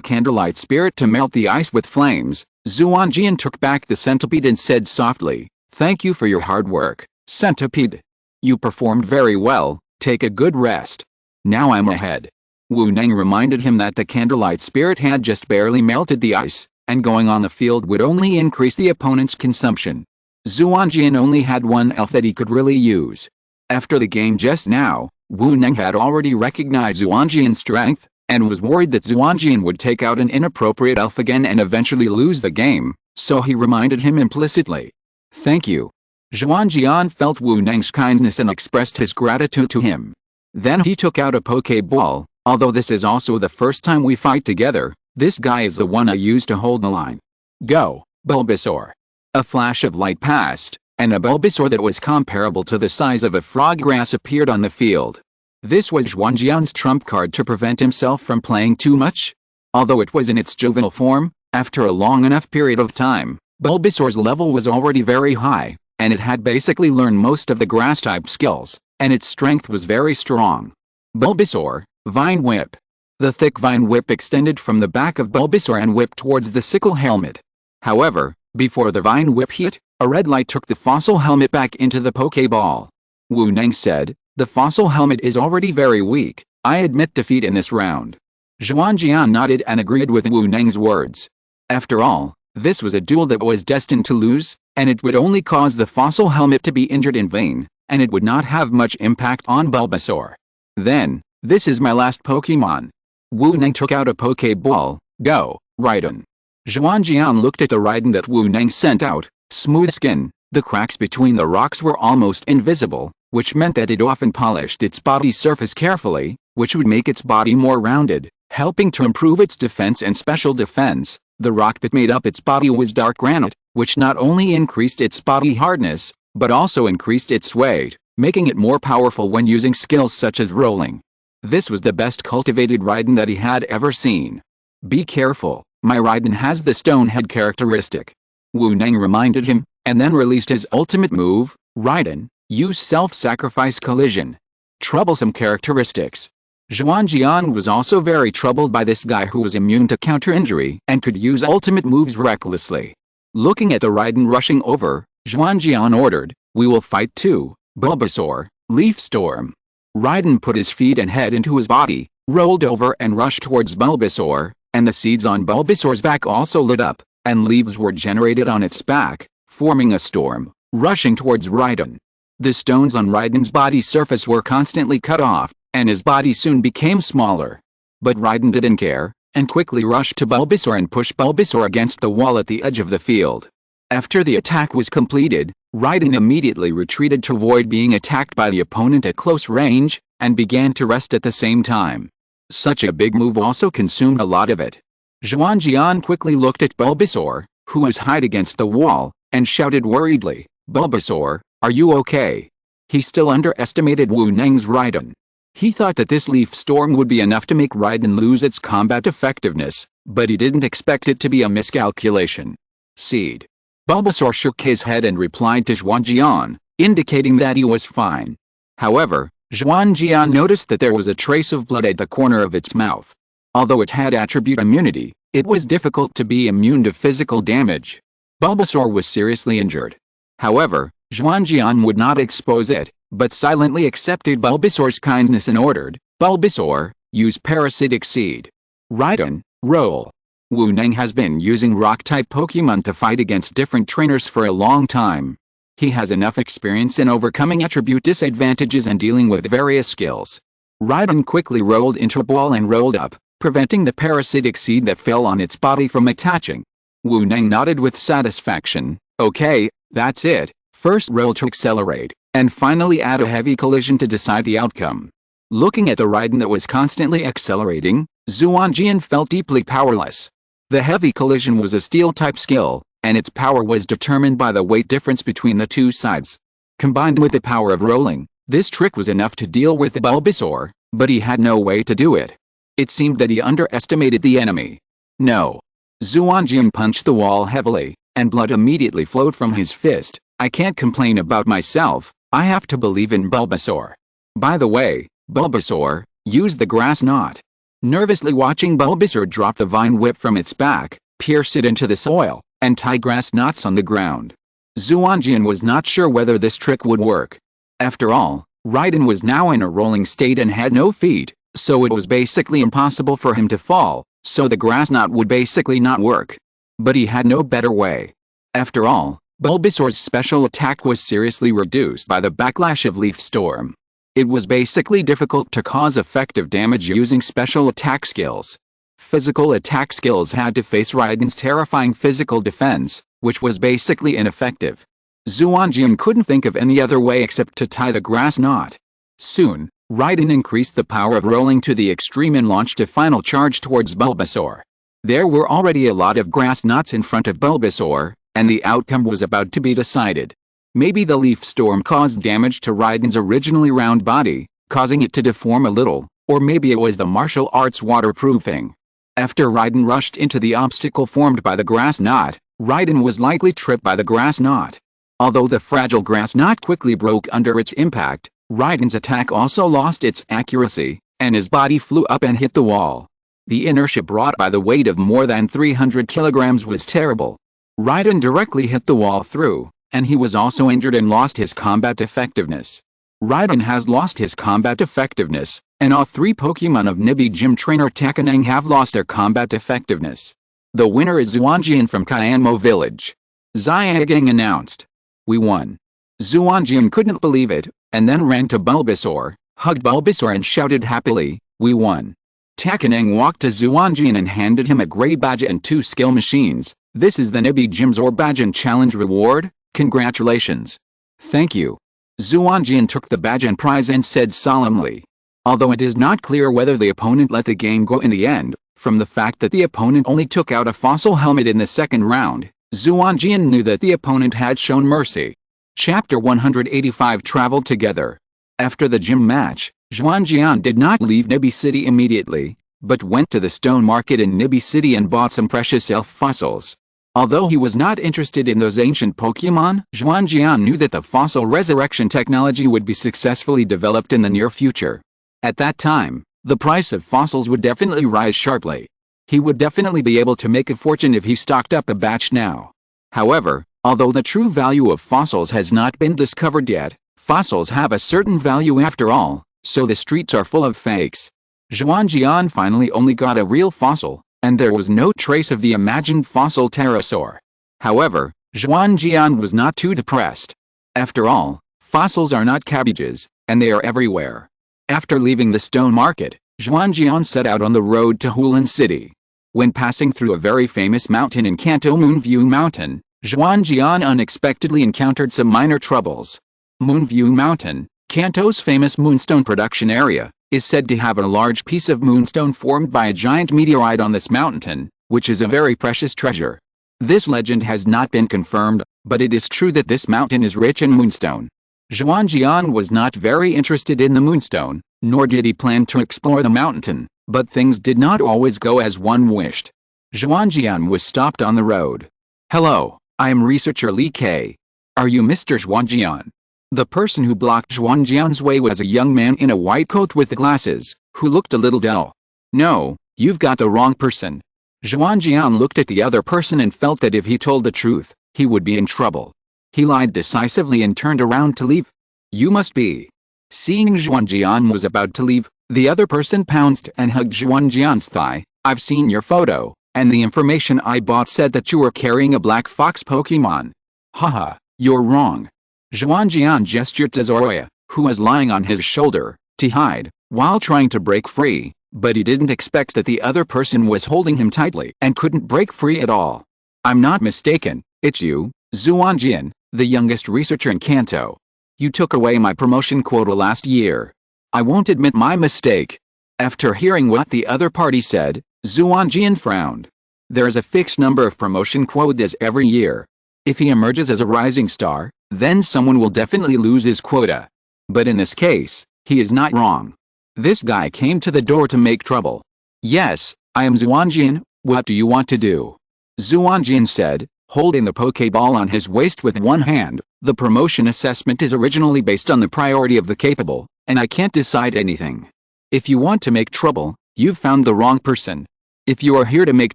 candlelight spirit to melt the ice with flames, Xuanjian took back the centipede and said softly, "Thank you for your hard work, centipede. You performed very well, take a good rest. Now I'm ahead." Wu Neng reminded him that the candlelight spirit had just barely melted the ice, and going on the field would only increase the opponent's consumption. Xuanjian only had one elf that he could really use. After the game just now, Wu Neng had already recognized Xuanjian's strength, and was worried that Xuanjian would take out an inappropriate elf again and eventually lose the game, so he reminded him implicitly. "Thank you." Xuanjian felt Wu Neng's kindness and expressed his gratitude to him. Then he took out a Pokeball. "Although this is also the first time we fight together, this guy is the one I used to hold the line. Go, Bulbasaur." A flash of light passed, and a Bulbasaur that was comparable to the size of a froggrass appeared on the field. This was Xuanjian's trump card to prevent himself from playing too much. Although it was in its juvenile form, after a long enough period of time, Bulbasaur's level was already very high, and it had basically learned most of the grass-type skills, and its strength was very strong. Bulbasaur, Vine Whip. The thick vine whip extended from the back of Bulbasaur and whipped towards the sickle helmet. However, before the vine whip hit, a red light took the fossil helmet back into the Pokeball. Wu Neng said, "The fossil helmet is already very weak. I admit defeat in this round." Xuanjian nodded and agreed with Wu Neng's words. After all, this was a duel that was destined to lose, and it would only cause the fossil helmet to be injured in vain, and it would not have much impact on Bulbasaur. Then, "This is my last Pokemon." Wu Neng took out a Pokeball. "Go, Rhydon." Xuanjian looked at the Rhydon that Wu Neng sent out. Smooth skin, the cracks between the rocks were almost invisible, which meant that it often polished its body surface carefully, which would make its body more rounded, helping to improve its defense and special defense. The rock that made up its body was dark granite, which not only increased its body hardness, but also increased its weight, making it more powerful when using skills such as rolling. This was the best cultivated Rhydon that he had ever seen. "Be careful, my Rhydon has the stone head characteristic." Wu Neng reminded him, and then released his ultimate move, Rhydon, use self-sacrifice collision. Troublesome characteristics. Xuanjian was also very troubled by this guy who was immune to counter-injury and could use ultimate moves recklessly. Looking at the Rhydon rushing over, Xuanjian ordered, "We will fight too, Bulbasaur, Leaf Storm." Rhydon put his feet and head into his body, rolled over and rushed towards Bulbasaur, and the seeds on Bulbasaur's back also lit up, and leaves were generated on its back, forming a storm, rushing towards Rhydon. The stones on Rhydon's body surface were constantly cut off, and his body soon became smaller. But Rhydon didn't care, and quickly rushed to Bulbasaur and pushed Bulbasaur against the wall at the edge of the field. After the attack was completed, Rhydon immediately retreated to avoid being attacked by the opponent at close range, and began to rest at the same time. Such a big move also consumed a lot of it. Xuanjian quickly looked at Bulbasaur, who was hid against the wall, and shouted worriedly, "Bulbasaur, are you okay?" He still underestimated Wu Neng's Rhydon. He thought that this leaf storm would be enough to make Rhydon lose its combat effectiveness, but he didn't expect it to be a miscalculation. Seed. Bulbasaur shook his head and replied to Xuanjian, indicating that he was fine. However, Xuanjian noticed that there was a trace of blood at the corner of its mouth. Although it had attribute immunity, it was difficult to be immune to physical damage. Bulbasaur was seriously injured. However, Xuanjian would not expose it, but silently accepted Bulbasaur's kindness and ordered, "Bulbasaur, use Parasitic Seed." Raiden, roll. Wu Neng has been using Rock-type Pokémon to fight against different trainers for a long time. He has enough experience in overcoming attribute disadvantages and dealing with various skills. Raiden quickly rolled into a ball and rolled up, preventing the parasitic seed that fell on its body from attaching. Wu Neng nodded with satisfaction. "Okay, that's it. First roll to accelerate, and finally add a heavy collision to decide the outcome." Looking at the Raiden that was constantly accelerating, Xuanjian felt deeply powerless. The heavy collision was a steel-type skill, and its power was determined by the weight difference between the two sides. Combined with the power of rolling, this trick was enough to deal with the Bulbasaur, but he had no way to do it. It seemed that he underestimated the enemy. No. Xuanjian punched the wall heavily, and blood immediately flowed from his fist. "I can't complain about myself, I have to believe in Bulbasaur. By the way, Bulbasaur, use the grass knot." Nervously watching Bulbasaur drop the vine whip from its back, pierce it into the soil, and tie grass knots on the ground. Xuanjian was not sure whether this trick would work. After all, Raiden was now in a rolling state and had no feet, so it was basically impossible for him to fall, so the grass knot would basically not work. But he had no better way. After all, Bulbasaur's special attack was seriously reduced by the backlash of Leaf Storm. It was basically difficult to cause effective damage using special attack skills. Physical attack skills had to face Raiden's terrifying physical defense, which was basically ineffective. Xuanjian couldn't think of any other way except to tie the grass knot. Soon, Raiden increased the power of rolling to the extreme and launched a final charge towards Bulbasaur. There were already a lot of grass knots in front of Bulbasaur, and the outcome was about to be decided. Maybe the Leaf Storm caused damage to Raiden's originally round body, causing it to deform a little, or maybe it was the martial arts waterproofing. After Raiden rushed into the obstacle formed by the grass knot, Raiden was likely tripped by the grass knot. Although the fragile grass knot quickly broke under its impact, Raiden's attack also lost its accuracy, and his body flew up and hit the wall. The inertia brought by the weight of more than 300 kilograms was terrible. Raiden directly hit the wall through, and he was also injured and lost his combat effectiveness. Raiden has lost his combat effectiveness, and all three Pokémon of Nibi Gym Trainer Takanang have lost their combat effectiveness. The winner is Xuanjian from Kyanmo Village. Xiagang announced. "We won." Xuanjian couldn't believe it, and then ran to Bulbasaur, hugged Bulbasaur and shouted happily, "We won." Takanang walked to Xuanjian and handed him a grey badge and 2 skill machines. "This is the Nibi Gym's Or Badge and Challenge reward. Congratulations." "Thank you." Xuanjian took the badge and prize and said solemnly. Although it is not clear whether the opponent let the game go in the end, from the fact that the opponent only took out a fossil helmet in the second round, Xuanjian knew that the opponent had shown mercy. Chapter 185 Traveled together. After the gym match, Xuanjian did not leave Nibi City immediately, but went to the stone market in Nibi City and bought some precious elf fossils. Although he was not interested in those ancient Pokémon, Xuanjian knew that the fossil resurrection technology would be successfully developed in the near future. At that time, the price of fossils would definitely rise sharply. He would definitely be able to make a fortune if he stocked up a batch now. However, although the true value of fossils has not been discovered yet, fossils have a certain value after all, so the streets are full of fakes. Xuanjian finally only got a real fossil, and there was no trace of the imagined fossil pterosaur. However, Xuanjian was not too depressed. After all, fossils are not cabbages, and they are everywhere. After leaving the stone market, Xuanjian set out on the road to Hulan City. When passing through a very famous mountain in Kanto, Moonview Mountain, Xuanjian unexpectedly encountered some minor troubles. Moonview Mountain, Kanto's famous moonstone production area, is said to have a large piece of moonstone formed by a giant meteorite on this mountain, which is a very precious treasure. This legend has not been confirmed, but it is true that this mountain is rich in moonstone. Xuanjian was not very interested in the moonstone, nor did he plan to explore the mountain, but things did not always go as one wished. Xuanjian was stopped on the road. "Hello, I am researcher Li K. Are you Mr. Xuanjian?" The person who blocked Xuanjian's way was a young man in a white coat with glasses, who looked a little dull. No, you've got the wrong person. Xuanjian looked at the other person and felt that if he told the truth, he would be in trouble. He lied decisively and turned around to leave. You must be. Seeing Xuanjian was about to leave, the other person pounced and hugged Xuanjian's thigh. I've seen your photo, and the information I bought said that you were carrying a black fox Pokémon. Haha, you're wrong. Xuanjian gestured to Zoroya, who was lying on his shoulder, to hide, while trying to break free, but he didn't expect that the other person was holding him tightly and couldn't break free at all. I'm not mistaken, it's you, Xuanjian, the youngest researcher in Kanto. You took away my promotion quota last year. I won't admit my mistake. After hearing what the other party said, Xuanjian frowned. There's a fixed number of promotion quotas every year. If he emerges as a rising star, then someone will definitely lose his quota. But in this case, he is not wrong. This guy came to the door to make trouble. Yes, I am Xuanjian, what do you want to do? Xuanjian said, holding the Pokeball on his waist with one hand. The promotion assessment is originally based on the priority of the capable, and I can't decide anything. If you want to make trouble, you've found the wrong person. If you are here to make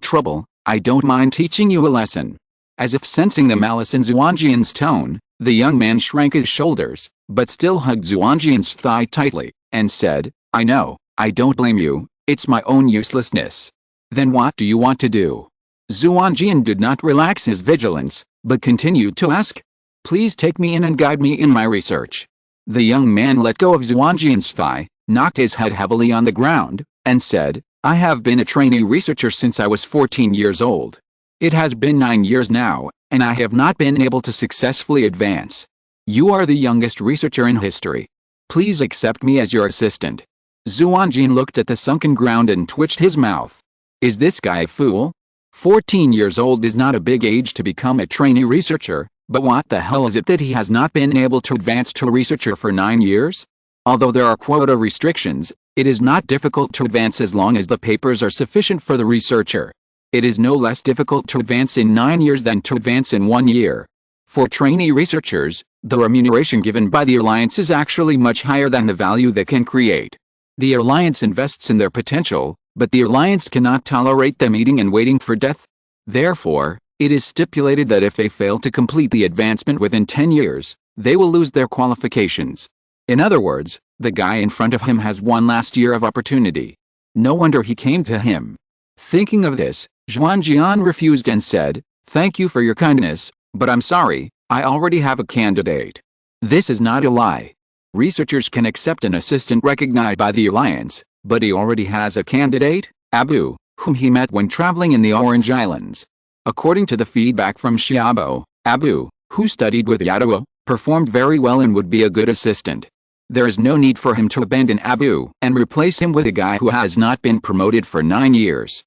trouble, I don't mind teaching you a lesson. As if sensing the malice in Xuanjian's tone, the young man shrank his shoulders, but still hugged Xuanjian's thigh tightly, and said, I know, I don't blame you, it's my own uselessness. Then what do you want to do? Xuanjian did not relax his vigilance, but continued to ask. Please take me in and guide me in my research. The young man let go of Xuanjian's thigh, knocked his head heavily on the ground, and said, I have been a trainee researcher since I was 14 years old. It has been 9 years now, and I have not been able to successfully advance. You are the youngest researcher in history. Please accept me as your assistant. Xuanjian looked at the sunken ground and twitched his mouth. Is this guy a fool? 14 years old is not a big age to become a trainee researcher, but what the hell is it that he has not been able to advance to a researcher for 9 years? Although there are quota restrictions, it is not difficult to advance as long as the papers are sufficient for the researcher. It is no less difficult to advance in 9 years than to advance in 1 year. For trainee researchers, the remuneration given by the Alliance is actually much higher than the value they can create. The Alliance invests in their potential, but the Alliance cannot tolerate them eating and waiting for death. Therefore, it is stipulated that if they fail to complete the advancement within 10 years, they will lose their qualifications. In other words, the guy in front of him has one last year of opportunity. No wonder he came to him. Thinking of this, Xuanjian refused and said, Thank you for your kindness, but I'm sorry, I already have a candidate. This is not a lie. Researchers can accept an assistant recognized by the Alliance, but he already has a candidate, Abu, whom he met when traveling in the Orange Islands. According to the feedback from Xiaobo, Abu, who studied with Yadao, performed very well and would be a good assistant. There is no need for him to abandon Abu and replace him with a guy who has not been promoted for 9 years.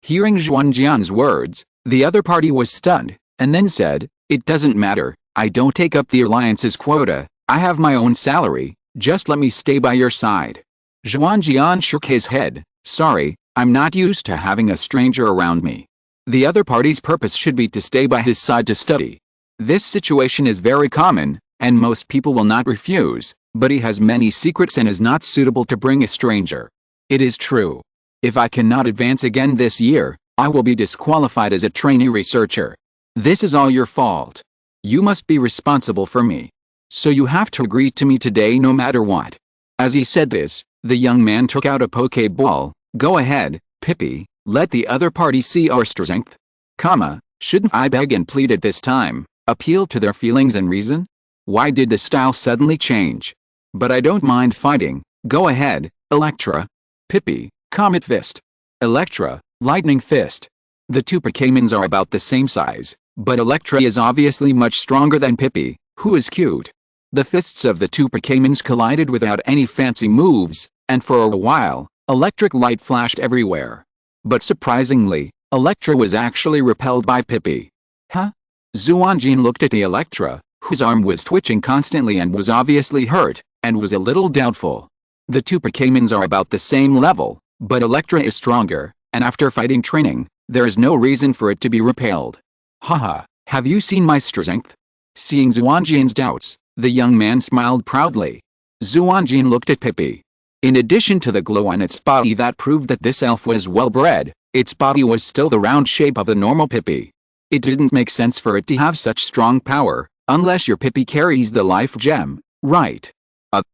Hearing Xuanjian's words, the other party was stunned, and then said, It doesn't matter, I don't take up the Alliance's quota, I have my own salary, just let me stay by your side. Xuanjian shook his head, Sorry, I'm not used to having a stranger around me. The other party's purpose should be to stay by his side to study. This situation is very common, and most people will not refuse, but he has many secrets and is not suitable to bring a stranger. It is true. If I cannot advance again this year, I will be disqualified as a trainee researcher. This is all your fault. You must be responsible for me. So you have to agree to me today no matter what. As he said this, the young man took out a Pokeball. Go ahead, Pippi, let the other party see our strength. Shouldn't I beg and plead at this time, appeal to their feelings and reason? Why did the style suddenly change? But I don't mind fighting. Go ahead, Electra. Pippi, Comet Fist. Electra, Lightning Fist. The two Pokémons are about the same size, but Electra is obviously much stronger than Pippi, who is cute. The fists of the two Pokémons collided without any fancy moves, and for a while, electric light flashed everywhere. But surprisingly, Electra was actually repelled by Pippi. Xuanjian looked at the Electra, whose arm was twitching constantly and was obviously hurt, and was a little doubtful. The two Pokémons are about the same level, but Electra is stronger, and after fighting training, there is no reason for it to be repelled. Have you seen my strength? Seeing Xuanjian's doubts, The young man smiled proudly. Xuanjian looked at Pippi. In addition to the glow on its body that proved that this elf was well-bred, its body was still the round shape of a normal Pippi. It didn't make sense for it to have such strong power, unless your Pippi carries the life gem, right?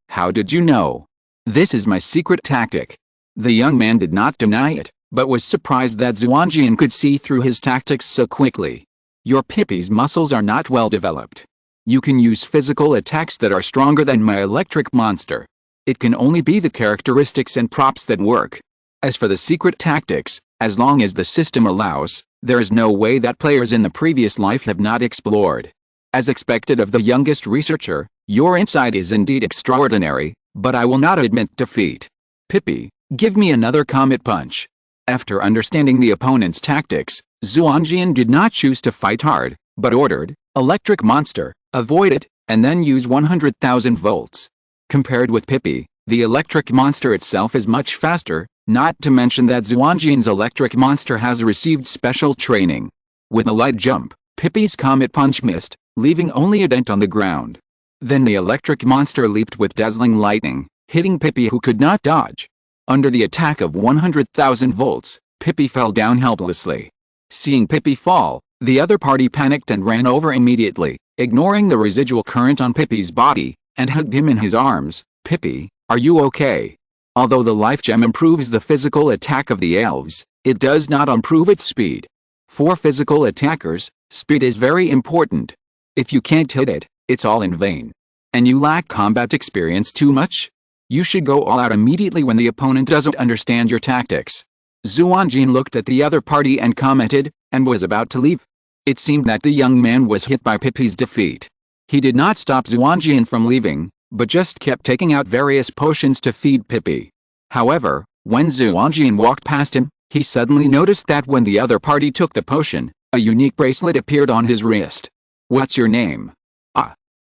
How did you know? This is my secret tactic. The young man did not deny it, but was surprised that Xuanjian could see through his tactics so quickly. Your Pippi's muscles are not well developed. You can use physical attacks that are stronger than my electric monster. It can only be the characteristics and props that work. As for the secret tactics, as long as the system allows, there is no way that players in the previous life have not explored. As expected of the youngest researcher, your insight is indeed extraordinary, but I will not admit defeat. Pippi, give me another comet punch. After understanding the opponent's tactics, Xuanjian did not choose to fight hard, but ordered, "Electric monster, avoid it, and then use 100,000 volts." Compared with Pippi, the electric monster itself is much faster, not to mention that Xuanjian's electric monster has received special training. With a light jump, Pippi's comet punch missed, leaving only a dent on the ground. Then the electric monster leaped with dazzling lightning, hitting Pippi who could not dodge. Under the attack of 100,000 volts, Pippi fell down helplessly. Seeing Pippi fall, the other party panicked and ran over immediately, ignoring the residual current on Pippi's body, and hugged him in his arms. "Pippi, are you okay?" Although the life gem improves the physical attack of the elves, it does not improve its speed. For physical attackers, speed is very important. If you can't hit it, it's all in vain. And you lack combat experience too much? You should go all out immediately when the opponent doesn't understand your tactics. Xuanjian looked at the other party and commented, and was about to leave. It seemed that the young man was hit by Pippi's defeat. He did not stop Xuanjian from leaving, but just kept taking out various potions to feed Pippi. However, when Xuanjian walked past him, he suddenly noticed that when the other party took the potion, a unique bracelet appeared on his wrist. "What's your name?"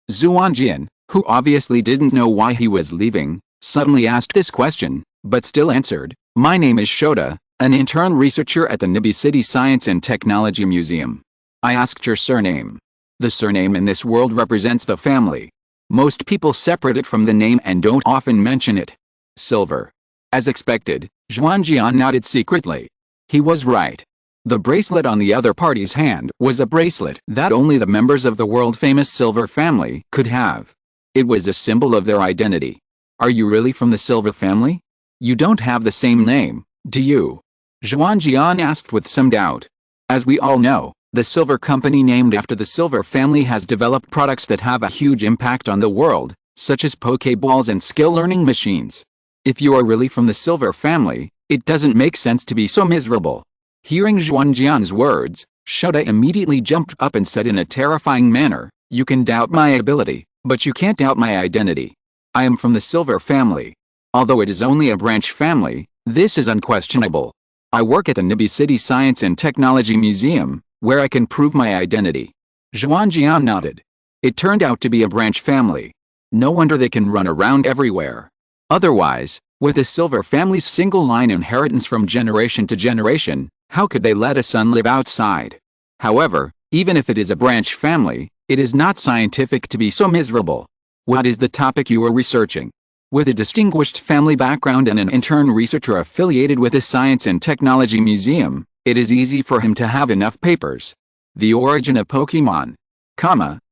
Xuanjian, who obviously didn't know why he was leaving, suddenly asked this question, but still answered, "My name is Shota, an intern researcher at the Nibi City Science and Technology Museum." "I asked your surname." The surname in this world represents the family. Most people separate it from the name and don't often mention it. Silver. As expected, Xuanjian nodded secretly. He was right. The bracelet on the other party's hand was a bracelet that only the members of the world-famous Silver family could have. It was a symbol of their identity. "Are you really from the Silver family? You don't have the same name, do you?" Xuanjian asked with some doubt. As we all know, the Silver Company named after the Silver family has developed products that have a huge impact on the world, such as Pokeballs and skill-learning machines. If you are really from the Silver family, it doesn't make sense to be so miserable. Hearing Xuanjian's words, Shota immediately jumped up and said in a terrifying manner, "You can doubt my ability, but you can't doubt my identity. I am from the Silver family. Although it is only a branch family, this is unquestionable. I work at the Nibi City Science and Technology Museum, where I can prove my identity." Xuanjian nodded. It turned out to be a branch family. No wonder they can run around everywhere. Otherwise, with the Silver family's single-line inheritance from generation to generation, how could they let a son live outside? However, even if it is a branch family, it is not scientific to be so miserable. What is the topic you are researching? With a distinguished family background and an intern researcher affiliated with the Science and Technology Museum, it is easy for him to have enough papers. The origin of Pokémon.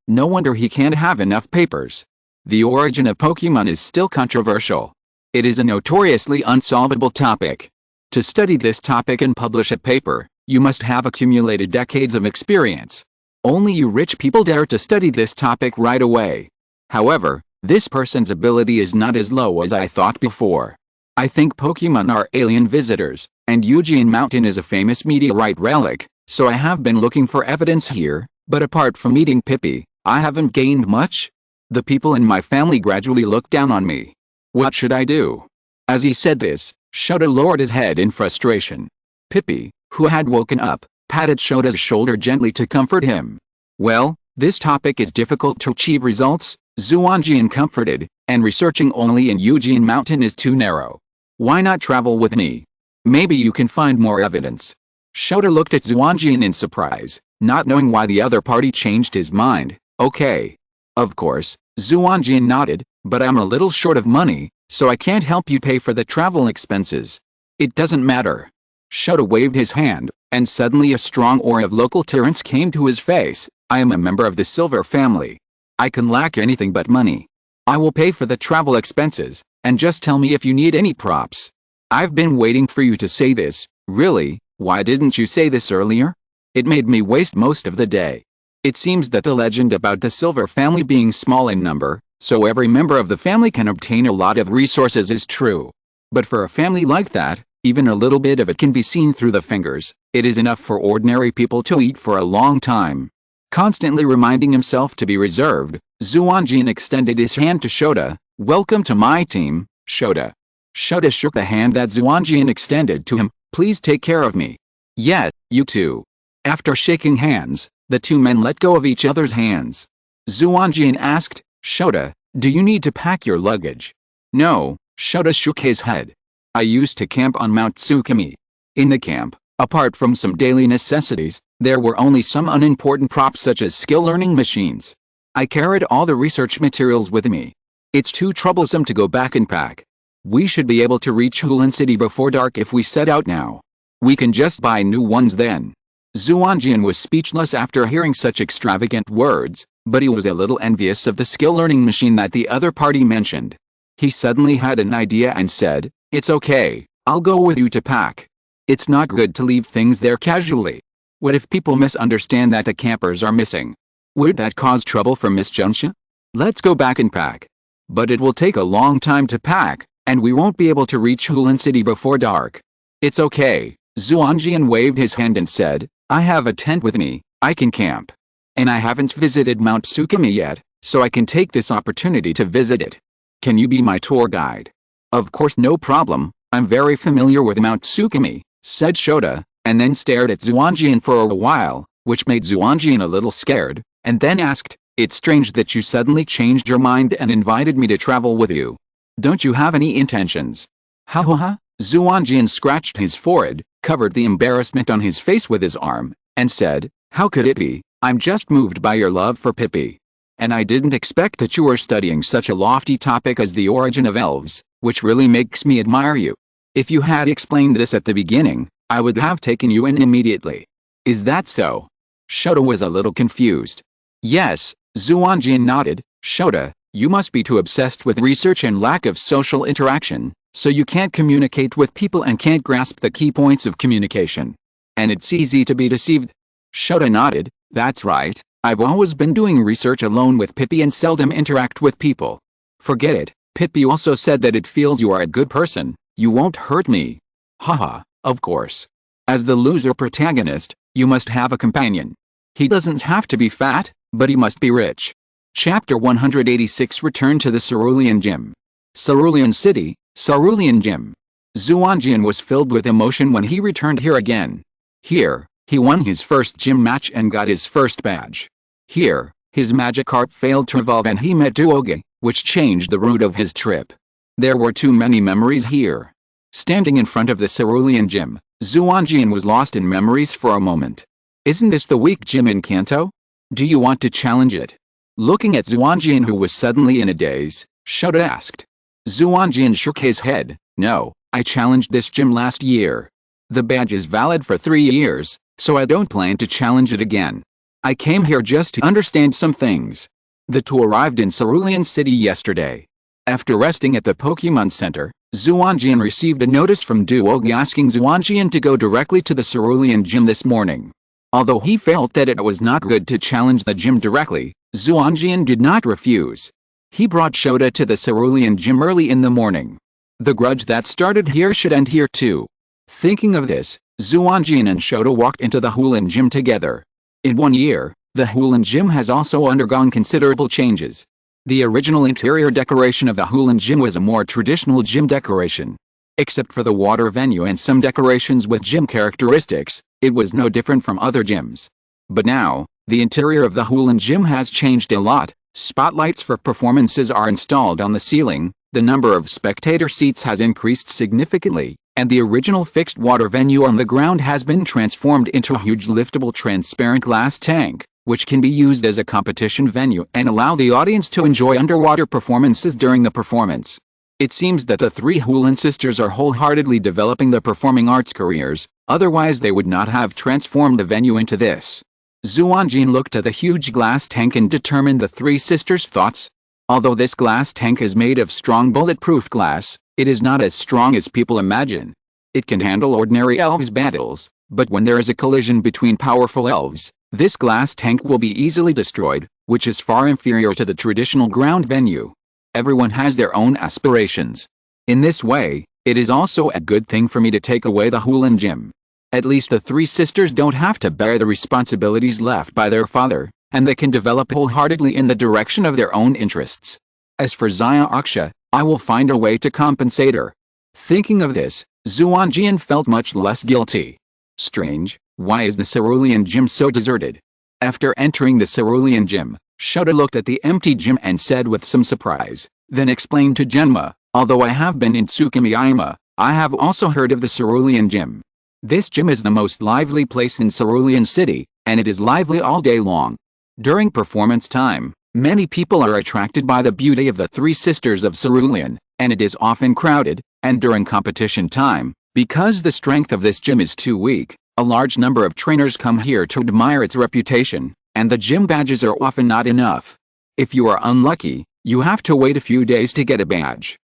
No wonder he can't have enough papers. The origin of Pokémon is still controversial. It is a notoriously unsolvable topic. To study this topic and publish a paper, you must have accumulated decades of experience. Only you rich people dare to study this topic right away. However, this person's ability is not as low as I thought before. I think Pokémon are alien visitors, and Xuanjian Mountain is a famous meteorite relic, so I have been looking for evidence here, but apart from meeting Pippi, I haven't gained much. The people in my family gradually look down on me. What should I do? As he said this, Shota lowered his head in frustration. Pippi, who had woken up, patted Shota's shoulder gently to comfort him. "Well, this topic is difficult to achieve results," Xuanjian comforted, "and researching only in Xuanjian Mountain is too narrow. Why not travel with me? Maybe you can find more evidence." Shota looked at Xuanjian in surprise, not knowing why the other party changed his mind. "Okay. Of course, Xuanjian nodded, but I'm a little short of money, so I can't help you pay for the travel expenses. It doesn't matter. Shota waved his hand, and suddenly a strong aura of local tolerance came to his face. I am a member of the Silver family. I can lack anything but money. I will pay for the travel expenses, and just tell me if you need any props. I've been waiting for you to say this. Really, why didn't you say this earlier? It made me waste most of the day. It seems that the legend about the Silver family being small in number, so every member of the family can obtain a lot of resources is true. But for a family like that, even a little bit of it can be seen through the fingers. It is enough for ordinary people to eat for a long time. Constantly reminding himself to be reserved, Xuanjian extended his hand to Shota. Welcome to my team, Shota. Shota shook the hand that Xuanjian extended to him. Please take care of me. Yes, you too. After shaking hands, the two men let go of each other's hands. Xuanjian asked, Shota, do you need to pack your luggage? No, Shota shook his head. I used to camp on Mount Tsukimi. In the camp, apart from some daily necessities, there were only some unimportant props such as skill learning machines. I carried all the research materials with me. It's too troublesome to go back and pack. We should be able to reach Hulan City before dark if we set out now. We can just buy new ones then. Xuanjian was speechless after hearing such extravagant words, but he was a little envious of the skill learning machine that the other party mentioned. He suddenly had an idea and said, It's okay, I'll go with you to pack. It's not good to leave things there casually. What if people misunderstand that the campers are missing? Would that cause trouble for Miss Xuanjian? Let's go back and pack. But it will take a long time to pack, and we won't be able to reach Hulan City before dark. It's okay. Xuanjian waved his hand and said, I have a tent with me, I can camp. And I haven't visited Mount Tsukimi yet, so I can take this opportunity to visit it. Can you be my tour guide? Of course, no problem, I'm very familiar with Mount Tsukimi, said Shota, and then stared at Xuanjian for a while, which made Xuanjian a little scared, and then asked, It's strange that you suddenly changed your mind and invited me to travel with you. Don't you have any intentions? Ha ha ha. Xuanjian scratched his forehead, covered the embarrassment on his face with his arm, and said, How could it be? I'm just moved by your love for Pippi. And I didn't expect that you were studying such a lofty topic as the origin of elves, which really makes me admire you. If you had explained this at the beginning, I would have taken you in immediately. Is that so? Shota was a little confused. Yes, Xuanjian nodded. Shota, you must be too obsessed with research and lack of social interaction, so you can't communicate with people and can't grasp the key points of communication. And it's easy to be deceived. Shota nodded. That's right, I've always been doing research alone with Pippi and seldom interact with people. Forget it, Pippi also said that it feels you are a good person, you won't hurt me. Haha, of course. As the loser protagonist, you must have a companion. He doesn't have to be fat, but he must be rich. Chapter 186 Return to the Cerulean Gym. Cerulean City, Cerulean Gym. Xuanjian was filled with emotion when he returned here again. Here, he won his first gym match and got his first badge. Here, his Magikarp failed to evolve and he met Duoge, which changed the route of his trip. There were too many memories here. Standing in front of the Cerulean Gym, Xuanjian was lost in memories for a moment. Isn't this the weak gym in Kanto? Do you want to challenge it? Looking at Xuanjian, who was suddenly in a daze, Shota asked. Xuanjian shook his head. No, I challenged this gym last year. The badge is valid for 3 years, so I don't plan to challenge it again. I came here just to understand some things. The two arrived in Cerulean City yesterday. After resting at the Pokémon Center, Xuanjian received a notice from Duoge asking Xuanjian to go directly to the Cerulean Gym this morning. Although he felt that it was not good to challenge the gym directly, Xuanjian did not refuse. He brought Shota to the Cerulean Gym early in the morning. The grudge that started here should end here too. Thinking of this, Xuanjian and Shota walked into the Hulan Gym together. In 1 year, the Hulan Gym has also undergone considerable changes. The original interior decoration of the Hulan Gym was a more traditional gym decoration. Except for the water venue and some decorations with gym characteristics, it was no different from other gyms. But now, the interior of the Hulan Gym has changed a lot. Spotlights for performances are installed on the ceiling, the number of spectator seats has increased significantly, and the original fixed water venue on the ground has been transformed into a huge liftable transparent glass tank, which can be used as a competition venue and allow the audience to enjoy underwater performances during the performance. It seems that the three Hulan sisters are wholeheartedly developing their performing arts careers, otherwise they would not have transformed the venue into this. Xuanjian looked at the huge glass tank and determined the three sisters' thoughts. Although this glass tank is made of strong bulletproof glass, it is not as strong as people imagine. It can handle ordinary elves' battles, but when there is a collision between powerful elves, this glass tank will be easily destroyed, which is far inferior to the traditional ground venue. Everyone has their own aspirations. In this way, it is also a good thing for me to take away the Hulan gym. At least the three sisters don't have to bear the responsibilities left by their father, and they can develop wholeheartedly in the direction of their own interests. As for Xia Aksha, I will find a way to compensate her. Thinking of this, Xuanjian felt much less guilty. Strange, why is the cerulean gym so deserted? After entering the cerulean gym, Shota looked at the empty gym and said with some surprise, then explained to Genma, although I have been in Tsukimiima, I have also heard of the cerulean gym. This gym is the most lively place in Cerulean City, and it is lively all day long. During performance time, many people are attracted by the beauty of the three sisters of Cerulean, and it is often crowded, and during competition time, because the strength of this gym is too weak, a large number of trainers come here to admire its reputation, and the gym badges are often not enough. If you are unlucky, you have to wait a few days to get a badge.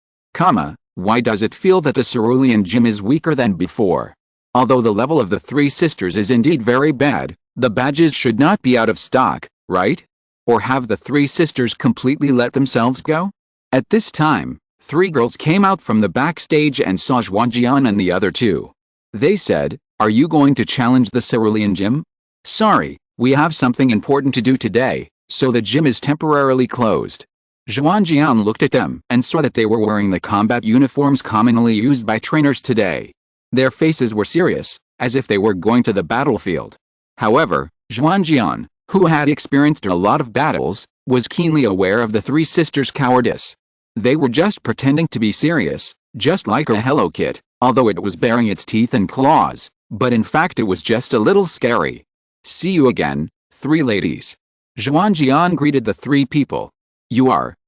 Why does it feel that the Cerulean gym is weaker than before? Although the level of the three sisters is indeed very bad, the badges should not be out of stock, right? Or have the three sisters completely let themselves go? At this time, three girls came out from the backstage and saw Xuanjian and the other two. They said, "Are you going to challenge the Cerulean gym?" "Sorry, we have something important to do today, so the gym is temporarily closed." Xuanjian looked at them and saw that they were wearing the combat uniforms commonly used by trainers today. Their faces were serious, as if they were going to the battlefield. However, Xuanjian, who had experienced a lot of battles, was keenly aware of the three sisters' cowardice. They were just pretending to be serious, just like a Hello Kit, although it was baring its teeth and claws, but in fact it was just a little scary. "See you again, three ladies." Xuanjian greeted the three people.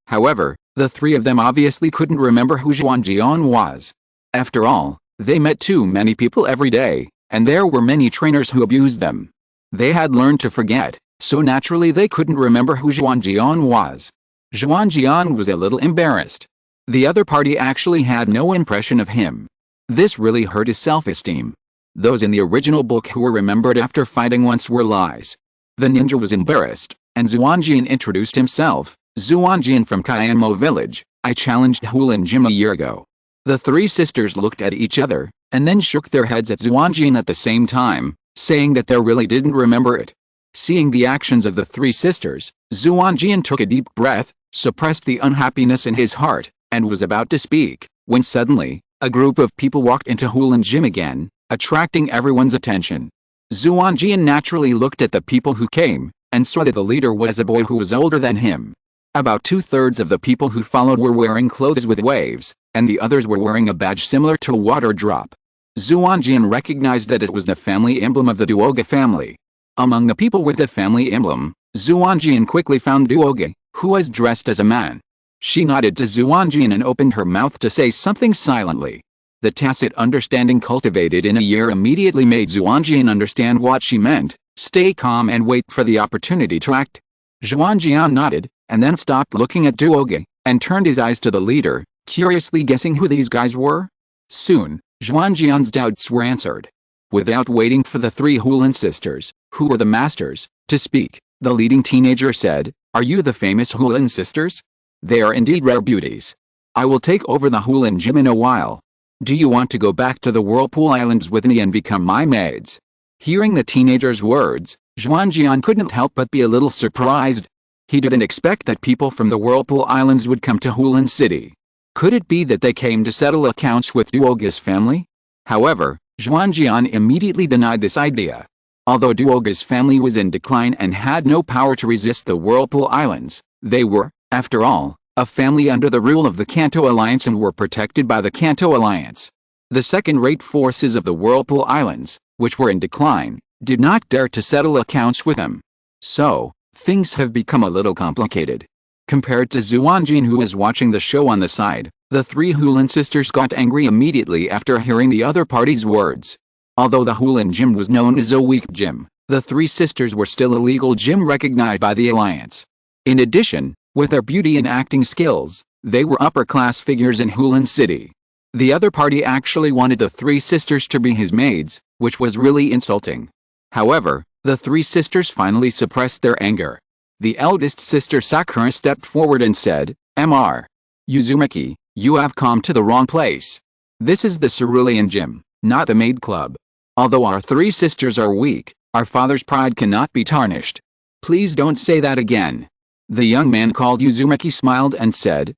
However, the three of them obviously couldn't remember who Xuanjian was. After all, they met too many people every day, and there were many trainers who abused them. They had learned to forget, so naturally they couldn't remember who Xuanjian was. Xuanjian was a little embarrassed. The other party actually had no impression of him. This really hurt his self-esteem. Those in the original book who were remembered after fighting once were lies. The ninja was embarrassed, and Xuanjian introduced himself. "Xuanjian from Kayamo village, I challenged Hulan Gym a year ago." The three sisters looked at each other, and then shook their heads at Xuanjian at the same time, saying that they really didn't remember it. Seeing the actions of the three sisters, Xuanjian took a deep breath, suppressed the unhappiness in his heart, and was about to speak, when suddenly, a group of people walked into Hulan Gym again, attracting everyone's attention. Xuanjian naturally looked at the people who came, and saw that the leader was a boy who was older than him. About 2/3 of the people who followed were wearing clothes with waves, and the others were wearing a badge similar to a water drop. Xuanjian recognized that it was the family emblem of the Duoga family. Among the people with the family emblem, Xuanjian quickly found Duoga, who was dressed as a man. She nodded to Xuanjian and opened her mouth to say something silently. The tacit understanding cultivated in a year immediately made Xuanjian understand what she meant: stay calm and wait for the opportunity to act. Xuanjian nodded, and then stopped looking at Duoga, and turned his eyes to the leader, curiously guessing who these guys were. Soon, Xuanjian's doubts were answered. Without waiting for the three Hulan sisters, who were the masters, to speak, the leading teenager said, "Are you the famous Hulan sisters? They are indeed rare beauties. I will take over the Hulan Gym in a while. Do you want to go back to the Whirlpool Islands with me and become my maids?" Hearing the teenager's words, Xuanjian couldn't help but be a little surprised. He didn't expect that people from the Whirlpool Islands would come to Hulan City. Could it be that they came to settle accounts with Duoga's family? However, Xuanjian immediately denied this idea. Although Duoga's family was in decline and had no power to resist the Whirlpool Islands, they were, after all, a family under the rule of the Kanto Alliance and were protected by the Kanto Alliance. The second-rate forces of the Whirlpool Islands, which were in decline, did not dare to settle accounts with them. So, things have become a little complicated. Compared to Xuanjian, who was watching the show on the side, the three Hulin sisters got angry immediately after hearing the other party's words. Although the Hulin gym was known as a weak gym, the three sisters were still a legal gym recognized by the Alliance. In addition, with their beauty and acting skills, they were upper-class figures in Hulin City. The other party actually wanted the three sisters to be his maids, which was really insulting. However, the three sisters finally suppressed their anger. The eldest sister Sakura stepped forward and said, "Mr. Uzumaki, you have come to the wrong place. This is the cerulean gym, not the maid club. Although our three sisters are weak, our father's pride cannot be tarnished. Please don't say that again." The young man called Uzumaki smiled and said,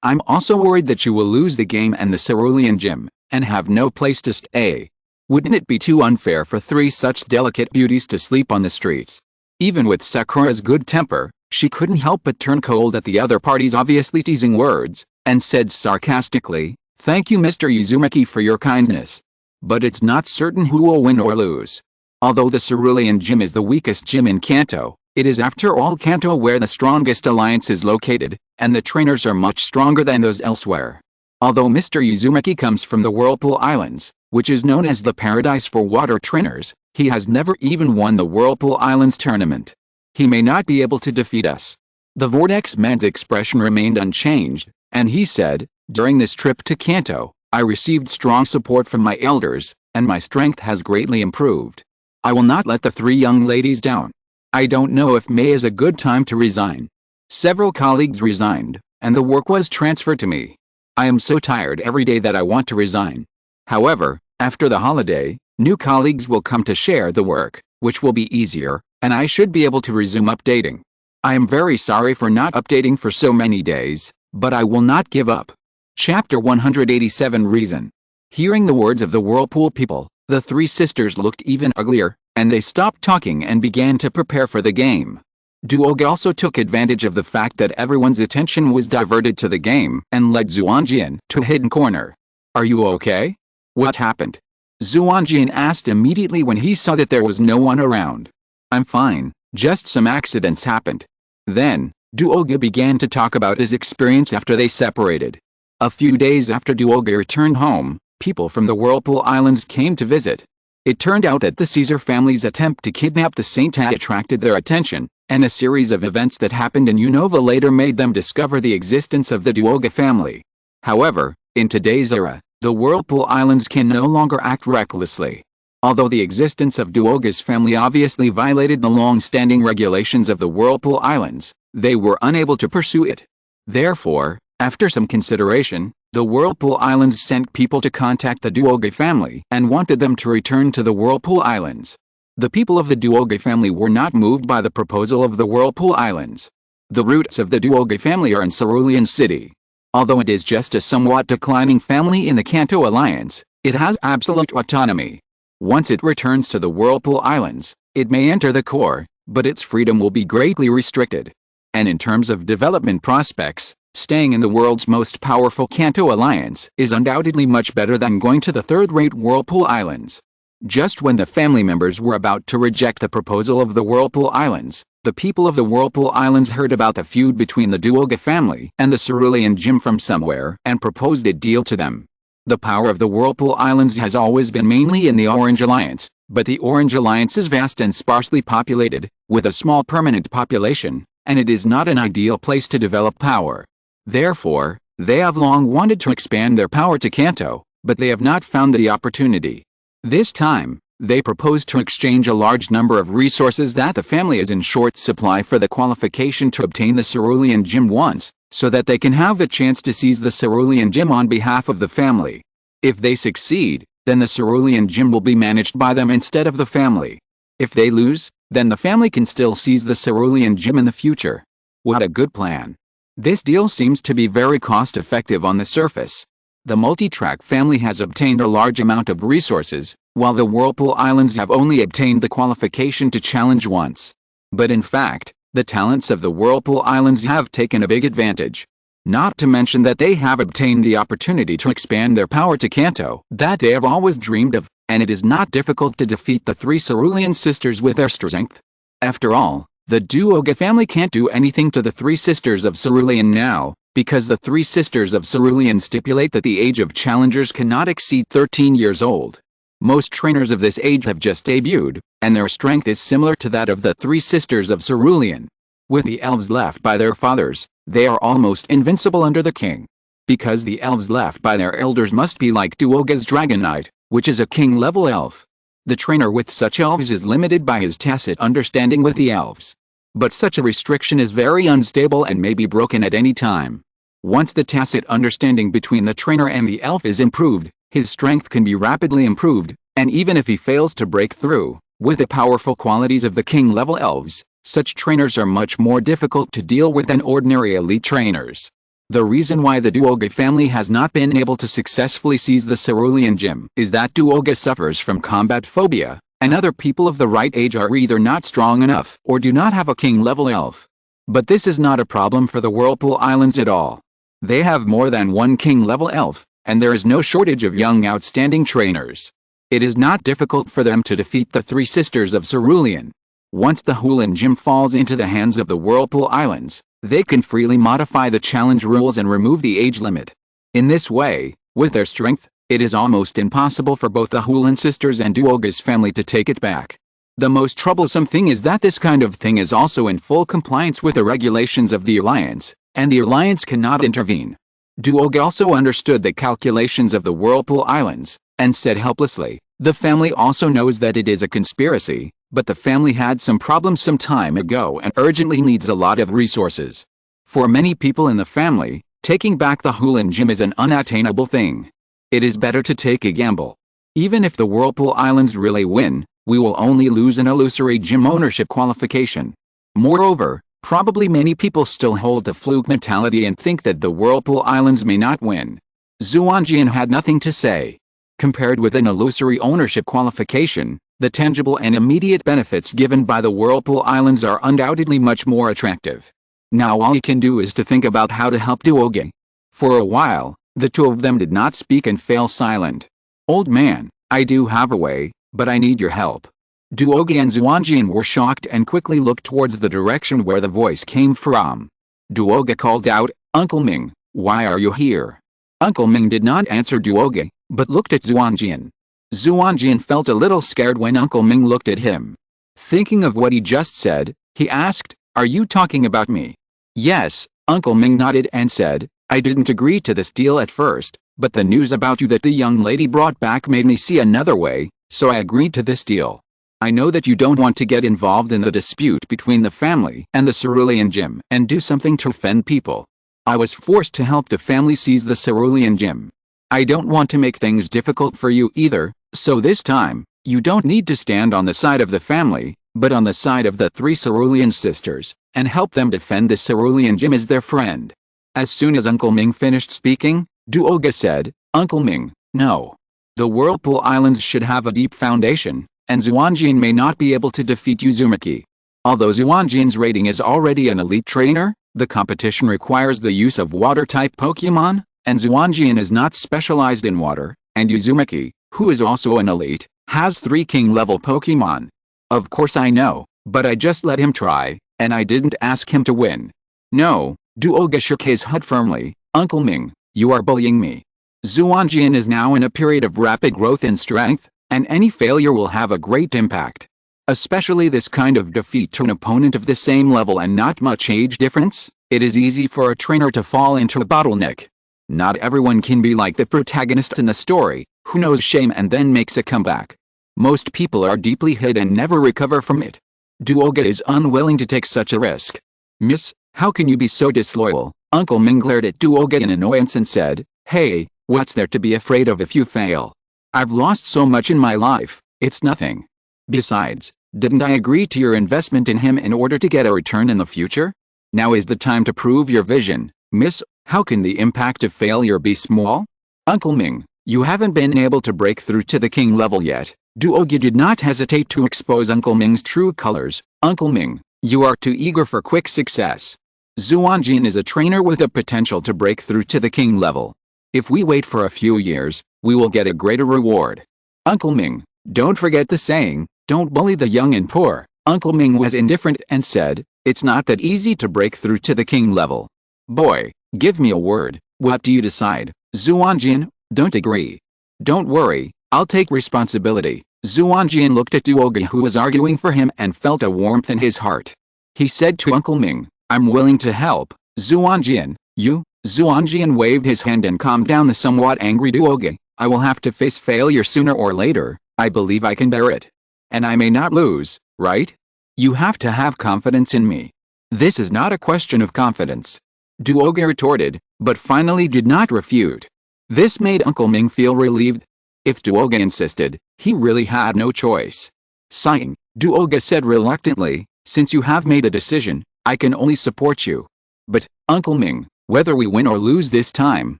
"I'm also worried that you will lose the game and the cerulean gym, and have no place to stay. Wouldn't it be too unfair for three such delicate beauties to sleep on the streets?" Even with Sakura's good temper, she couldn't help but turn cold at the other party's obviously teasing words, and said sarcastically, "Thank you, Mr. Uzumaki, for your kindness. But it's not certain who will win or lose. Although the cerulean gym is the weakest gym in Kanto, it is after all Kanto where the strongest alliance is located, and the trainers are much stronger than those elsewhere. Although Mr. Uzumaki comes from the Whirlpool Islands, which is known as the paradise for water trainers, he has never even won the Whirlpool Islands tournament. He may not be able to defeat us." The Vortex man's expression remained unchanged, and he said, "During this trip to Kanto, I received strong support from my elders, and my strength has greatly improved. I will not let the three young ladies down. I don't know if May is a good time to resign. Several colleagues resigned, and the work was transferred to me. I am so tired every day that I want to resign. However, after the holiday, new colleagues will come to share the work, which will be easier, and I should be able to resume updating. I am very sorry for not updating for so many days, but I will not give up." Chapter 187 Reason. Hearing the words of the Whirlpool people, the three sisters looked even uglier, and they stopped talking and began to prepare for the game. Duoga also took advantage of the fact that everyone's attention was diverted to the game and led Xuanjian to a hidden corner. "Are you okay? What happened?" Xuanjian asked immediately when he saw that there was no one around. "I'm fine, just some accidents happened." Then, Duoga began to talk about his experience after they separated. A few days after Duoga returned home, people from the Whirlpool Islands came to visit. It turned out that the Caesar family's attempt to kidnap the saint had attracted their attention, and a series of events that happened in Unova later made them discover the existence of the Duoga family. However, in today's era, the Whirlpool Islands can no longer act recklessly. Although the existence of Duoga's family obviously violated the long-standing regulations of the Whirlpool Islands, they were unable to pursue it. Therefore, after some consideration, the Whirlpool Islands sent people to contact the Duoga family and wanted them to return to the Whirlpool Islands. The people of the Duoga family were not moved by the proposal of the Whirlpool Islands. The roots of the Duoga family are in Cerulean City. Although it is just a somewhat declining family in the Kanto Alliance, it has absolute autonomy. Once it returns to the Whirlpool Islands, it may enter the core, but its freedom will be greatly restricted. And in terms of development prospects, staying in the world's most powerful Kanto Alliance is undoubtedly much better than going to the third-rate Whirlpool Islands. Just when the family members were about to reject the proposal of the Whirlpool Islands, the people of the Whirlpool Islands heard about the feud between the Duoga family and the Cerulean Gym from somewhere and proposed a deal to them. The power of the Whirlpool Islands has always been mainly in the Orange Alliance, but the Orange Alliance is vast and sparsely populated, with a small permanent population, and it is not an ideal place to develop power. Therefore, they have long wanted to expand their power to Kanto, but they have not found the opportunity. This time, they propose to exchange a large number of resources that the family is in short supply for the qualification to obtain the Cerulean Gym once, so that they can have the chance to seize the Cerulean Gym on behalf of the family. If they succeed, then the Cerulean Gym will be managed by them instead of the family. If they lose, then the family can still seize the Cerulean Gym in the future. What a good plan. This deal seems to be very cost-effective on the surface. The multi-track family has obtained a large amount of resources, while the Whirlpool Islands have only obtained the qualification to challenge once. But in fact, the talents of the Whirlpool Islands have taken a big advantage. Not to mention that they have obtained the opportunity to expand their power to Kanto that they have always dreamed of, and it is not difficult to defeat the three Cerulean sisters with their strength. After all, the Duoga family can't do anything to the three sisters of Cerulean now, because the three sisters of Cerulean stipulate that the age of challengers cannot exceed 13 years old. Most trainers of this age have just debuted, and their strength is similar to that of the three sisters of Cerulean. With the elves left by their fathers, they are almost invincible under the king. Because the elves left by their elders must be like Duoga's Dragonite, which is a king-level elf. The trainer with such elves is limited by his tacit understanding with the elves. But such a restriction is very unstable and may be broken at any time. Once the tacit understanding between the trainer and the elf is improved, his strength can be rapidly improved, and even if he fails to break through, with the powerful qualities of the king-level elves, such trainers are much more difficult to deal with than ordinary elite trainers. The reason why the Duoga family has not been able to successfully seize the Cerulean gem is that Duoga suffers from combat phobia, and other people of the right age are either not strong enough or do not have a king-level elf. But this is not a problem for the Whirlpool Islands at all. They have more than one king-level elf, and there is no shortage of young outstanding trainers. It is not difficult for them to defeat the three sisters of Cerulean. Once the Hulan gem falls into the hands of the Whirlpool Islands, they can freely modify the challenge rules and remove the age limit. In this way, with their strength, it is almost impossible for both the Hulan sisters and Duoga's family to take it back. The most troublesome thing is that this kind of thing is also in full compliance with the regulations of the Alliance, and the Alliance cannot intervene. Duoga also understood the calculations of the Whirlpool Islands, and said helplessly, "The family also knows that it is a conspiracy, but the family had some problems some time ago and urgently needs a lot of resources. For many people in the family, taking back the Hulan gem is an unattainable thing. It is better to take a gamble. Even if the Whirlpool Islands really win, we will only lose an illusory gem ownership qualification. Moreover, probably many people still hold the fluke mentality and think that the Whirlpool Islands may not win." Xuanjian had nothing to say. Compared with an illusory ownership qualification, the tangible and immediate benefits given by the Whirlpool Islands are undoubtedly much more attractive. Now all he can do is to think about how to help Duoga. For a while, the two of them did not speak and fell silent. "Old man, I do have a way, but I need your help." Duoga and Xuanjian were shocked and quickly looked towards the direction where the voice came from. Duoga called out, "Uncle Ming, why are you here?" Uncle Ming did not answer Duoga, but looked at Xuanjian. Xuanjian felt a little scared when Uncle Ming looked at him. Thinking of what he just said, he asked, "Are you talking about me?" "Yes," Uncle Ming nodded and said, "I didn't agree to this deal at first, but the news about you that the young lady brought back made me see another way, so I agreed to this deal. I know that you don't want to get involved in the dispute between the family and the Cerulean gem and do something to offend people. I was forced to help the family seize the Cerulean gem. I don't want to make things difficult for you either, so this time, you don't need to stand on the side of the family, but on the side of the three Cerulean sisters, and help them defend the Cerulean gem as their friend." As soon as Uncle Ming finished speaking, Duoga said, "Uncle Ming, no. The Whirlpool Islands should have a deep foundation, and Xuanjian may not be able to defeat Uzumaki. Although Xuanjian's rating is already an elite trainer, the competition requires the use of water-type Pokémon, and Xuanjian is not specialized in water, and Uzumaki, who is also an elite, has 3 king-level Pokémon. Of course I know, but I just let him try, and I didn't ask him to win." "No," Duoga shook his head firmly, "Uncle Ming, you are bullying me. Xuanjian is now in a period of rapid growth in strength, and any failure will have a great impact. Especially this kind of defeat to an opponent of the same level and not much age difference, it is easy for a trainer to fall into a bottleneck. Not everyone can be like the protagonist in the story, who knows shame and then makes a comeback. Most people are deeply hit and never recover from it. Duoga is unwilling to take such a risk." "Miss, how can you be so disloyal?" Uncle Ming glared at Duoga in annoyance and said, "Hey, what's there to be afraid of if you fail? I've lost so much in my life, it's nothing. Besides, didn't I agree to your investment in him in order to get a return in the future? Now is the time to prove your vision, miss. How can the impact of failure be small?" "Uncle Ming, you haven't been able to break through to the king level yet." Duoga did not hesitate to expose Uncle Ming's true colors. "Uncle Ming, you are too eager for quick success. Xuanjian is a trainer with the potential to break through to the king level. If we wait for a few years, we will get a greater reward. Uncle Ming, don't forget the saying, don't bully the young and poor." Uncle Ming was indifferent and said, "It's not that easy to break through to the king level. Boy, give me a word, what do you decide?" Xuanjian, "Don't agree." "Don't worry, I'll take responsibility." Xuanjian looked at Duoga who was arguing for him and felt a warmth in his heart. He said to Uncle Ming, "I'm willing to help." Xuanjian, "You?" Xuanjian waved his hand and calmed down the somewhat angry Duoga. "I will have to face failure sooner or later, I believe I can bear it. And I may not lose, right? You have to have confidence in me." "This is not a question of confidence," Duoga retorted, but finally did not refute. This made Uncle Ming feel relieved. If Duoga insisted, he really had no choice. Sighing, Duoga said reluctantly, "Since you have made a decision, I can only support you. But, Uncle Ming, whether we win or lose this time,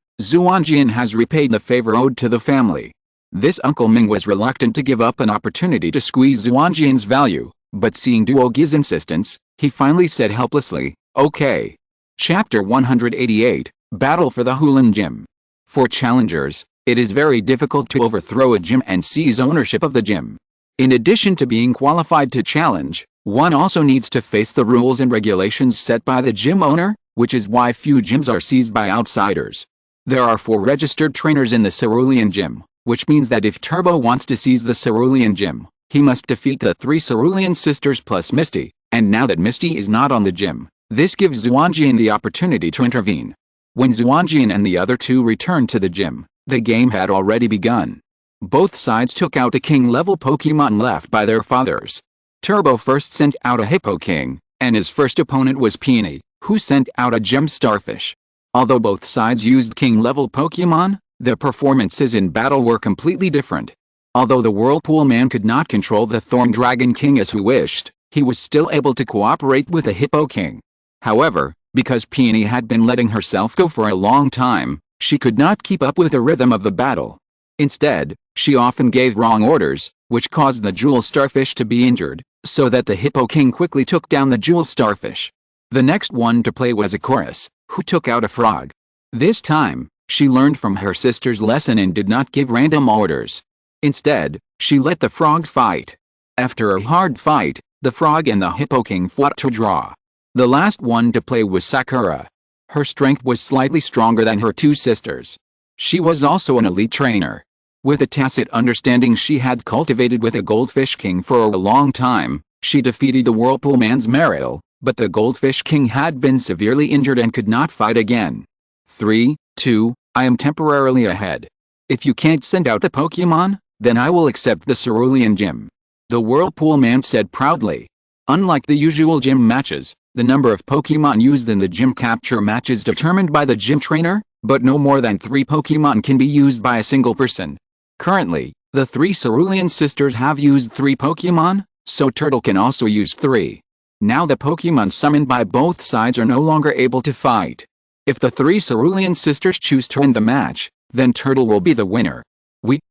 Xuanjian has repaid the favor owed to the family." This Uncle Ming was reluctant to give up an opportunity to squeeze Xuanjian's value, but seeing Duoga's insistence, he finally said helplessly, "Okay." Chapter 188, Battle for the Hulan Gym. For challengers, it is very difficult to overthrow a gym and seize ownership of the gym. In addition to being qualified to challenge, one also needs to face the rules and regulations set by the gym owner, which is why few gyms are seized by outsiders. There are 4 registered trainers in the Cerulean Gym, which means that if Turbo wants to seize the Cerulean Gym, he must defeat the 3 Cerulean sisters plus Misty, and now that Misty is not on the gym, this gives Xuanjian the opportunity to intervene. When Xuanjian and the other 2 returned to the gym, the game had already begun. Both sides took out the king-level Pokémon left by their fathers. Turbo first sent out a Hippo King, and his first opponent was Peony, who sent out a Gem Starfish. Although both sides used king-level Pokémon, their performances in battle were completely different. Although the Whirlpool Man could not control the Thorn Dragon King as he wished, he was still able to cooperate with the Hippo King. However, because Peony had been letting herself go for a long time, she could not keep up with the rhythm of the battle. Instead, she often gave wrong orders, which caused the Jewel Starfish to be injured, so that the Hippo King quickly took down the Jewel Starfish. The next one to play was a chorus, who took out a frog. This time, she learned from her sister's lesson and did not give random orders. Instead, she let the frog fight. After a hard fight, the frog and the Hippo King fought to draw. The last one to play was Sakura. Her strength was slightly stronger than her 2 sisters. She was also an elite trainer. With a tacit understanding she had cultivated with a Goldfish King for a long time, she defeated the Whirlpool Man's Mariel, but the Goldfish King had been severely injured and could not fight again. 3, 2, I am temporarily ahead. If you can't send out the Pokémon, then I will accept the Cerulean Gym. The Whirlpool Man said proudly. Unlike the usual gym matches, the number of Pokémon used in the gym capture match is determined by the gym trainer, but no more than 3 Pokémon can be used by a single person. Currently, the 3 Cerulean sisters have used 3 Pokémon, so Turtle can also use 3. Now the Pokémon summoned by both sides are no longer able to fight. If the 3 Cerulean sisters choose to end the match, then Turtle will be the winner.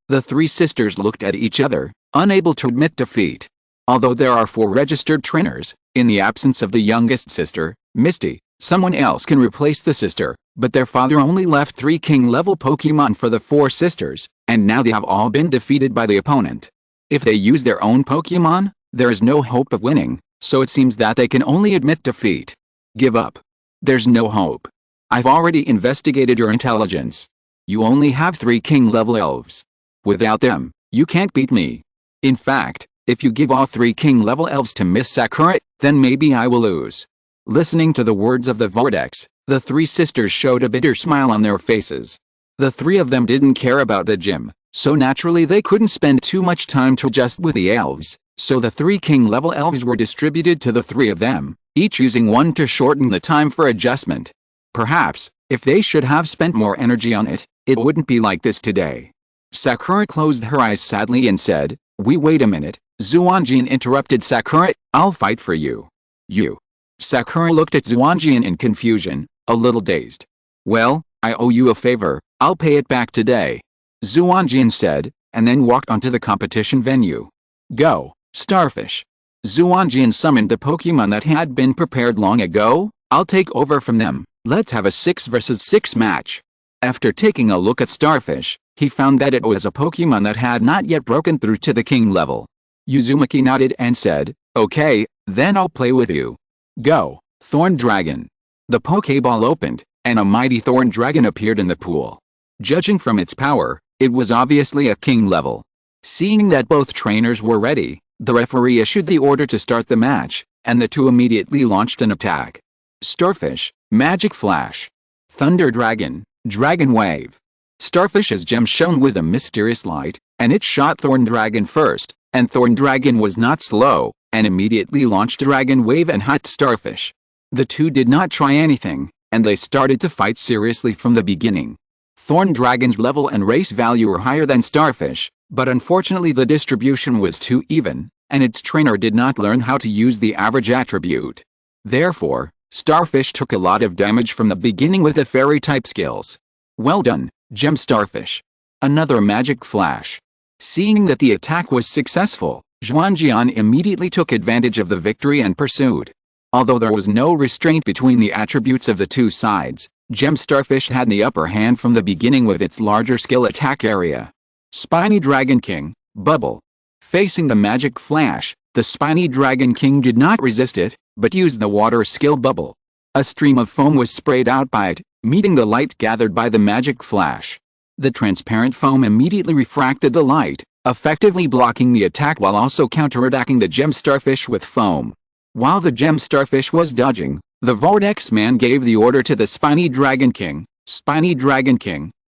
The 3 sisters looked at each other, unable to admit defeat. Although there are 4 registered trainers, in the absence of the youngest sister, Misty, someone else can replace the sister, but their father only left 3 king-level Pokémon for the 4 sisters, and now they have all been defeated by the opponent. If they use their own Pokémon, there is no hope of winning, so it seems that they can only admit defeat. Give up. There's no hope. I've already investigated your intelligence. You only have 3 king-level elves. Without them, you can't beat me. In fact, if you give all 3 king-level elves to Miss Sakura, then maybe I will lose. Listening to the words of the Vortex, the 3 sisters showed a bitter smile on their faces. The 3 of them didn't care about the gym, so naturally they couldn't spend too much time to adjust with the elves, so the 3 king-level elves were distributed to the 3 of them, each using 1 to shorten the time for adjustment. Perhaps, if they should have spent more energy on it, it wouldn't be like this today. Sakura closed her eyes sadly and said, Wait a minute, Xuanjian interrupted Sakura, I'll fight for you. You. Sakura looked at Xuanjian in confusion, a little dazed. Well, I owe you a favor, I'll pay it back today. Xuanjian said, and then walked onto the competition venue. Go, Starfish. Xuanjian summoned the Pokémon that had been prepared long ago. I'll take over from them, let's have a 6 vs 6 match. After taking a look at Starfish, he found that it was a Pokémon that had not yet broken through to the king level. Uzumaki nodded and said, Okay, then I'll play with you. Go, Thorn Dragon. The Pokeball opened, and a mighty Thorn Dragon appeared in the pool. Judging from its power, it was obviously a king level. Seeing that both trainers were ready, the referee issued the order to start the match, and the two immediately launched an attack. Starfish, Magic Flash. Thunder Dragon, Dragon Wave. Starfish's gem shone with a mysterious light, and it shot Thorn Dragon first, and Thorn Dragon was not slow, and immediately launched Dragon Wave and hit Starfish. The two did not try anything, and they started to fight seriously from the beginning. Thorn Dragon's level and race value were higher than Starfish, but unfortunately the distribution was too even, and its trainer did not learn how to use the average attribute. Therefore, Starfish took a lot of damage from the beginning with the fairy-type skills. Well done, Gem Starfish. Another Magic Flash. Seeing that the attack was successful, Xuanjian immediately took advantage of the victory and pursued. Although there was no restraint between the attributes of the two sides, Gem Starfish had the upper hand from the beginning with its larger skill attack area. Spiny Dragon King, Bubble. Facing the Magic Flash, the Spiny Dragon King did not resist it, but used the water skill Bubble. A stream of foam was sprayed out by it, meeting the light gathered by the Magic Flash. The transparent foam immediately refracted the light, effectively blocking the attack while also counterattacking the Gem Starfish with foam. While the Gem Starfish was dodging, the Vortex Man gave the order to the Spiny Dragon King,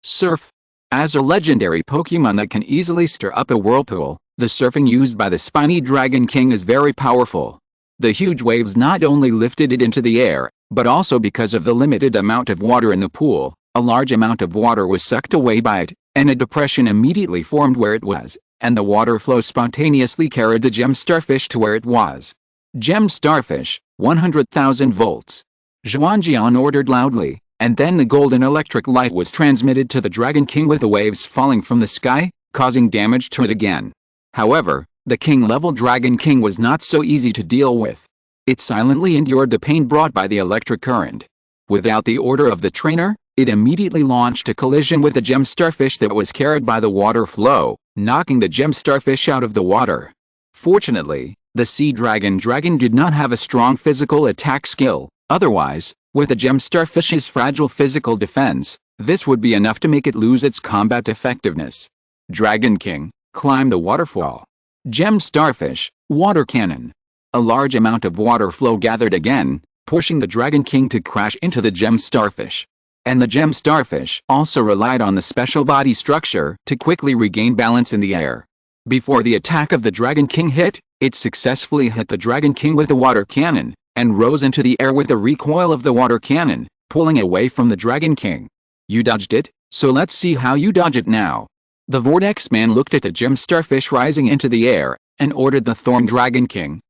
Surf. As a legendary Pokémon that can easily stir up a whirlpool, the surfing used by the Spiny Dragon King is very powerful. The huge waves not only lifted it into the air, but also because of the limited amount of water in the pool, a large amount of water was sucked away by it, and a depression immediately formed where it was, and the water flow spontaneously carried the Gem Starfish to where it was. Gem Starfish, 100,000 volts. Xuanjian ordered loudly, and then the golden electric light was transmitted to the Dragon King with the waves falling from the sky, causing damage to it again. However, the king-level Dragon King was not so easy to deal with. It silently endured the pain brought by the electric current. Without the order of the trainer, it immediately launched a collision with the Gem Starfish that was carried by the water flow, knocking the Gem Starfish out of the water. Fortunately, the Sea Dragon did not have a strong physical attack skill, otherwise, with the Gem Starfish's fragile physical defense, this would be enough to make it lose its combat effectiveness. Dragon King, climb the waterfall. Gem Starfish, Water Cannon. A large amount of water flow gathered again, pushing the Dragon King to crash into the Gem Starfish. And the Gem Starfish also relied on the special body structure to quickly regain balance in the air. Before the attack of the Dragon King hit, it successfully hit the Dragon King with the water cannon, and rose into the air with the recoil of the water cannon, pulling away from the Dragon King. You dodged it, so let's see how you dodge it now. The Vortex Man looked at the Gem Starfish rising into the air, and ordered the Thorn Dragon King,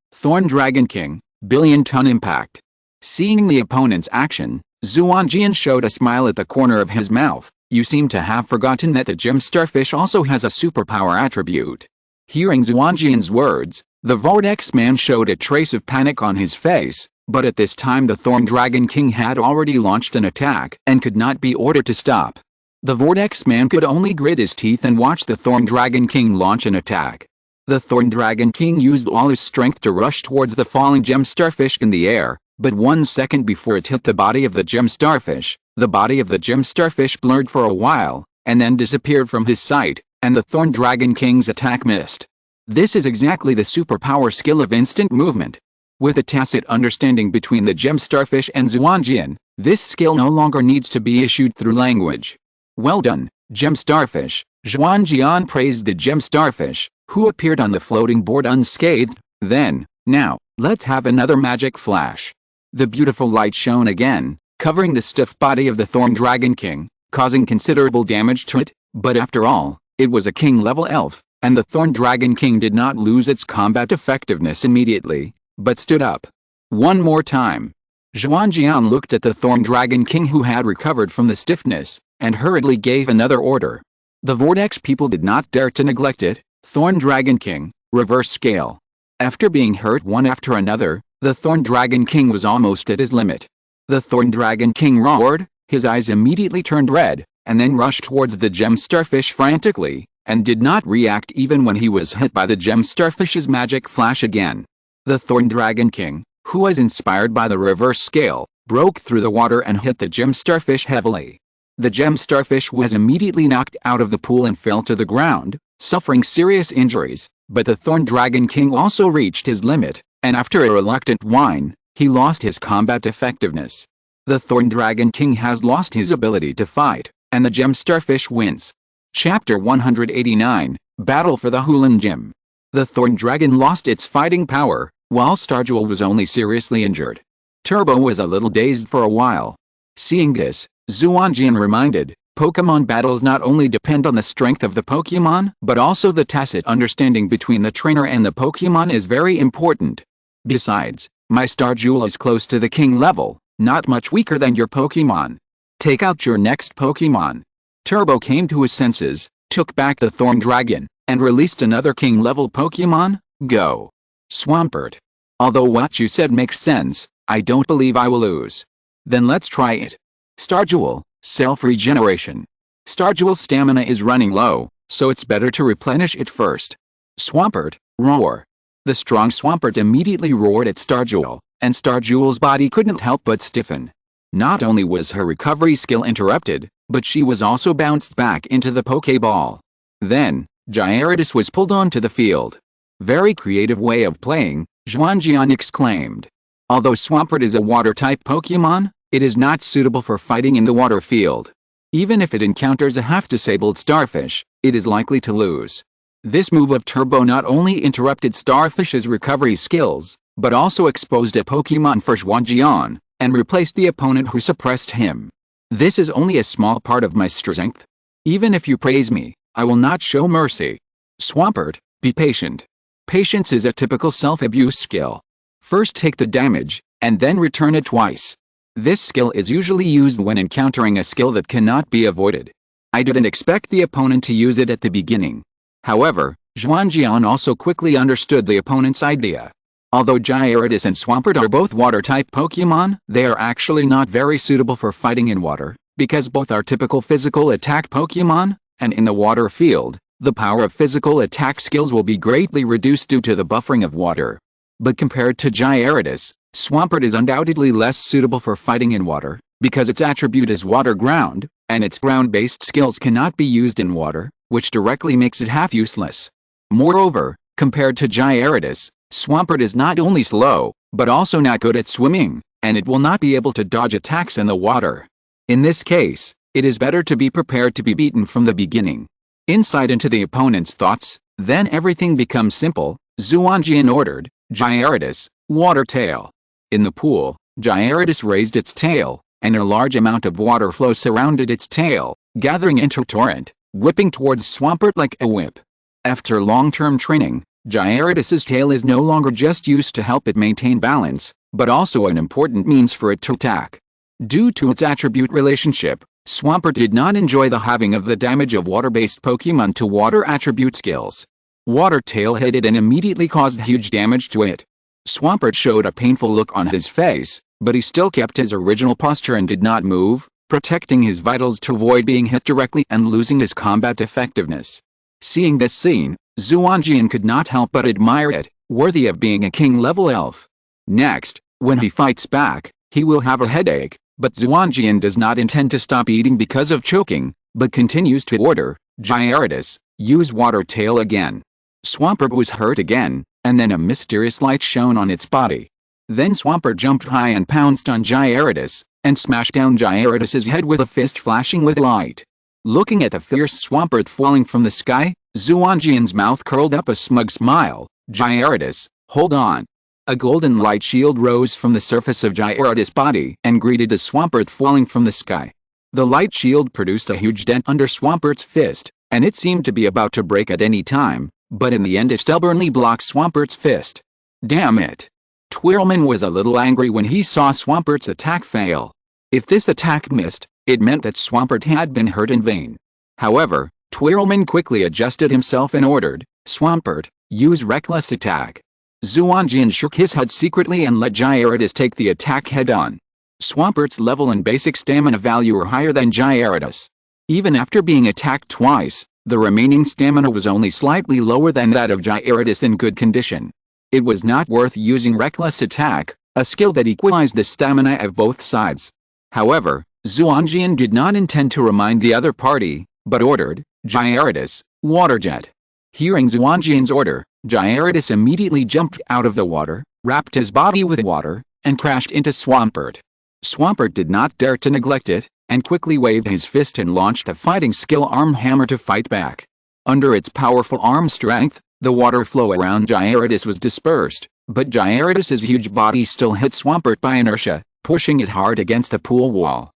billion-ton impact. Seeing the opponent's action, Xuanjian showed a smile at the corner of his mouth. You seem to have forgotten that the Gem Starfish also has a superpower attribute. Hearing Xuanjian's words, the Vortex Man showed a trace of panic on his face, but at this time the Thorn Dragon King had already launched an attack and could not be ordered to stop. The Vortex Man could only grit his teeth and watch the Thorn Dragon King launch an attack. The Thorn Dragon King used all his strength to rush towards the falling Gem Starfish in the air, but 1 second before it hit the body of the Gem Starfish, the body of the Gem Starfish blurred for a while, and then disappeared from his sight, and the Thorn Dragon King's attack missed. This is exactly the superpower skill of instant movement. With a tacit understanding between the Gem Starfish and Xuanjian, this skill no longer needs to be issued through language. Well done, Gem Starfish. Xuanjian praised the Gem Starfish, who appeared on the floating board unscathed. Then, now, let's have another Magic Flash. The beautiful light shone again, covering the stiff body of the Thorn Dragon King, causing considerable damage to it, but after all, it was a king-level elf, and the Thorn Dragon King did not lose its combat effectiveness immediately, but stood up. One more time. Xuanjian looked at the Thorn Dragon King who had recovered from the stiffness, and hurriedly gave another order. The Vortex people did not dare to neglect it. Thorn Dragon King, reverse scale. After being hurt one after another, the Thorn Dragon King was almost at his limit. The Thorn Dragon King roared, his eyes immediately turned red, and then rushed towards the Gem Starfish frantically, and did not react even when he was hit by the Gem Starfish's Magic Flash again. The Thorn Dragon King, who was inspired by the reverse scale, broke through the water and hit the gem starfish heavily. The gem starfish was immediately knocked out of the pool and fell to the ground, suffering serious injuries, but the Thorn Dragon King also reached his limit, and after a reluctant whine, he lost his combat effectiveness. The Thorn Dragon King has lost his ability to fight, and the gem starfish wins. Chapter 189, Battle for the Hulan Gem. The Thorn Dragon lost its fighting power, while Starjewel was only seriously injured. Turbo was a little dazed for a while. Seeing this, Xuanjian reminded, Pokémon battles not only depend on the strength of the Pokémon, but also the tacit understanding between the trainer and the Pokémon is very important. Besides, my Starjewel is close to the King level, not much weaker than your Pokémon. Take out your next Pokémon. Turbo came to his senses, took back the Thorn Dragon, and released another King-level Pokémon. Go. Swampert. Although what you said makes sense, I don't believe I will lose. Then let's try it. Starjewel, self-regeneration. Starjewel's stamina is running low, so it's better to replenish it first. Swampert, roar. The strong Swampert immediately roared at Starjewel, and Starjewel's body couldn't help but stiffen. Not only was her recovery skill interrupted, but she was also bounced back into the Pokeball. Then, Gyarados was pulled onto the field. Very creative way of playing, Xuanjian exclaimed. Although Swampert is a water-type Pokemon, it is not suitable for fighting in the water field. Even if it encounters a half-disabled starfish, it is likely to lose. This move of Turbo not only interrupted Starfish's recovery skills, but also exposed a Pokemon for Xuanjian, and replaced the opponent who suppressed him. This is only a small part of my strength. Even if you praise me, I will not show mercy. Swampert, be patient. Patience is a typical self-abuse skill. First take the damage, and then return it twice. This skill is usually used when encountering a skill that cannot be avoided. I didn't expect the opponent to use it at the beginning. However, Xuanjian also quickly understood the opponent's idea. Although Gyarados and Swampert are both water-type Pokemon, they are actually not very suitable for fighting in water, because both are typical physical attack Pokemon, and in the water field, the power of physical attack skills will be greatly reduced due to the buffering of water. But compared to Gyarados, Swampert is undoubtedly less suitable for fighting in water, because its attribute is water-ground, and its ground-based skills cannot be used in water, which directly makes it half useless. Moreover, compared to Gyarados, Swampert is not only slow, but also not good at swimming, and it will not be able to dodge attacks in the water. In this case, it is better to be prepared to be beaten from the beginning. Insight into the opponent's thoughts, then everything becomes simple. Xuanjian ordered, Gyarados, water tail. In the pool, Gyarados raised its tail, and a large amount of water flow surrounded its tail, gathering into a torrent, whipping towards Swampert like a whip. After long-term training, Gyarados' tail is no longer just used to help it maintain balance, but also an important means for it to attack. Due to its attribute relationship, Swampert did not enjoy the having of the damage of water-based Pokemon to water attribute skills. Water Tail hit it and immediately caused huge damage to it. Swampert showed a painful look on his face, but he still kept his original posture and did not move, protecting his vitals to avoid being hit directly and losing his combat effectiveness. Seeing this scene, Xuanjian could not help but admire it, worthy of being a king-level elf. Next, when he fights back, he will have a headache, but Xuanjian does not intend to stop eating because of choking, but continues to order, Gyarados, use Water Tail again. Swampert was hurt again, and then a mysterious light shone on its body. Then Swampert jumped high and pounced on Gyarados, and smashed down Gyarados' head with a fist flashing with light. Looking at the fierce Swampert falling from the sky, Xuanjian's mouth curled up a smug smile. Gyarados, hold on. A golden light shield rose from the surface of Gyarados' body and greeted the Swampert falling from the sky. The light shield produced a huge dent under Swampert's fist, and it seemed to be about to break at any time, but in the end it stubbornly blocked Swampert's fist. Damn it! Twirlman was a little angry when he saw Swampert's attack fail. If this attack missed, it meant that Swampert had been hurt in vain. However, Twirlman quickly adjusted himself and ordered, Swampert, use Reckless Attack. Xuanjian shook his head secretly and let Gyarados take the attack head-on. Swampert's level and basic stamina value were higher than Gyarados. Even after being attacked twice, the remaining stamina was only slightly lower than that of Gyarados in good condition. It was not worth using reckless attack, a skill that equalized the stamina of both sides. However, Xuanjian did not intend to remind the other party, but ordered, Gyarados, Water Jet. Hearing Xuanjian's order, Gyarados immediately jumped out of the water, wrapped his body with water, and crashed into Swampert. Swampert did not dare to neglect it, and quickly waved his fist and launched a fighting skill Arm Hammer to fight back. Under its powerful arm strength, the water flow around Gyarados was dispersed, but Gyarados' huge body still hit Swampert by inertia, pushing it hard against the pool wall.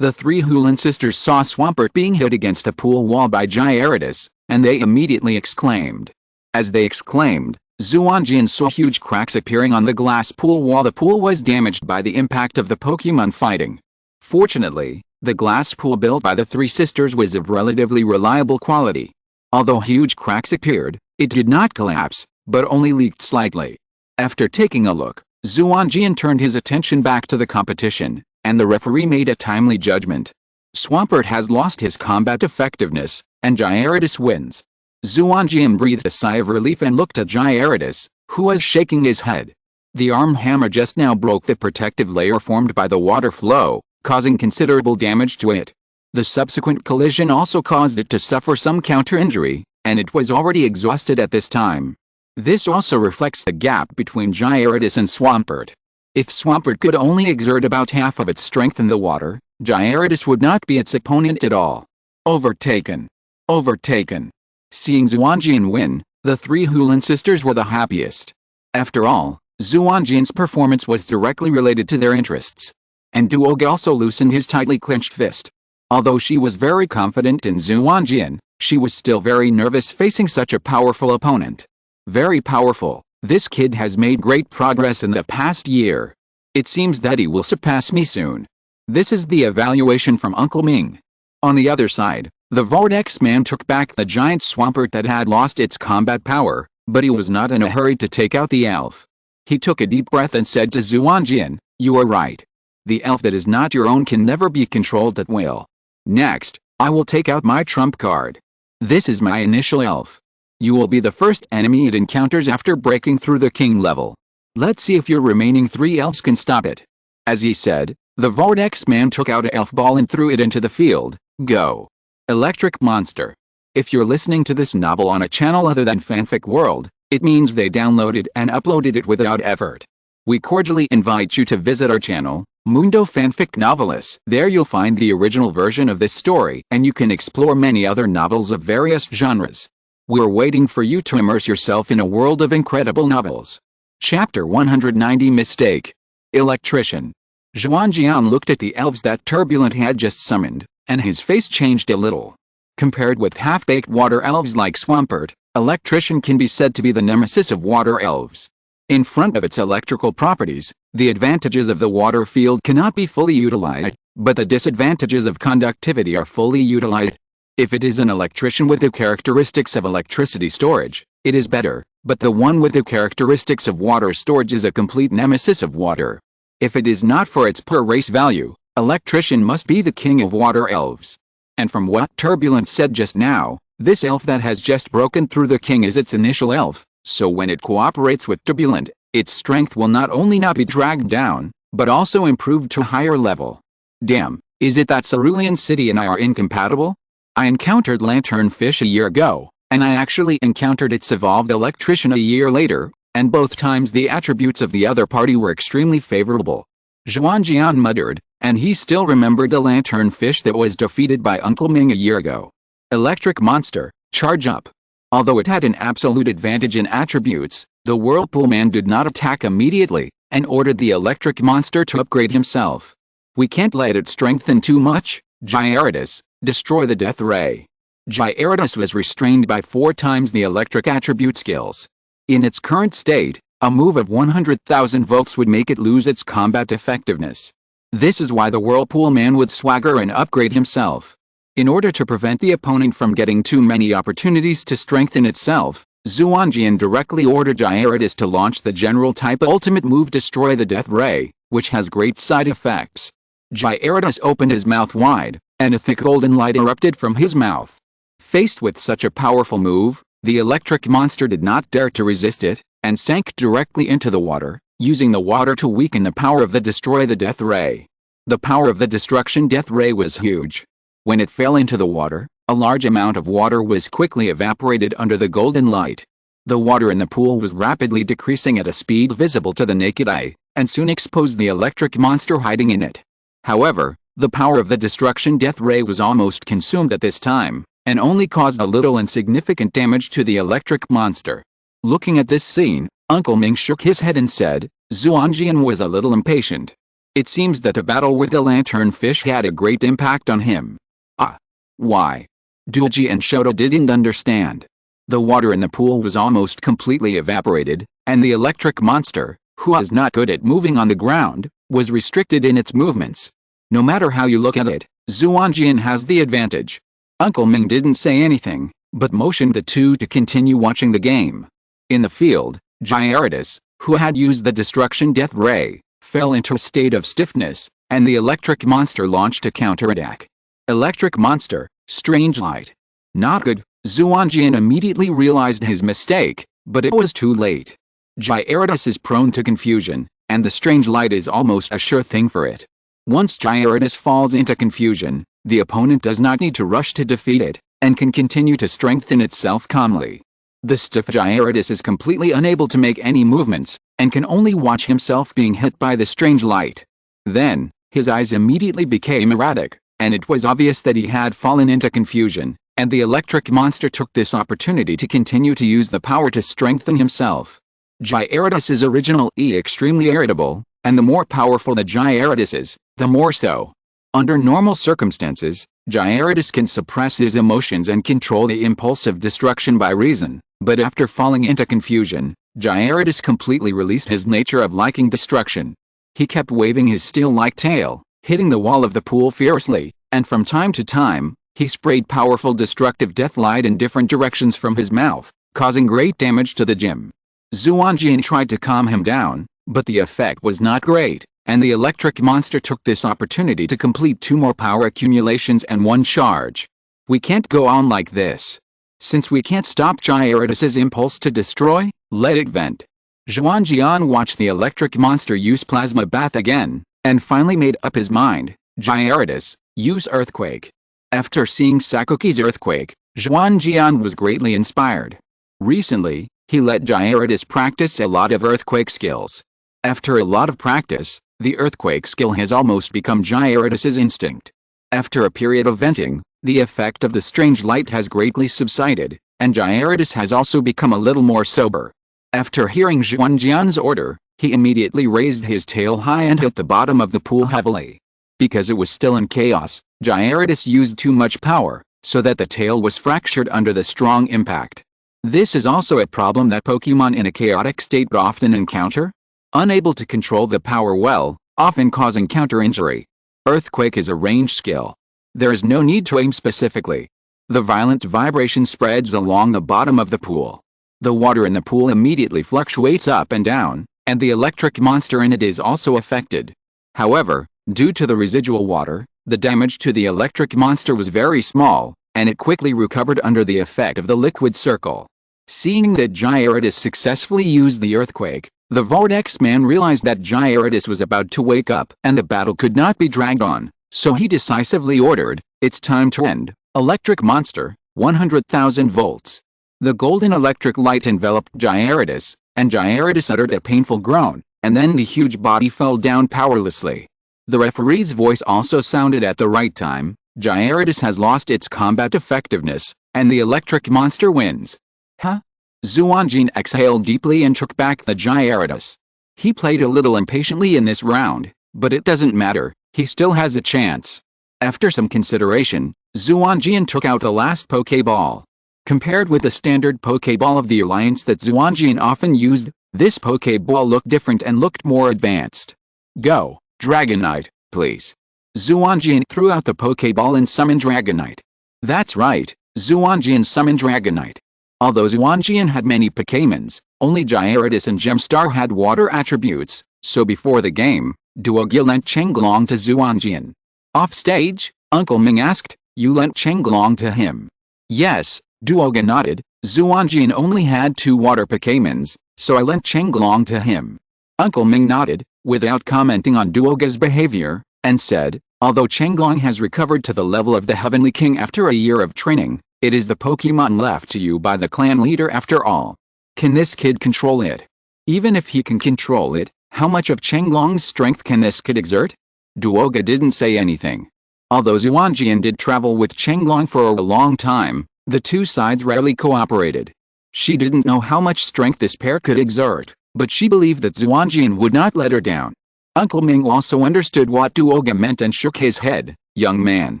The three Hulan sisters saw Swampert being hit against a pool wall by Gyarados, and they immediately exclaimed. As they exclaimed, Xuanjian saw huge cracks appearing on the glass pool wall. The pool was damaged by the impact of the Pokémon fighting. Fortunately, the glass pool built by the three sisters was of relatively reliable quality. Although huge cracks appeared, it did not collapse, but only leaked slightly. After taking a look, Xuanjian turned his attention back to the competition, and the referee made a timely judgment. Swampert has lost his combat effectiveness, and Gyarados wins. Xuanjian breathed a sigh of relief and looked at Gyarados, who was shaking his head. The arm hammer just now broke the protective layer formed by the water flow, causing considerable damage to it. The subsequent collision also caused it to suffer some counter-injury, and it was already exhausted at this time. This also reflects the gap between Gyarados and Swampert. If Swampert could only exert about half of its strength in the water, Gyarados would not be its opponent at all. Overtaken. Overtaken. Seeing Xuanjian win, the three Hulan sisters were the happiest. After all, Xuanjian's performance was directly related to their interests. And Duog also loosened his tightly clenched fist. Although she was very confident in Xuanjian, she was still very nervous facing such a powerful opponent. Very powerful, this kid has made great progress in the past year. It seems that he will surpass me soon. This is the evaluation from Uncle Ming. On the other side, the Vortex man took back the giant Swampert that had lost its combat power, but he was not in a hurry to take out the elf. He took a deep breath and said to Xuanjian, "You are right. The elf that is not your own can never be controlled at will. Next, I will take out my trump card. This is my initial elf. You will be the first enemy it encounters after breaking through the king level. Let's see if your remaining three elves can stop it." As he said, the Vortex man took out an elf ball and threw it into the field. Go. Electric Monster. If you're listening to this novel on a channel other than Fanfic World, it means they downloaded and uploaded it without effort. We cordially invite you to visit our channel, Mundo Fanfic Novelist. There you'll find the original version of this story, and you can explore many other novels of various genres. We're waiting for you to immerse yourself in a world of incredible novels. Chapter 190 Mistake. Electrician. Xuanjian looked at the elves that Turbulent had just summoned, and his face changed a little. Compared with half-baked water elves like Swampert, Electrician can be said to be the nemesis of water elves. In front of its electrical properties, the advantages of the water field cannot be fully utilized, but the disadvantages of conductivity are fully utilized. If it is an electrician with the characteristics of electricity storage, it is better, but the one with the characteristics of water storage is a complete nemesis of water. If it is not for its per race value, Electrician must be the king of water elves. And from what Turbulent said just now, this elf that has just broken through the king is its initial elf, so when it cooperates with Turbulent, its strength will not only not be dragged down, but also improved to a higher level. Damn, is it that Cerulean City and I are incompatible? I encountered Lanternfish a year ago, and I actually encountered its evolved Electrician a year later, and both times the attributes of the other party were extremely favorable. Xuanjian muttered, and he still remembered the Lanternfish that was defeated by Uncle Ming a year ago. Electric Monster, charge up. Although it had an absolute advantage in attributes, the Whirlpool Man did not attack immediately, and ordered the Electric Monster to upgrade himself. We can't let it strengthen too much. Gyarados, destroy the Death Ray. Gyarados was restrained by 4 times the electric attribute skills. In its current state, a move of 100,000 volts would make it lose its combat effectiveness. This is why the Whirlpool Man would swagger and upgrade himself. In order to prevent the opponent from getting too many opportunities to strengthen itself, Xuanjian directly ordered Gyarados to launch the general-type ultimate move Destroy the Death Ray, which has great side effects. Gyarados opened his mouth wide, and a thick golden light erupted from his mouth. Faced with such a powerful move, the electric monster did not dare to resist it, and sank directly into the water, using the water to weaken the power of the Destroy the Death Ray. The power of the Destruction Death Ray was huge. When it fell into the water, a large amount of water was quickly evaporated under the golden light. The water in the pool was rapidly decreasing at a speed visible to the naked eye, and soon exposed the electric monster hiding in it. However, the power of the Destruction Death Ray was almost consumed at this time, and only caused a little insignificant damage to the electric monster. Looking at this scene, Uncle Ming shook his head and said, Xuanjian was a little impatient. It seems that the battle with the lanternfish had a great impact on him. Ah. Why? Duoji and Shoto didn't understand. The water in the pool was almost completely evaporated, and the electric monster, who was not good at moving on the ground, was restricted in its movements. No matter how you look at it, Xuanjian has the advantage. Uncle Ming didn't say anything, but motioned the two to continue watching the game. In the field, Gyarados, who had used the Destruction Death Ray, fell into a state of stiffness, and the electric monster launched a counterattack. Electric monster, strange light. Not good. Xuanjian immediately realized his mistake, but it was too late. Gyarados is prone to confusion, and the strange light is almost a sure thing for it. Once Gyarados falls into confusion, the opponent does not need to rush to defeat it, and can continue to strengthen itself calmly. The stiff Gyarados is completely unable to make any movements, and can only watch himself being hit by the strange light. Then, his eyes immediately became erratic, and it was obvious that he had fallen into confusion, and the electric monster took this opportunity to continue to use the power to strengthen himself. Gyarados is originally extremely irritable, and the more powerful the Gyarados is, the more so. Under normal circumstances, Gyarados can suppress his emotions and control the impulse of destruction by reason, but after falling into confusion, Gyarados completely released his nature of liking destruction. He kept waving his steel-like tail, hitting the wall of the pool fiercely, and from time to time, he sprayed powerful destructive death light in different directions from his mouth, causing great damage to the gym. Xuanjian tried to calm him down, but the effect was not great, and the electric monster took this opportunity to complete 2 more power accumulations and 1 charge. We can't go on like this. Since we can't stop Gyarados' impulse to destroy, let it vent. Xuanjian watched the electric monster use Plasma Bath again, and finally made up his mind. Gyarados, use Earthquake. After seeing Sakuki's Earthquake, Xuanjian was greatly inspired. Recently, he let Gyarados practice a lot of Earthquake skills. After a lot of practice, the Earthquake skill has almost become Gyarados' instinct. After a period of venting, the effect of the strange light has greatly subsided, and Gyarados has also become a little more sober. After hearing Xuanjian's order, he immediately raised his tail high and hit the bottom of the pool heavily. Because it was still in chaos, Gyarados used too much power, so that the tail was fractured under the strong impact. This is also a problem that Pokémon in a chaotic state often encounter. Unable to control the power well, often causing counter-injury. Earthquake is a range skill. There is no need to aim specifically. The violent vibration spreads along the bottom of the pool. The water in the pool immediately fluctuates up and down, and the electric monster in it is also affected. However, due to the residual water, the damage to the electric monster was very small, and it quickly recovered under the effect of the liquid circle. Seeing that Gyarados successfully used the earthquake, the Vortex Man realized that Gyarados was about to wake up and the battle could not be dragged on, so he decisively ordered, "It's time to end. Electric monster, 100,000 volts." The golden electric light enveloped Gyarados, and Gyarados uttered a painful groan, and then the huge body fell down powerlessly. The referee's voice also sounded at the right time. Gyarados has lost its combat effectiveness, and the electric monster wins. Huh? Xuanjian exhaled deeply and took back the Gyarados. He played a little impatiently in this round, but it doesn't matter, he still has a chance. After some consideration, Xuanjian took out the last Pokéball. Compared with the standard Pokéball of the Alliance that Xuanjian often used, this Pokéball looked different and looked more advanced. Go, Dragonite, please. Xuanjian threw out the Pokéball and summoned Dragonite. That's right, Xuanjian summoned Dragonite. Although Xuanjian had many Pokémons, only Gyarados and Gemstar had water attributes, so before the game, Duogi lent Changlong to Xuanjian. Off stage, Uncle Ming asked, "You lent Changlong to him?" Yes, Duogi nodded. Xuanjian only had 2 water Pokémons, so I lent Chenglong to him. Uncle Ming nodded, without commenting on Duoga's behavior, and said, although Chenglong has recovered to the level of the Heavenly King after a year of training, it is the Pokémon left to you by the clan leader after all. Can this kid control it? Even if he can control it, how much of Chenglong's strength can this kid exert? Duoga didn't say anything. Although Xuanjian did travel with Chenglong for a long time, the two sides rarely cooperated. She didn't know how much strength this pair could exert, but she believed that Xuanjian would not let her down. Uncle Ming also understood what Duoga meant and shook his head. Young man.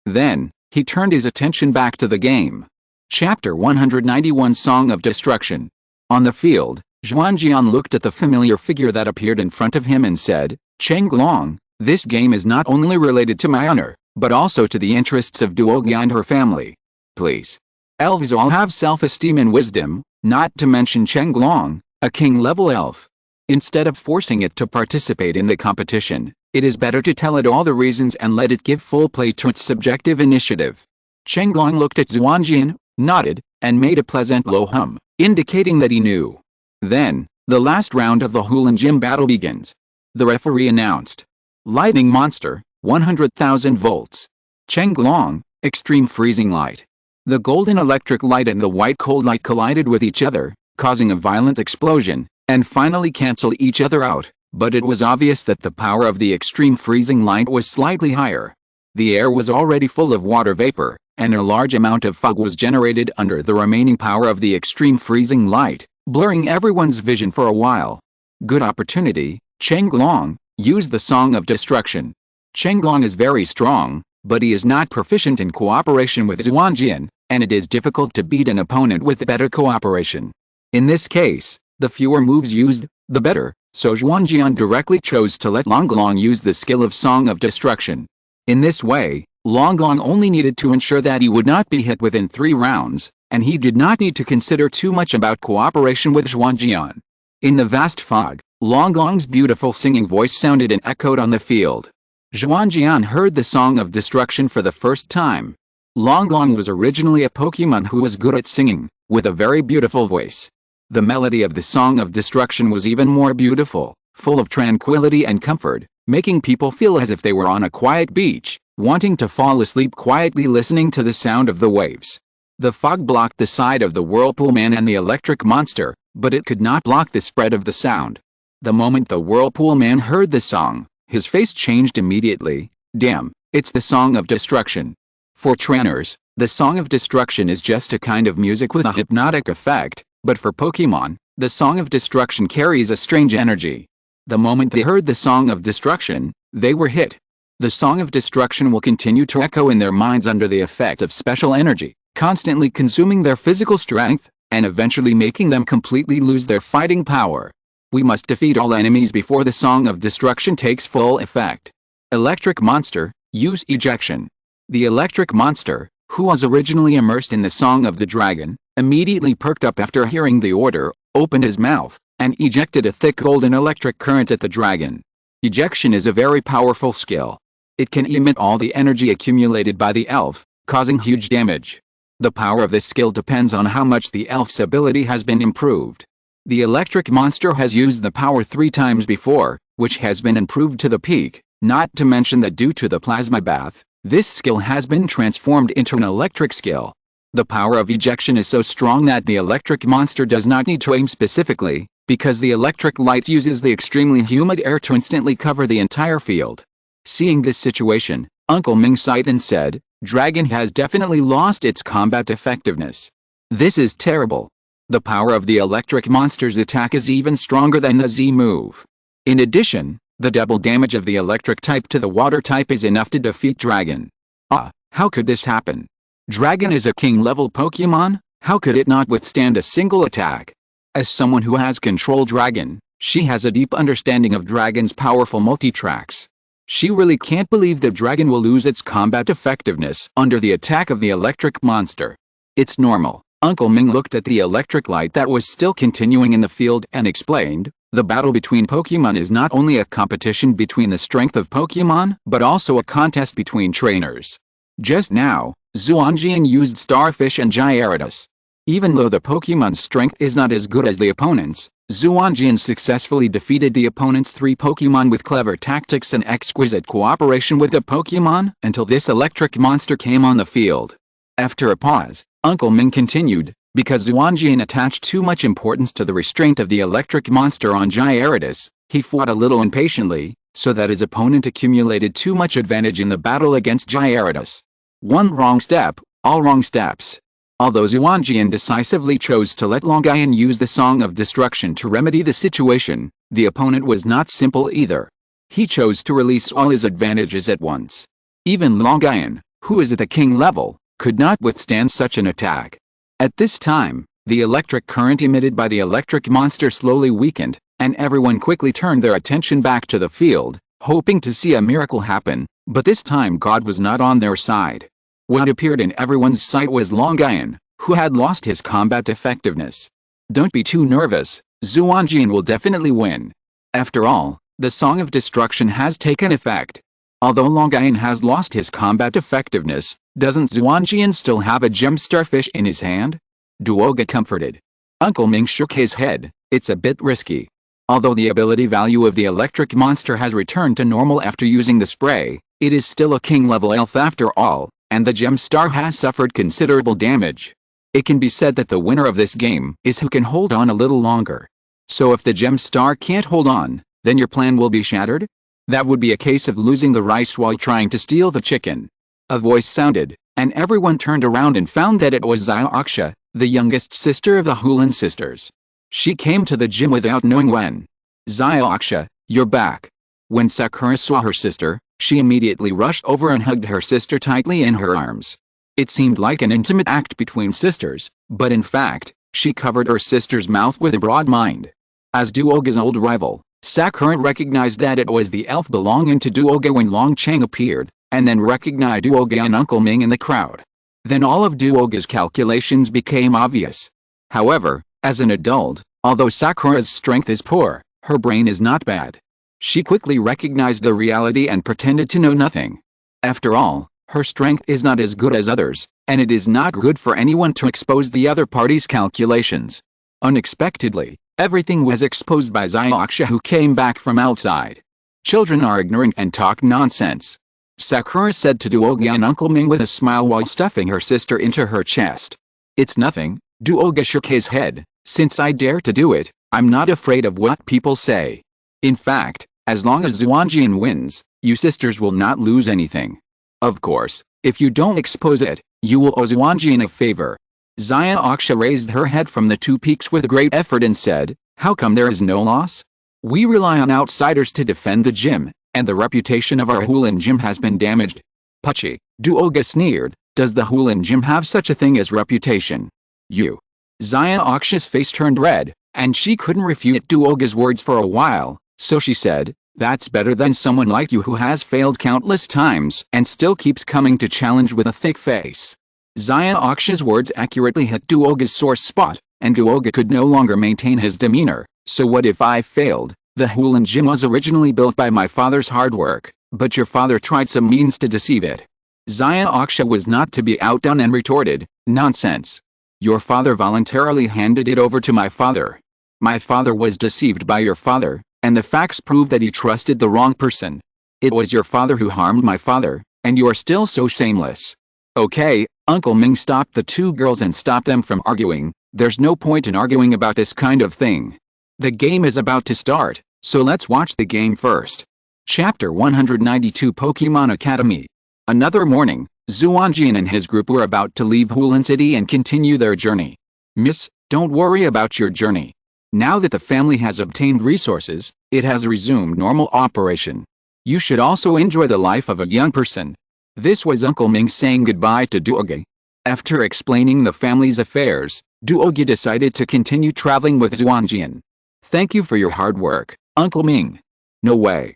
Then, he turned his attention back to the game. Chapter 191 Song of Destruction. On the field, Xuanjian looked at the familiar figure that appeared in front of him and said, Chenglong, this game is not only related to my honor, but also to the interests of Duoga and her family. Please. Elves all have self-esteem and wisdom, not to mention Chenglong, a king-level elf. Instead of forcing it to participate in the competition, it is better to tell it all the reasons and let it give full play to its subjective initiative. Chenglong looked at Xuanjian, nodded, and made a pleasant low hum, indicating that he knew. Then, the last round of the Hulan Gym battle begins. The referee announced. Lightning Monster, 100,000 volts. Chenglong, Extreme Freezing Light. The golden electric light and the white cold light collided with each other, causing a violent explosion, and finally cancel each other out, but it was obvious that the power of the extreme freezing light was slightly higher. The air was already full of water vapor, and a large amount of fog was generated under the remaining power of the extreme freezing light, blurring everyone's vision for a while. Good opportunity, Chenglong, use the Song of Destruction. Chenglong is very strong, but he is not proficient in cooperation with Xuanjian, and it is difficult to beat an opponent with better cooperation. In this case, the fewer moves used, the better, so Xuanjian directly chose to let Longlong use the skill of Song of Destruction. In this way, Longlong only needed to ensure that he would not be hit within 3 rounds, and he did not need to consider too much about cooperation with Xuanjian. In the vast fog, Longlong's beautiful singing voice sounded and echoed on the field. Xuanjian heard the Song of Destruction for the first time. Longlong was originally a Pokémon who was good at singing, with a very beautiful voice. The melody of the Song of Destruction was even more beautiful, full of tranquility and comfort, making people feel as if they were on a quiet beach, wanting to fall asleep quietly listening to the sound of the waves. The fog blocked the side of the Whirlpool Man and the Electric Monster, but it could not block the spread of the sound. The moment the Whirlpool Man heard the song, his face changed immediately. Damn, it's the Song of Destruction. For trainers, the Song of Destruction is just a kind of music with a hypnotic effect, but for Pokémon, the Song of Destruction carries a strange energy. The moment they heard the Song of Destruction, they were hit. The Song of Destruction will continue to echo in their minds under the effect of special energy, constantly consuming their physical strength, and eventually making them completely lose their fighting power. We must defeat all enemies before the Song of Destruction takes full effect. Electric Monster, use ejection. The Electric Monster, who was originally immersed in the Song of the Dragon, immediately perked up after hearing the order, opened his mouth, and ejected a thick golden electric current at the dragon. Ejection is a very powerful skill. It can emit all the energy accumulated by the elf, causing huge damage. The power of this skill depends on how much the elf's ability has been improved. The Electric Monster has used the power 3 times before, which has been improved to the peak, not to mention that due to the Plasma Bath, this skill has been transformed into an electric skill. The power of ejection is so strong that the Electric Monster does not need to aim specifically, because the electric light uses the extremely humid air to instantly cover the entire field. Seeing this situation, Uncle Ming sighed and said, Dragon has definitely lost its combat effectiveness. This is terrible. The power of the Electric Monster's attack is even stronger than the Z move. In addition, the double damage of the electric type to the water type is enough to defeat Dragon. How could this happen? Dragon is a king-level Pokémon, how could it not withstand a single attack? As someone who has controlled Dragon, she has a deep understanding of Dragon's powerful multi-tracks. She really can't believe that Dragon will lose its combat effectiveness under the attack of the Electric Monster. It's normal. Uncle Ming looked at the electric light that was still continuing in the field and explained, the battle between Pokémon is not only a competition between the strength of Pokémon, but also a contest between trainers. Just now, Xuanjian used Starfish and Gyarados. Even though the Pokemon's strength is not as good as the opponent's, Xuanjian successfully defeated the opponent's 3 Pokemon with clever tactics and exquisite cooperation with the Pokemon until this electric monster came on the field. After a pause, Uncle Ming continued, because Xuanjian attached too much importance to the restraint of the electric monster on Gyarados, he fought a little impatiently, so that his opponent accumulated too much advantage in the battle against Gyarados. One wrong step, all wrong steps. Although Xuanjian decisively chose to let Longian use the Song of Destruction to remedy the situation, the opponent was not simple either. He chose to release all his advantages at once. Even Longian, who is at the king level, could not withstand such an attack. At this time, the electric current emitted by the electric monster slowly weakened, and everyone quickly turned their attention back to the field, hoping to see a miracle happen, but this time God was not on their side. What appeared in everyone's sight was Longian, who had lost his combat effectiveness. Don't be too nervous, Xuanjian will definitely win. After all, the Song of Destruction has taken effect. Although Longian has lost his combat effectiveness, doesn't Xuanjian still have a gem starfish in his hand? Duoga comforted. Uncle Ming shook his head, it's a bit risky. Although the ability value of the electric monster has returned to normal after using the spray, it is still a king-level elf after all, and the gem star has suffered considerable damage. It can be said that the winner of this game is who can hold on a little longer. So if the gem star can't hold on, then your plan will be shattered? That would be a case of losing the rice while trying to steal the chicken. A voice sounded, and everyone turned around and found that it was Xiaoxia, the youngest sister of the Hulan sisters. She came to the gym without knowing when. Xiaoxia, you're back. When Sakura saw her sister, she immediately rushed over and hugged her sister tightly in her arms. It seemed like an intimate act between sisters, but in fact, she covered her sister's mouth with a broad mind. As Duoga's old rival, Sakura recognized that it was the elf belonging to Duoga when Longcheng appeared, and then recognized Duoga and Uncle Ming in the crowd. Then all of Duoga's calculations became obvious. However, as an adult, although Sakura's strength is poor, her brain is not bad. She quickly recognized the reality and pretended to know nothing. After all, her strength is not as good as others, and it is not good for anyone to expose the other party's calculations. Unexpectedly, everything was exposed by Xiaoxia, who came back from outside. Children are ignorant and talk nonsense. Sakura said to Duoga and Uncle Ming with a smile while stuffing her sister into her chest. It's nothing, Duoga shook his head, since I dare to do it, I'm not afraid of what people say. In fact, as long as Xuanjian wins, you sisters will not lose anything. Of course, if you don't expose it, you will owe Xuanjian a favor. Xiaoxia raised her head from the 2 peaks with great effort and said, how come there is no loss? We rely on outsiders to defend the gym, and the reputation of our Hulan gym has been damaged. Puchy, Duoga sneered, does the Hulan gym have such a thing as reputation? You. Xiaoxia's face turned red, and she couldn't refute Duoga's words for a while, so she said, that's better than someone like you who has failed countless times and still keeps coming to challenge with a thick face. Xiaoxia's words accurately hit Duoga's sore spot, and Duoga could no longer maintain his demeanor. So what if I failed? The Hulan gym was originally built by my father's hard work, but your father tried some means to deceive it. Xiaoxia was not to be outdone and retorted, nonsense. Your father voluntarily handed it over to my father. My father was deceived by your father, and the facts prove that he trusted the wrong person. It was your father who harmed my father, and you are still so shameless. Okay, Uncle Ming stopped the 2 girls and stopped them from arguing. There's no point in arguing about this kind of thing. The game is about to start, so let's watch the game first. Chapter 192 Pokemon Academy. Another morning, Xuanjian and his group were about to leave Hulan City and continue their journey. Miss, don't worry about your journey. Now that the family has obtained resources, it has resumed normal operation. You should also enjoy the life of a young person. This was Uncle Ming saying goodbye to Duoga. After explaining the family's affairs, Duoga decided to continue traveling with Xuanjian. Thank you for your hard work, Uncle Ming. No way.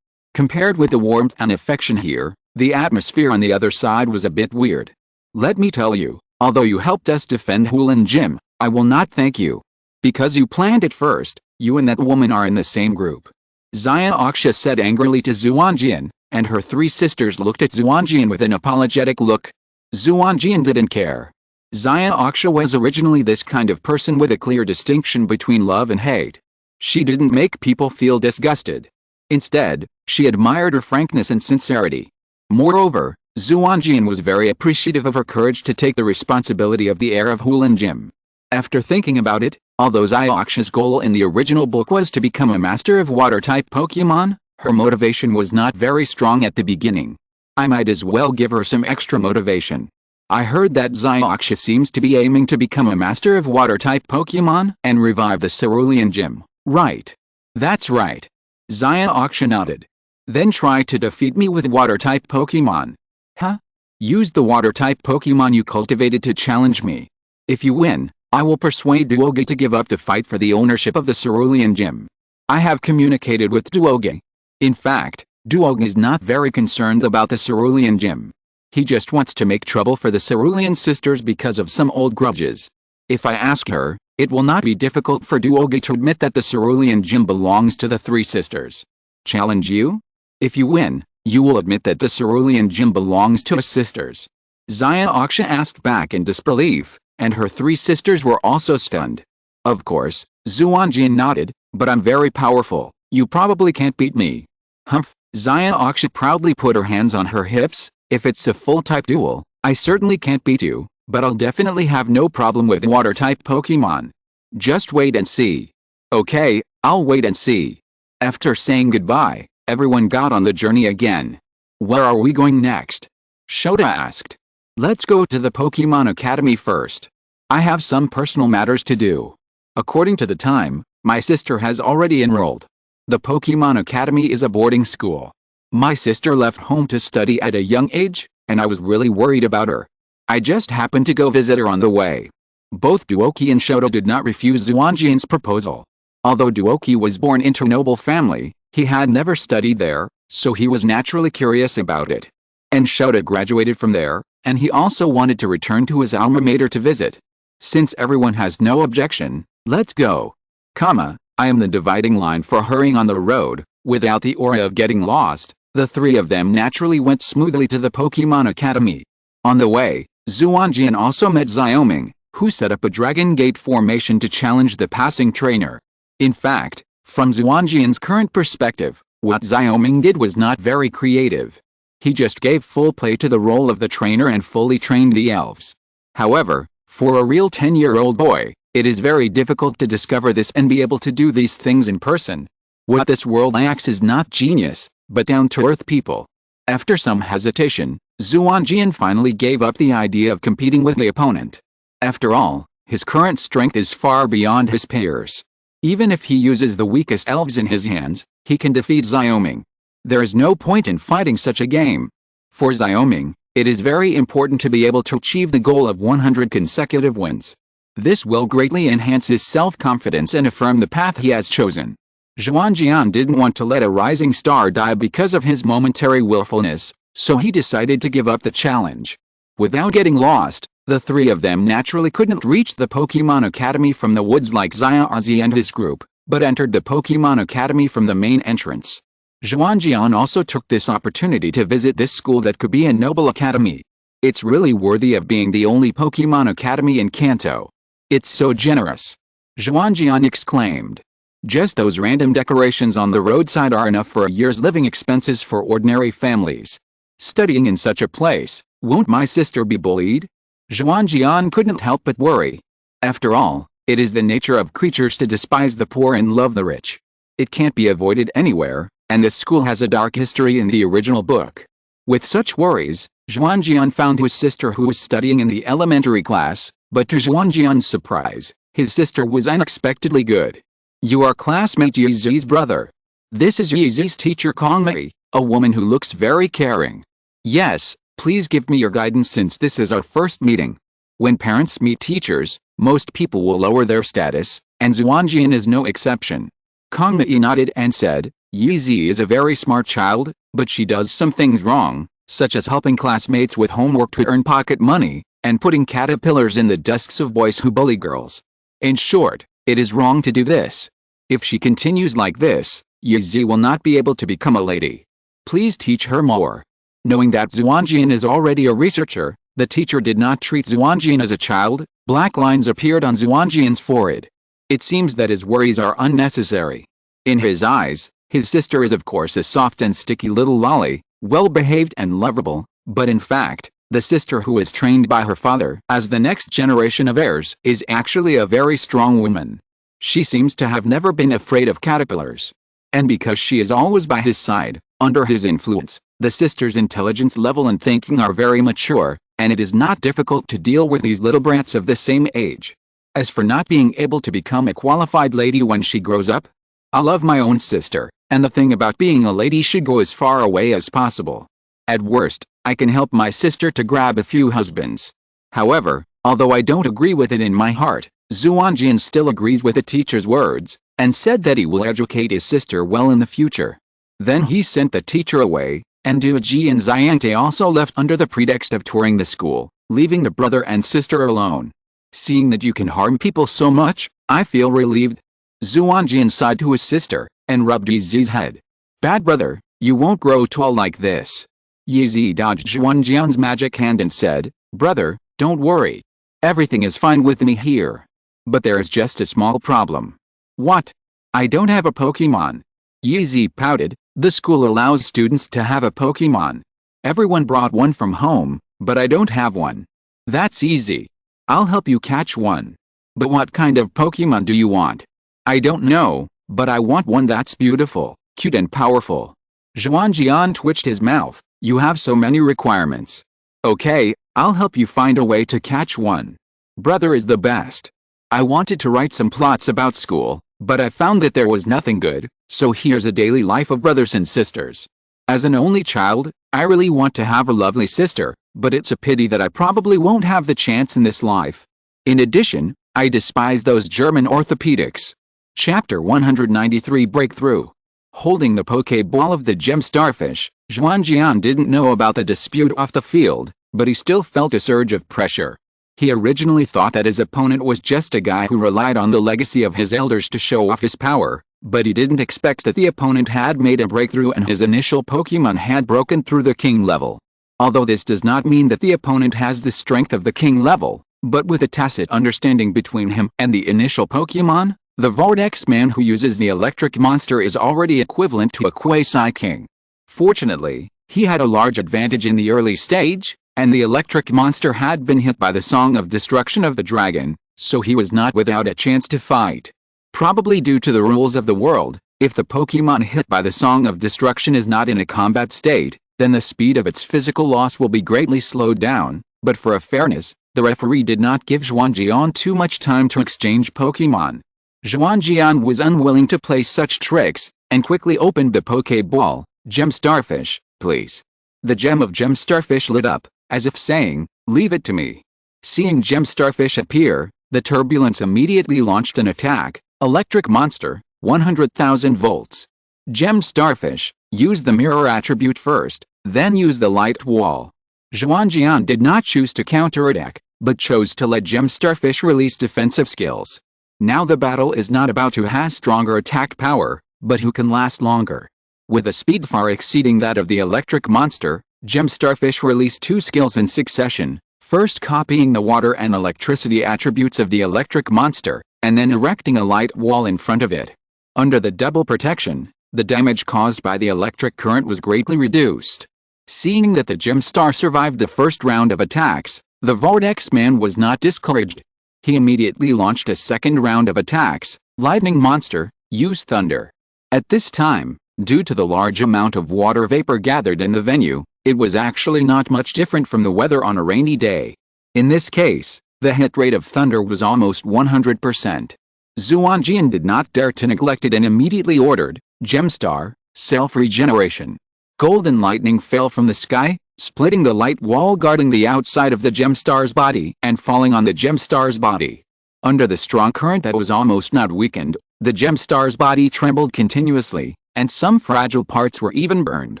Compared with the warmth and affection here, the atmosphere on the other side was a bit weird. Let me tell you, although you helped us defend Hulan Gym, I will not thank you. Because you planned it first, you and that woman are in the same group. Xiaoxia said angrily to Xuanjian, and her 3 sisters looked at Xuanjian with an apologetic look. Xuanjian didn't care. Xuanjian was originally this kind of person with a clear distinction between love and hate. She didn't make people feel disgusted. Instead, she admired her frankness and sincerity. Moreover, Xuanjian was very appreciative of her courage to take the responsibility of the heir of Xuanjian. After thinking about it, although Xuanjian's goal in the original book was to become a master of water-type Pokémon, her motivation was not very strong at the beginning. I might as well give her some extra motivation. I heard that Xuanjian seems to be aiming to become a master of water-type Pokémon and revive the Cerulean Gym, right? That's right. Xuanjian nodded. Then try to defeat me with water-type Pokémon. Huh? Use the water-type Pokémon you cultivated to challenge me. If you win, I will persuade Duoge to give up the fight for the ownership of the Cerulean Gym. I have communicated with Duoge. In fact, Duoge is not very concerned about the Cerulean Gym. He just wants to make trouble for the Cerulean sisters because of some old grudges. If I ask her, it will not be difficult for Duoge to admit that the Cerulean Gym belongs to the three sisters. Challenge you? If you win, you will admit that the Cerulean Gym belongs to us sisters. Xuanjian asked back in disbelief, and her three sisters were also stunned. Of course, Xuanjian nodded, but I'm very powerful, you probably can't beat me. Humph, Xuanjian proudly put her hands on her hips, if it's a full-type duel, I certainly can't beat you, but I'll definitely have no problem with water-type Pokémon. Just wait and see. Okay, I'll wait and see. After saying goodbye, everyone got on the journey again. Where are we going next? Shota asked. Let's go to the Pokémon Academy first. I have some personal matters to do. According to the time, my sister has already enrolled. The Pokémon Academy is a boarding school. My sister left home to study at a young age, and I was really worried about her. I just happened to go visit her on the way. Both Duoki and Shota did not refuse Xuanjian's proposal. Although Duoki was born into a noble family, he had never studied there, so he was naturally curious about it. And Shota graduated from there, and he also wanted to return to his alma mater to visit. Since everyone has no objection, let's go. I am the dividing line for hurrying on the road, without the aura of getting lost. The three of them naturally went smoothly to the Pokémon Academy. On the way, Xuanjian also met Xiaoming, who set up a Dragon Gate formation to challenge the passing trainer. In fact, from Xuanjian's current perspective, what Xiaoming did was not very creative. He just gave full play to the role of the trainer and fully trained the elves. However, for a real 10-year-old boy, it is very difficult to discover this and be able to do these things in person. What this world lacks is not genius, but down-to-earth people. After some hesitation, Xuanjian finally gave up the idea of competing with the opponent. After all, his current strength is far beyond his peers. Even if he uses the weakest elves in his hands, he can defeat Xiaoming. There is no point in fighting such a game. For Xiaoming, it is very important to be able to achieve the goal of 100 consecutive wins. This will greatly enhance his self-confidence and affirm the path he has chosen. Xuanjian didn't want to let a rising star die because of his momentary willfulness, so he decided to give up the challenge. Without getting lost, the three of them naturally couldn't reach the Pokémon Academy from the woods like Xiaozi and his group, but entered the Pokémon Academy from the main entrance. Xuanjian also took this opportunity to visit this school that could be a noble academy. It's really worthy of being the only Pokémon Academy in Kanto. It's so generous. Xuanjian exclaimed. Just those random decorations on the roadside are enough for a year's living expenses for ordinary families. Studying in such a place, won't my sister be bullied? Xuanjian couldn't help but worry. After all, it is the nature of creatures to despise the poor and love the rich. It can't be avoided anywhere, and this school has a dark history in the original book. With such worries, Xuanjian found his sister who was studying in the elementary class, but to Xuanjian's surprise, his sister was unexpectedly good. You are classmate Yizi's brother. This is Yizi's teacher Kongmei, a woman who looks very caring. Yes, please give me your guidance since this is our first meeting. When parents meet teachers, most people will lower their status, and Xuanjian is no exception. Kongmei nodded and said, Yizi is a very smart child, but she does some things wrong, such as helping classmates with homework to earn pocket money, and putting caterpillars in the desks of boys who bully girls. In short, it is wrong to do this. If she continues like this, Yizi will not be able to become a lady. Please teach her more. Knowing that Xuanjian is already a researcher, The teacher did not treat Xuanjian as a child. Black lines appeared on Xuanjian's forehead. It seems that his worries are unnecessary. In his eyes, his sister is of course a soft and sticky little lolly, well-behaved and lovable, but in fact, the sister who is trained by her father as the next generation of heirs is actually a very strong woman. She seems to have never been afraid of caterpillars. And because she is always by his side, under his influence, the sister's intelligence level and thinking are very mature, and it is not difficult to deal with these little brats of the same age. As for not being able to become a qualified lady when she grows up, I love my own sister, and the thing about being a lady should go as far away as possible. At worst, I can help my sister to grab a few husbands. However, although I don't agree with it in my heart, Xuanjian still agrees with the teacher's words, and said that he will educate his sister well in the future. Then he sent the teacher away, and Duji and Xiante also left under the pretext of touring the school, leaving the brother and sister alone. Seeing that you can harm people so much, I feel relieved. Xuanjian sighed to his sister, and rubbed Yizi's head. Bad brother, you won't grow tall like this. Yizi dodged Xuanjian's magic hand and said, Brother, don't worry. Everything is fine with me here. But there is just a small problem. What? I don't have a Pokémon. Yizi pouted. The school allows students to have a Pokémon. Everyone brought one from home, but I don't have one. That's easy. I'll help you catch one. But what kind of Pokémon do you want? I don't know, but I want one that's beautiful, cute and powerful. Xuanjian twitched his mouth. You have so many requirements. Okay, I'll help you find a way to catch one. Brother is the best. I wanted to write some plots about school, but I found that there was nothing good, so here's a daily life of brothers and sisters. As an only child, I really want to have a lovely sister, but it's a pity that I probably won't have the chance in this life. In addition, I despise those German orthopedics. Chapter 193 Breakthrough. Holding the Pokeball of the gem starfish, Xuanjian didn't know about the dispute off the field, but he still felt a surge of pressure. He originally thought that his opponent was just a guy who relied on the legacy of his elders to show off his power, but he didn't expect that the opponent had made a breakthrough and his initial Pokemon had broken through the king level. Although this does not mean that the opponent has the strength of the king level, but with a tacit understanding between him and the initial Pokemon, the Vortex man who uses the electric monster is already equivalent to a quasi-king. Fortunately, he had a large advantage in the early stage, and the electric monster had been hit by the Song of Destruction of the Dragon, so he was not without a chance to fight. Probably due to the rules of the world, if the Pokemon hit by the Song of Destruction is not in a combat state, then the speed of its physical loss will be greatly slowed down, but for a fairness, the referee did not give Xuanjian too much time to exchange Pokemon. Xuanjian was unwilling to play such tricks, and quickly opened the Pokeball. Gem Starfish, please. The gem of Gem Starfish lit up, as if saying, leave it to me. Seeing Gem Starfish appear, the turbulence immediately launched an attack. Electric Monster, 100,000 volts. Gem Starfish, use the mirror attribute first, then use the light wall. Xuanjian did not choose to counterattack, but chose to let Gem Starfish release defensive skills. Now the battle is not about who has stronger attack power, but who can last longer. With a speed far exceeding that of the electric monster, Gem Starfish released two skills in succession, first copying the water and electricity attributes of the electric monster, and then erecting a light wall in front of it. Under the double protection, the damage caused by the electric current was greatly reduced. Seeing that the Gem Star survived the first round of attacks, the Vortex man was not discouraged. He immediately launched a second round of attacks. Lightning Monster, use Thunder. At this time, due to the large amount of water vapor gathered in the venue, it was actually not much different from the weather on a rainy day. In this case, the hit rate of Thunder was almost 100%. Xuanjian did not dare to neglect it and immediately ordered, Gemstar, self-regeneration. Golden lightning fell from the sky, splitting the light wall guarding the outside of the Gemstar's body and falling on the Gemstar's body. Under the strong current that was almost not weakened, the Gemstar's body trembled continuously, and some fragile parts were even burned.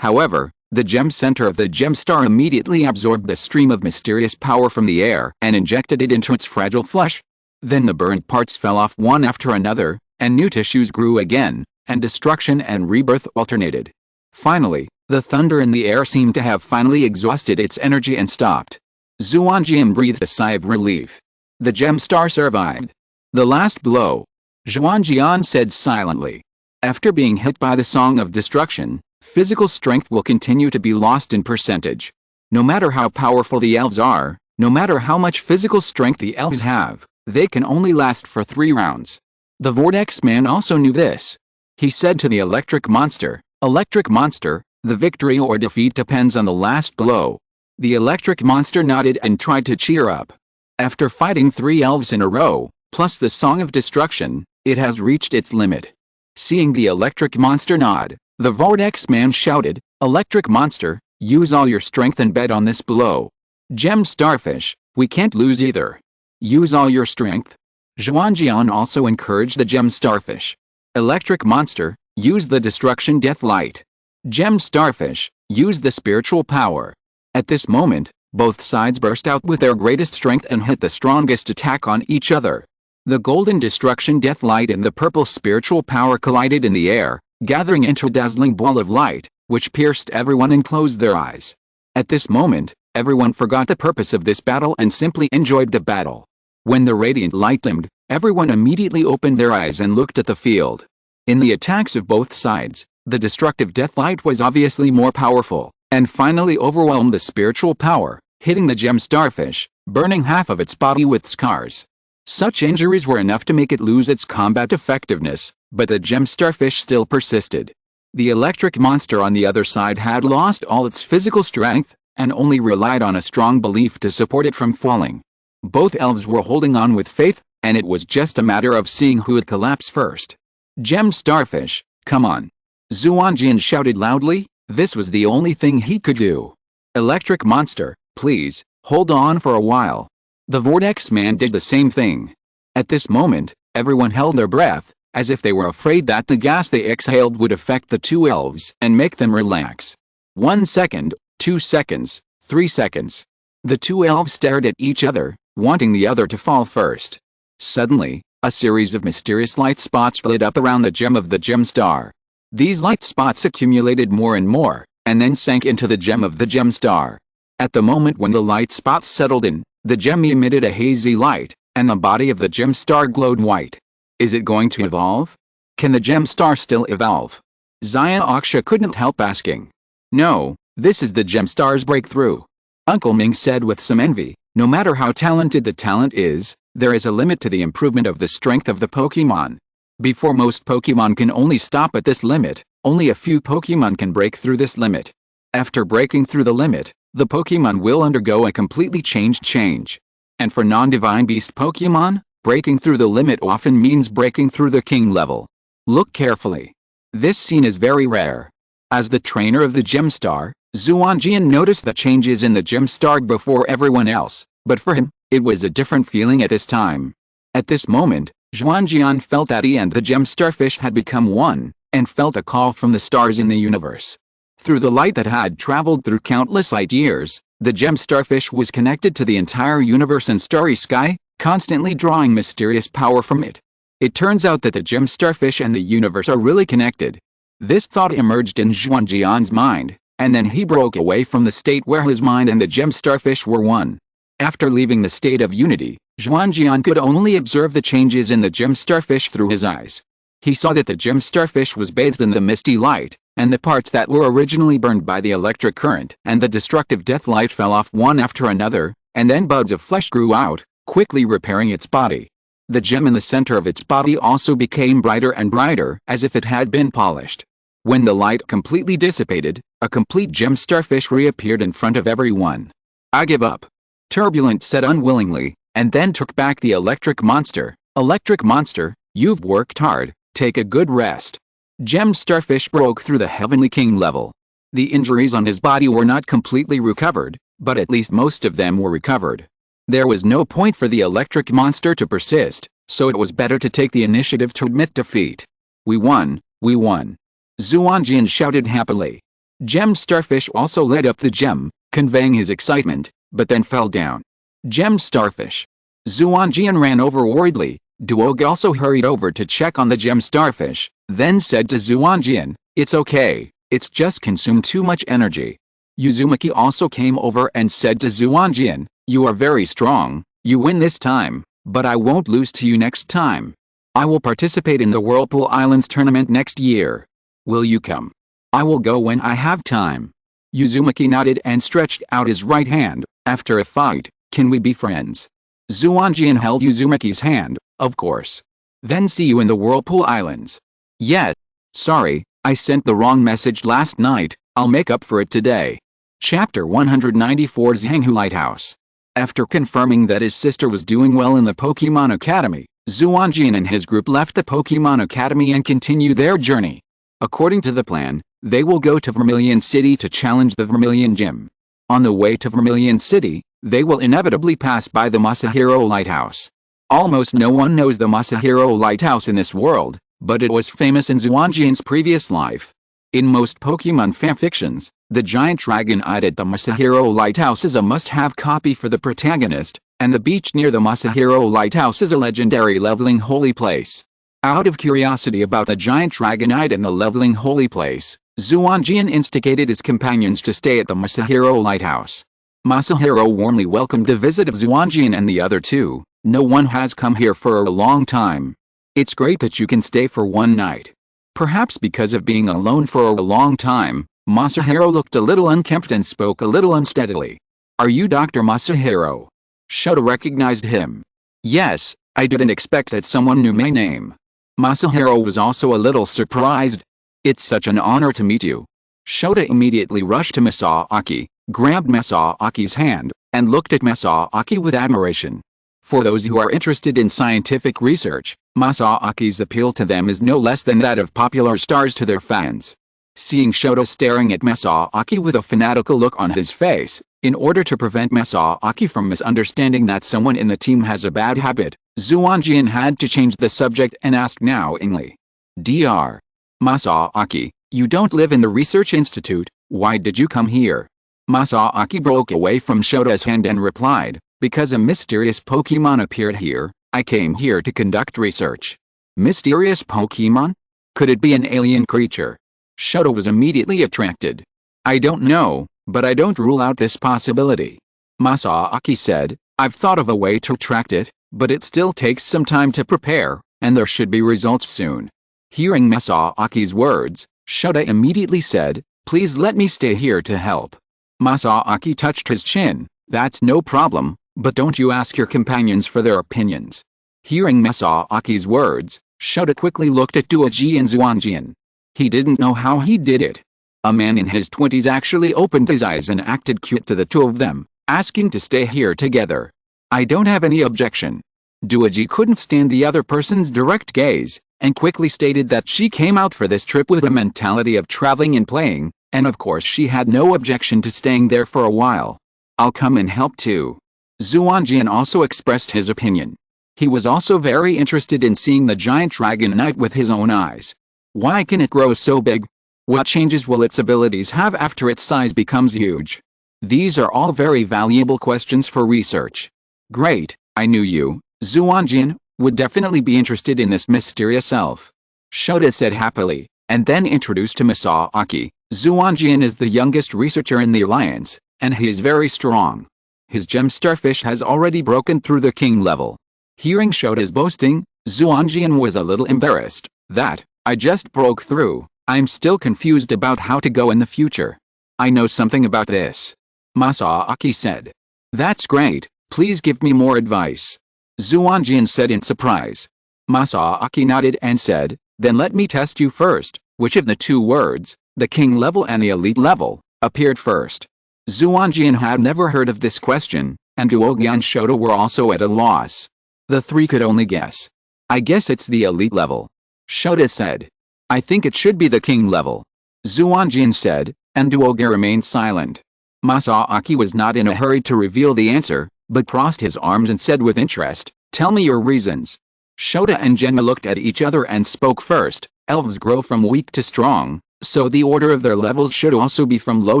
However, the gem center of the Gemstar immediately absorbed the stream of mysterious power from the air and injected it into its fragile flesh. Then the burned parts fell off one after another, and new tissues grew again, and destruction and rebirth alternated. Finally, the thunder in the air seemed to have finally exhausted its energy and stopped. Xuanjian breathed a sigh of relief. The gem star survived. The last blow. Xuanjian said silently. After being hit by the Song of Destruction, physical strength will continue to be lost in percentage. No matter how powerful the elves are, no matter how much physical strength the elves have, they can only last for 3 rounds. The Vortex Man also knew this. He said to the Electric Monster, "Electric Monster, the victory or defeat depends on the last blow." The Electric Monster nodded and tried to cheer up. After fighting 3 elves in a row, plus the Song of Destruction, it has reached its limit. Seeing the Electric Monster nod, the Vortex Man shouted, "Electric Monster, use all your strength and bet on this blow. Gem Starfish, we can't lose either. Use all your strength." Xuanjian also encouraged the Gem Starfish. "Electric Monster, use the Destruction Death Light. Gem Starfish, use the spiritual power." At this moment, both sides burst out with their greatest strength and hit the strongest attack on each other. The golden Destruction Death Light and the purple spiritual power collided in the air, gathering into a dazzling ball of light, which pierced everyone and closed their eyes. At this moment, everyone forgot the purpose of this battle and simply enjoyed the battle. When the radiant light dimmed, everyone immediately opened their eyes and looked at the field. In the attacks of both sides, the destructive death light was obviously more powerful, and finally overwhelmed the spiritual power, hitting the Gem Starfish, burning half of its body with scars. Such injuries were enough to make it lose its combat effectiveness, but the Gem Starfish still persisted. The Electric Monster on the other side had lost all its physical strength, and only relied on a strong belief to support it from falling. Both elves were holding on with faith, and it was just a matter of seeing who would collapse first. "Gem Starfish, come on!" Xuanjian shouted loudly. This was the only thing he could do. "Electric Monster, please, hold on for a while." The Vortex Man did the same thing. At this moment, everyone held their breath, as if they were afraid that the gas they exhaled would affect the 2 elves and make them relax. 1 second, 2 seconds, 3 seconds. The 2 elves stared at each other, wanting the other to fall first. Suddenly, a series of mysterious light spots lit up around the gem of the Gem Star. These light spots accumulated more and more, and then sank into the gem of the Gem Star. At the moment when the light spots settled in, the gem emitted a hazy light, and the body of the Gem Star glowed white. Is it going to evolve? Can the Gem Star still evolve? Xian Aksha couldn't help asking. "No, this is the Gem Star's breakthrough," Uncle Ming said with some envy. "No matter how talented the talent is, there is a limit to the improvement of the strength of the Pokémon. Before most Pokémon can only stop at this limit, only a few Pokémon can break through this limit. After breaking through the limit, the Pokémon will undergo a completely changed change. And for non-divine beast Pokémon, breaking through the limit often means breaking through the king level. Look carefully. This scene is very rare." As the trainer of the Gem Star, Xuanjian noticed the changes in the Gem Star before everyone else, but for him, it was a different feeling at this time. At this moment, Xuanjian felt that he and the Gem Starfish had become one, and felt a call from the stars in the universe. Through the light that had traveled through countless light years, the Gem Starfish was connected to the entire universe and starry sky, constantly drawing mysterious power from it. It turns out that the Gem Starfish and the universe are really connected. This thought emerged in Xuanjian's mind, and then he broke away from the state where his mind and the Gem Starfish were one. After leaving the state of unity, Xuanjian could only observe the changes in the Gem Starfish through his eyes. He saw that the Gem Starfish was bathed in the misty light, and the parts that were originally burned by the electric current and the destructive death light fell off one after another, and then buds of flesh grew out, quickly repairing its body. The gem in the center of its body also became brighter and brighter, as if it had been polished. When the light completely dissipated, a complete Gem Starfish reappeared in front of everyone. "I give up," Turbulent said unwillingly, and then took back the Electric Monster. "Electric Monster, you've worked hard, take a good rest." Gem Starfish broke through the Heavenly King level. The injuries on his body were not completely recovered, but at least most of them were recovered. There was no point for the Electric Monster to persist, so it was better to take the initiative to admit defeat. "We won, we won!" Xuanjian shouted happily. Gem Starfish also lit up the gem, conveying his excitement, but then fell down. Gem Starfish. Xuanjian ran over worriedly. Duog also hurried over to check on the Gem Starfish, then said to Xuanjian, "It's okay, it's just consumed too much energy." Uzumaki also came over and said to Xuanjian, You are very strong, you win this time, but I won't lose to you next time. I will participate in the Whirlpool Islands tournament next year. Will you come? I will go when I have time. Uzumaki nodded and stretched out his right hand. After a fight, can we be friends? Xuanjian held Uzumaki's hand, of course. Then see you in the Whirlpool Islands. Yes. Sorry, I sent the wrong message last night, I'll make up for it today. Chapter 194 Zhanghu Lighthouse. After confirming that his sister was doing well in the Pokémon Academy, Xuanjian and his group left the Pokémon Academy and continue their journey. According to the plan, they will go to Vermilion City to challenge the Vermilion Gym. On the way to Vermilion City, they will inevitably pass by the Masahiro Lighthouse. Almost no one knows the Masahiro Lighthouse in this world, but it was famous in Xuanjian's previous life. In most Pokémon fanfictions, the giant dragon-eyed at the Masahiro Lighthouse is a must-have copy for the protagonist, and the beach near the Masahiro Lighthouse is a legendary leveling holy place. Out of curiosity about the giant dragon-eyed and the leveling holy place, Xuanjian instigated his companions to stay at the Masahiro Lighthouse. Masahiro warmly welcomed the visit of Xuanjian and the other two. No one has come here for a long time. It's great that you can stay for one night. Perhaps because of being alone for a long time, Masahiro looked a little unkempt and spoke a little unsteadily. Are you Dr. Masahiro? Shota recognized him. Yes, I didn't expect that someone knew my name. Masahiro was also a little surprised. It's such an honor to meet you. Shota immediately rushed to Masaaki, grabbed Masaaki's hand, and looked at Masaaki with admiration. For those who are interested in scientific research, Masaaki's appeal to them is no less than that of popular stars to their fans. Seeing Shota staring at Masaaki with a fanatical look on his face, in order to prevent Masaaki from misunderstanding that someone in the team has a bad habit, Xuanjian had to change the subject and ask knowingly. Dr. Masaaki, you don't live in the research institute, why did you come here? Masaaki broke away from Shota's hand and replied, because a mysterious Pokémon appeared here, I came here to conduct research. Mysterious Pokémon? Could it be an alien creature? Shota was immediately attracted. I don't know, but I don't rule out this possibility. Masaaki said, I've thought of a way to track it, but it still takes some time to prepare, and there should be results soon. Hearing Masaaki's words, Shota immediately said, please let me stay here to help. Masaaki touched his chin, that's no problem, but don't you ask your companions for their opinions. Hearing Masaaki's words, Shota quickly looked at Duoji and Xuanjian. He didn't know how he did it. A man in his 20s actually opened his eyes and acted cute to the two of them, asking to stay here together. I don't have any objection. Duoji couldn't stand the other person's direct gaze, and quickly stated that she came out for this trip with a mentality of traveling and playing, and of course she had no objection to staying there for a while. I'll come and help too. Xuanjian also expressed his opinion. He was also very interested in seeing the giant dragon knight with his own eyes. Why can it grow so big? What changes will its abilities have after its size becomes huge? These are all very valuable questions for research. Great, I knew you, Xuanjian, would definitely be interested in this mysterious elf. Shota said happily, and then introduced to Masaaki. Xuanjian is the youngest researcher in the alliance, and he is very strong. His gem starfish has already broken through the king level. Hearing Shota's boasting, Xuanjian was a little embarrassed. That, I just broke through, I'm still confused about how to go in the future. I know something about this. Masaaki said. That's great, please give me more advice. Xuanjian said in surprise. Masaaki nodded and said, then let me test you first, which of the two words, the king level and the elite level, appeared first? Xuanjian had never heard of this question, and Duogi and Shota were also at a loss. The three could only guess. I guess it's the elite level. Shota said. I think it should be the king level. Xuanjian said, and Duogi remained silent. Masaaki was not in a hurry to reveal the answer, but crossed his arms and said with interest, tell me your reasons. Shota and Genma looked at each other and spoke first. Elves grow from weak to strong, so the order of their levels should also be from low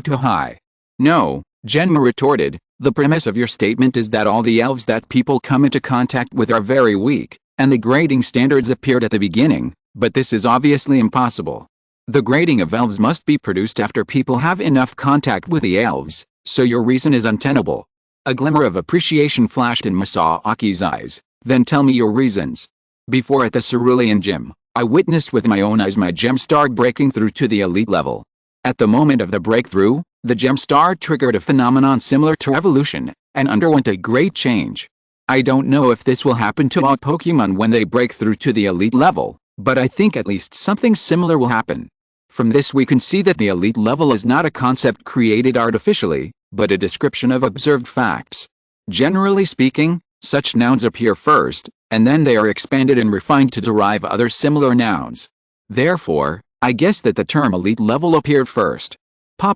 to high. No, Genma retorted, the premise of your statement is that all the elves that people come into contact with are very weak, and the grading standards appeared at the beginning, but this is obviously impossible. The grading of elves must be produced after people have enough contact with the elves, so your reason is untenable. A glimmer of appreciation flashed in Masaaki's eyes. Then tell me your reasons. Before at the Cerulean Gym, I witnessed with my own eyes my gem star breaking through to the elite level. At the moment of the breakthrough, the gem star triggered a phenomenon similar to evolution, and underwent a great change. I don't know if this will happen to all Pokemon when they break through to the elite level, but I think at least something similar will happen. From this we can see that the elite level is not a concept created artificially, but a description of observed facts. Generally speaking, such nouns appear first, and then they are expanded and refined to derive other similar nouns. Therefore, I guess that the term elite level appeared first. Pa.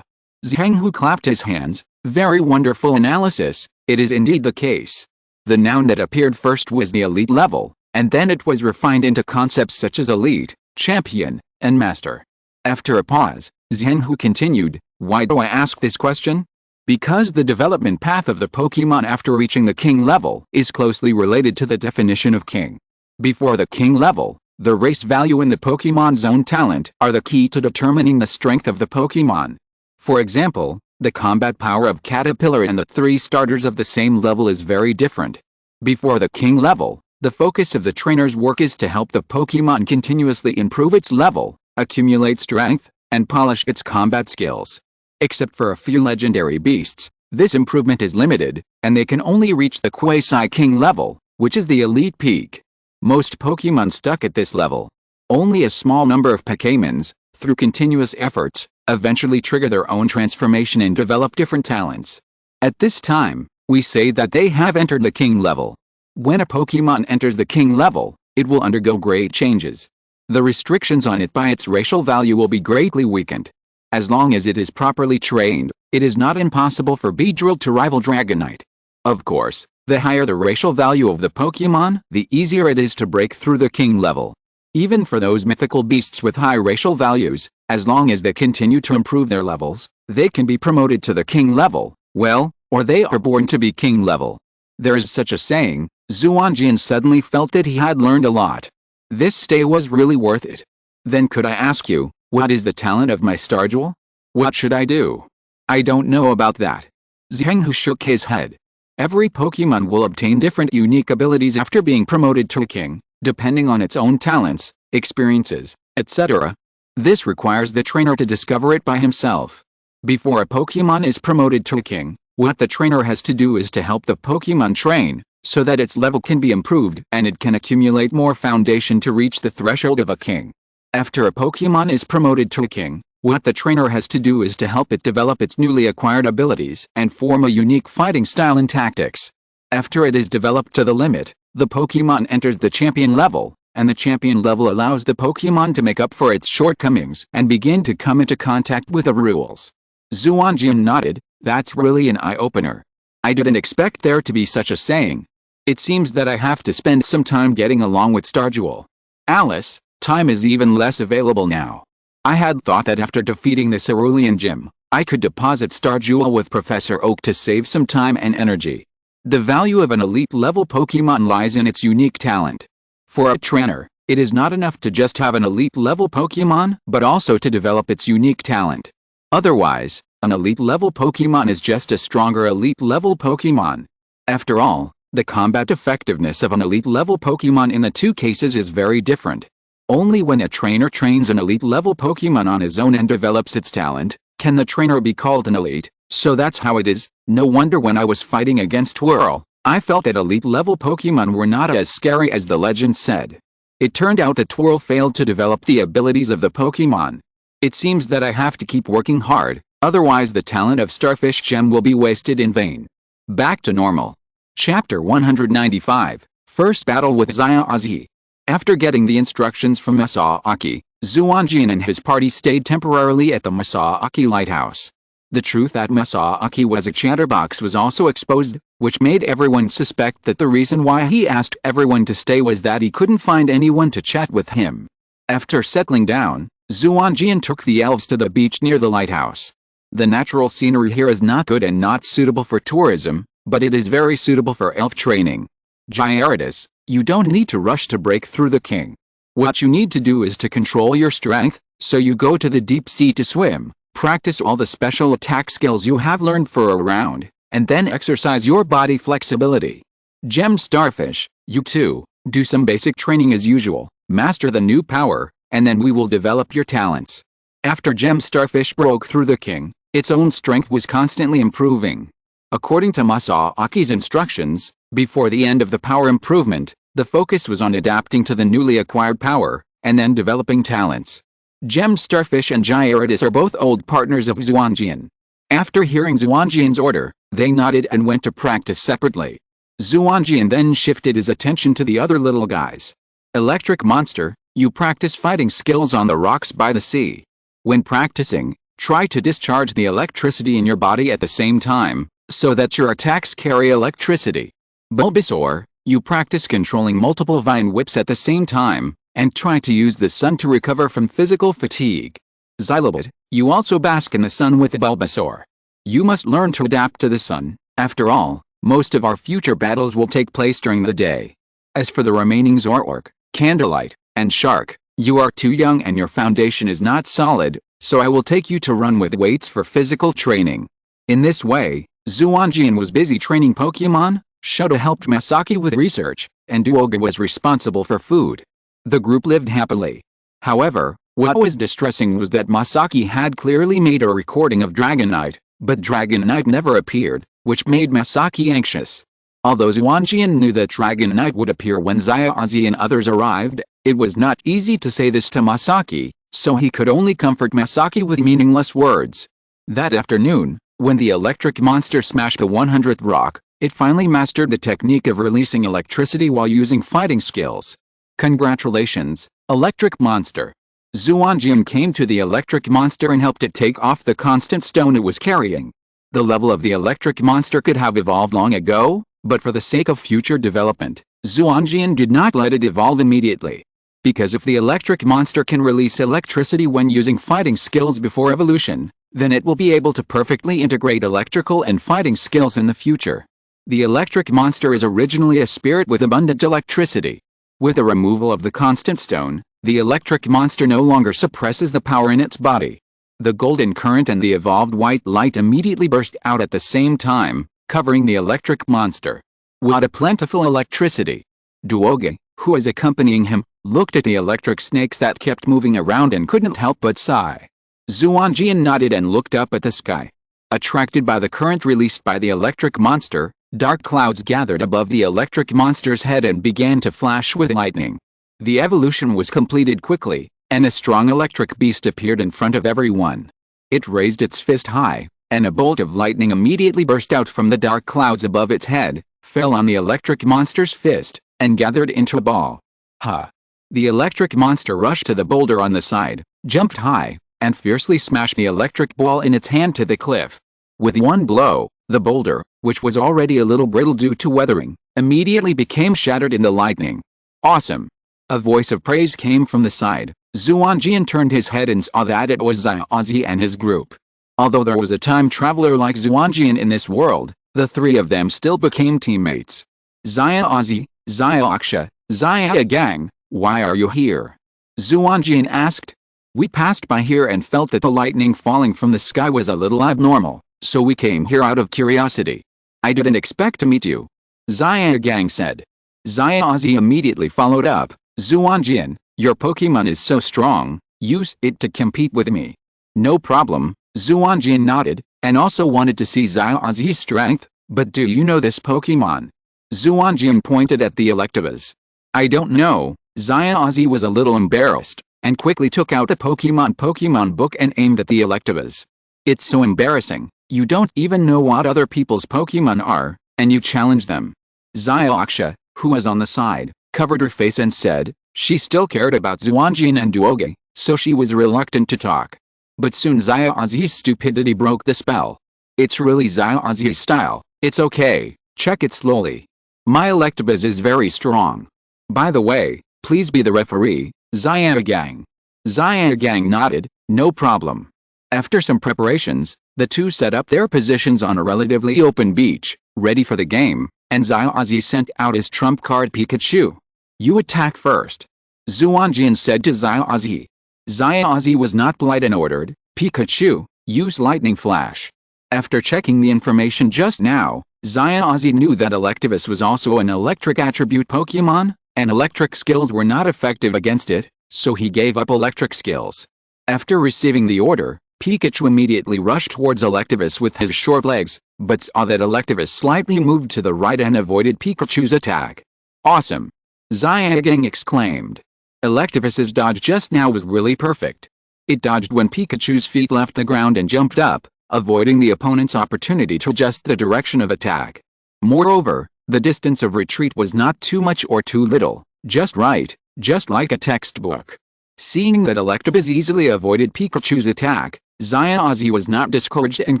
Zhang clapped his hands. Very wonderful analysis, it is indeed the case. The noun that appeared first was the elite level, and then it was refined into concepts such as elite, champion, and master. After a pause, Zhang continued, why do I ask this question? Because the development path of the Pokemon after reaching the king level is closely related to the definition of king. Before the king level, the race value and the Pokemon's own talent are the key to determining the strength of the Pokemon. For example, the combat power of Caterpillar and the 3 starters of the same level is very different. Before the king level, the focus of the trainer's work is to help the Pokemon continuously improve its level, accumulate strength, and polish its combat skills. Except for a few legendary beasts, this improvement is limited, and they can only reach the quasi-king level, which is the elite peak. Most Pokemon stuck at this level. Only a small number of Pokémons, through continuous efforts, eventually trigger their own transformation and develop different talents. At this time, we say that they have entered the king level. When a Pokemon enters the king level, it will undergo great changes. The restrictions on it by its racial value will be greatly weakened. As long as it is properly trained, it is not impossible for Beedrill to rival Dragonite. Of course, the higher the racial value of the Pokemon, the easier it is to break through the king level. Even for those mythical beasts with high racial values, as long as they continue to improve their levels, they can be promoted to the king level, well, or they are born to be king level. There is such a saying. Xuanjian suddenly felt that he had learned a lot. This stay was really worth it. Then could I ask you, what is the talent of my Starjewel? What should I do? I don't know about that. Zhang shook his head. Every Pokemon will obtain different unique abilities after being promoted to a king, depending on its own talents, experiences, etc. This requires the trainer to discover it by himself. Before a Pokemon is promoted to a king, what the trainer has to do is to help the Pokemon train, so that its level can be improved and it can accumulate more foundation to reach the threshold of a king. After a Pokemon is promoted to a king, what the trainer has to do is to help it develop its newly acquired abilities and form a unique fighting style and tactics. After it is developed to the limit, the Pokemon enters the champion level, and the champion level allows the Pokemon to make up for its shortcomings and begin to come into contact with the rules. Xuanjian nodded, that's really an eye-opener. I didn't expect there to be such a saying. It seems that I have to spend some time getting along with Starjewel. Alice, time is even less available now. I had thought that after defeating the Cerulean Gym, I could deposit Starjewel with Professor Oak to save some time and energy. The value of an elite-level Pokemon lies in its unique talent. For a trainer, it is not enough to just have an elite-level Pokemon, but also to develop its unique talent. Otherwise, an elite-level Pokemon is just a stronger elite-level Pokemon. After all, the combat effectiveness of an elite-level Pokemon in the two cases is very different. Only when a trainer trains an elite-level Pokemon on his own and develops its talent, can the trainer be called an elite. So that's how it is. No wonder when I was fighting against Twirl, I felt that elite-level Pokemon were not as scary as the legend said. It turned out that Twirl failed to develop the abilities of the Pokemon. It seems that I have to keep working hard, otherwise the talent of Starfish Gem will be wasted in vain. Back to normal. Chapter 195, First Battle with Xiaozi. After getting the instructions from Masaaki, Xuanjian and his party stayed temporarily at the Masaaki Lighthouse. The truth that Masaaki was a chatterbox was also exposed, which made everyone suspect that the reason why he asked everyone to stay was that he couldn't find anyone to chat with him. After settling down, Xuanjian took the elves to the beach near the lighthouse. The natural scenery here is not good and not suitable for tourism, but it is very suitable for elf training. Gyarados, you don't need to rush to break through the king. What you need to do is to control your strength, so you go to the deep sea to swim, practice all the special attack skills you have learned for a round, and then exercise your body flexibility. Gem Starfish, you too, do some basic training as usual, master the new power, and then we will develop your talents. After Gem Starfish broke through the king, its own strength was constantly improving. According to Masaki's instructions, before the end of the power improvement, the focus was on adapting to the newly acquired power, and then developing talents. Gem Starfish and Gyarados are both old partners of Xuanjian. After hearing Xuanjian's order, they nodded and went to practice separately. Xuanjian then shifted his attention to the other little guys. Electric Monster, you practice fighting skills on the rocks by the sea. When practicing, try to discharge the electricity in your body at the same time, so that your attacks carry electricity. Bulbasaur, you practice controlling multiple vine whips at the same time, and try to use the sun to recover from physical fatigue. Xylobot, you also bask in the sun with Bulbasaur. You must learn to adapt to the sun. After all, most of our future battles will take place during the day. As for the remaining Zoroark, Candlelight, and Shark, you are too young and your foundation is not solid, so I will take you to run with weights for physical training. In this way, Xuanjian was busy training Pokémon, Shota helped Masaki with research, and Duoga was responsible for food. The group lived happily. However, what was distressing was that Masaki had clearly made a recording of Dragonite, but Dragonite never appeared, which made Masaki anxious. Although Xuanjian knew that Dragonite would appear when Xiaozi and others arrived, it was not easy to say this to Masaki, so he could only comfort Masaki with meaningless words. That afternoon, when the electric monster smashed the 100th rock, it finally mastered the technique of releasing electricity while using fighting skills. Congratulations, electric monster. Xuanjian came to the electric monster and helped it take off the constant stone it was carrying. The level of the electric monster could have evolved long ago, but for the sake of future development, Xuanjian did not let it evolve immediately. Because if the electric monster can release electricity when using fighting skills before evolution, then it will be able to perfectly integrate electrical and fighting skills in the future. The electric monster is originally a spirit with abundant electricity. With the removal of the constant stone, the electric monster no longer suppresses the power in its body. The golden current and the evolved white light immediately burst out at the same time, covering the electric monster. What a plentiful electricity! Duoga, who was accompanying him, looked at the electric snakes that kept moving around and couldn't help but sigh. Xuanjian nodded and looked up at the sky. Attracted by the current released by the electric monster, dark clouds gathered above the electric monster's head and began to flash with lightning. The evolution was completed quickly, and a strong electric beast appeared in front of everyone. It raised its fist high, and a bolt of lightning immediately burst out from the dark clouds above its head, fell on the electric monster's fist, and gathered into a ball. Ha! The electric monster rushed to the boulder on the side, jumped high, and fiercely smashed the electric ball in its hand to the cliff. With one blow, the boulder, which was already a little brittle due to weathering, immediately became shattered in the lightning. Awesome! A voice of praise came from the side. Xuanjian turned his head and saw that it was Xiaozi and his group. Although there was a time traveler like Xuanjian in this world, the three of them still became teammates. Xiaozi, Xiaoxia, Xiaogang, why are you here? Xuanjian asked. We passed by here and felt that the lightning falling from the sky was a little abnormal, so we came here out of curiosity. I didn't expect to meet you. Xiaogang said. Xiaozi immediately followed up. Xuanjian, your Pokémon is so strong, use it to compete with me. No problem, Xuanjian nodded, and also wanted to see Xiaozi's strength, but do you know this Pokémon? Xuanjian pointed at the Electabuzz. I don't know, Xiaozi was a little embarrassed, and quickly took out the Pokémon book and aimed at the Electabuzz. It's so embarrassing, you don't even know what other people's Pokémon are, and you challenge them. Xiaoxia, who was on the side, covered her face and said, she still cared about Xuanjian and Duoga, so she was reluctant to talk. But soon Xiaozi's stupidity broke the spell. It's really Xiaozi's style, it's okay, check it slowly. My Electabuzz is very strong. By the way, please be the referee, Xiaogang. Xiaogang nodded, no problem. After some preparations, the two set up their positions on a relatively open beach, ready for the game, and Xiaozi sent out his trump card Pikachu. You attack first. Xuanjian said to Xiaozi. Xiaozi was not polite and ordered, Pikachu, use Lightning Flash. After checking the information just now, Xuanjian knew that Electivus was also an electric attribute Pokémon, and electric skills were not effective against it, so he gave up electric skills. After receiving the order, Pikachu immediately rushed towards Electivus with his short legs, but saw that Electivus slightly moved to the right and avoided Pikachu's attack. Awesome! Xuanjian exclaimed. Electivus's dodge just now was really perfect. It dodged when Pikachu's feet left the ground and jumped up, avoiding the opponent's opportunity to adjust the direction of attack. Moreover, the distance of retreat was not too much or too little, just right, just like a textbook. Seeing that Electivus easily avoided Pikachu's attack, Xuanjian was not discouraged and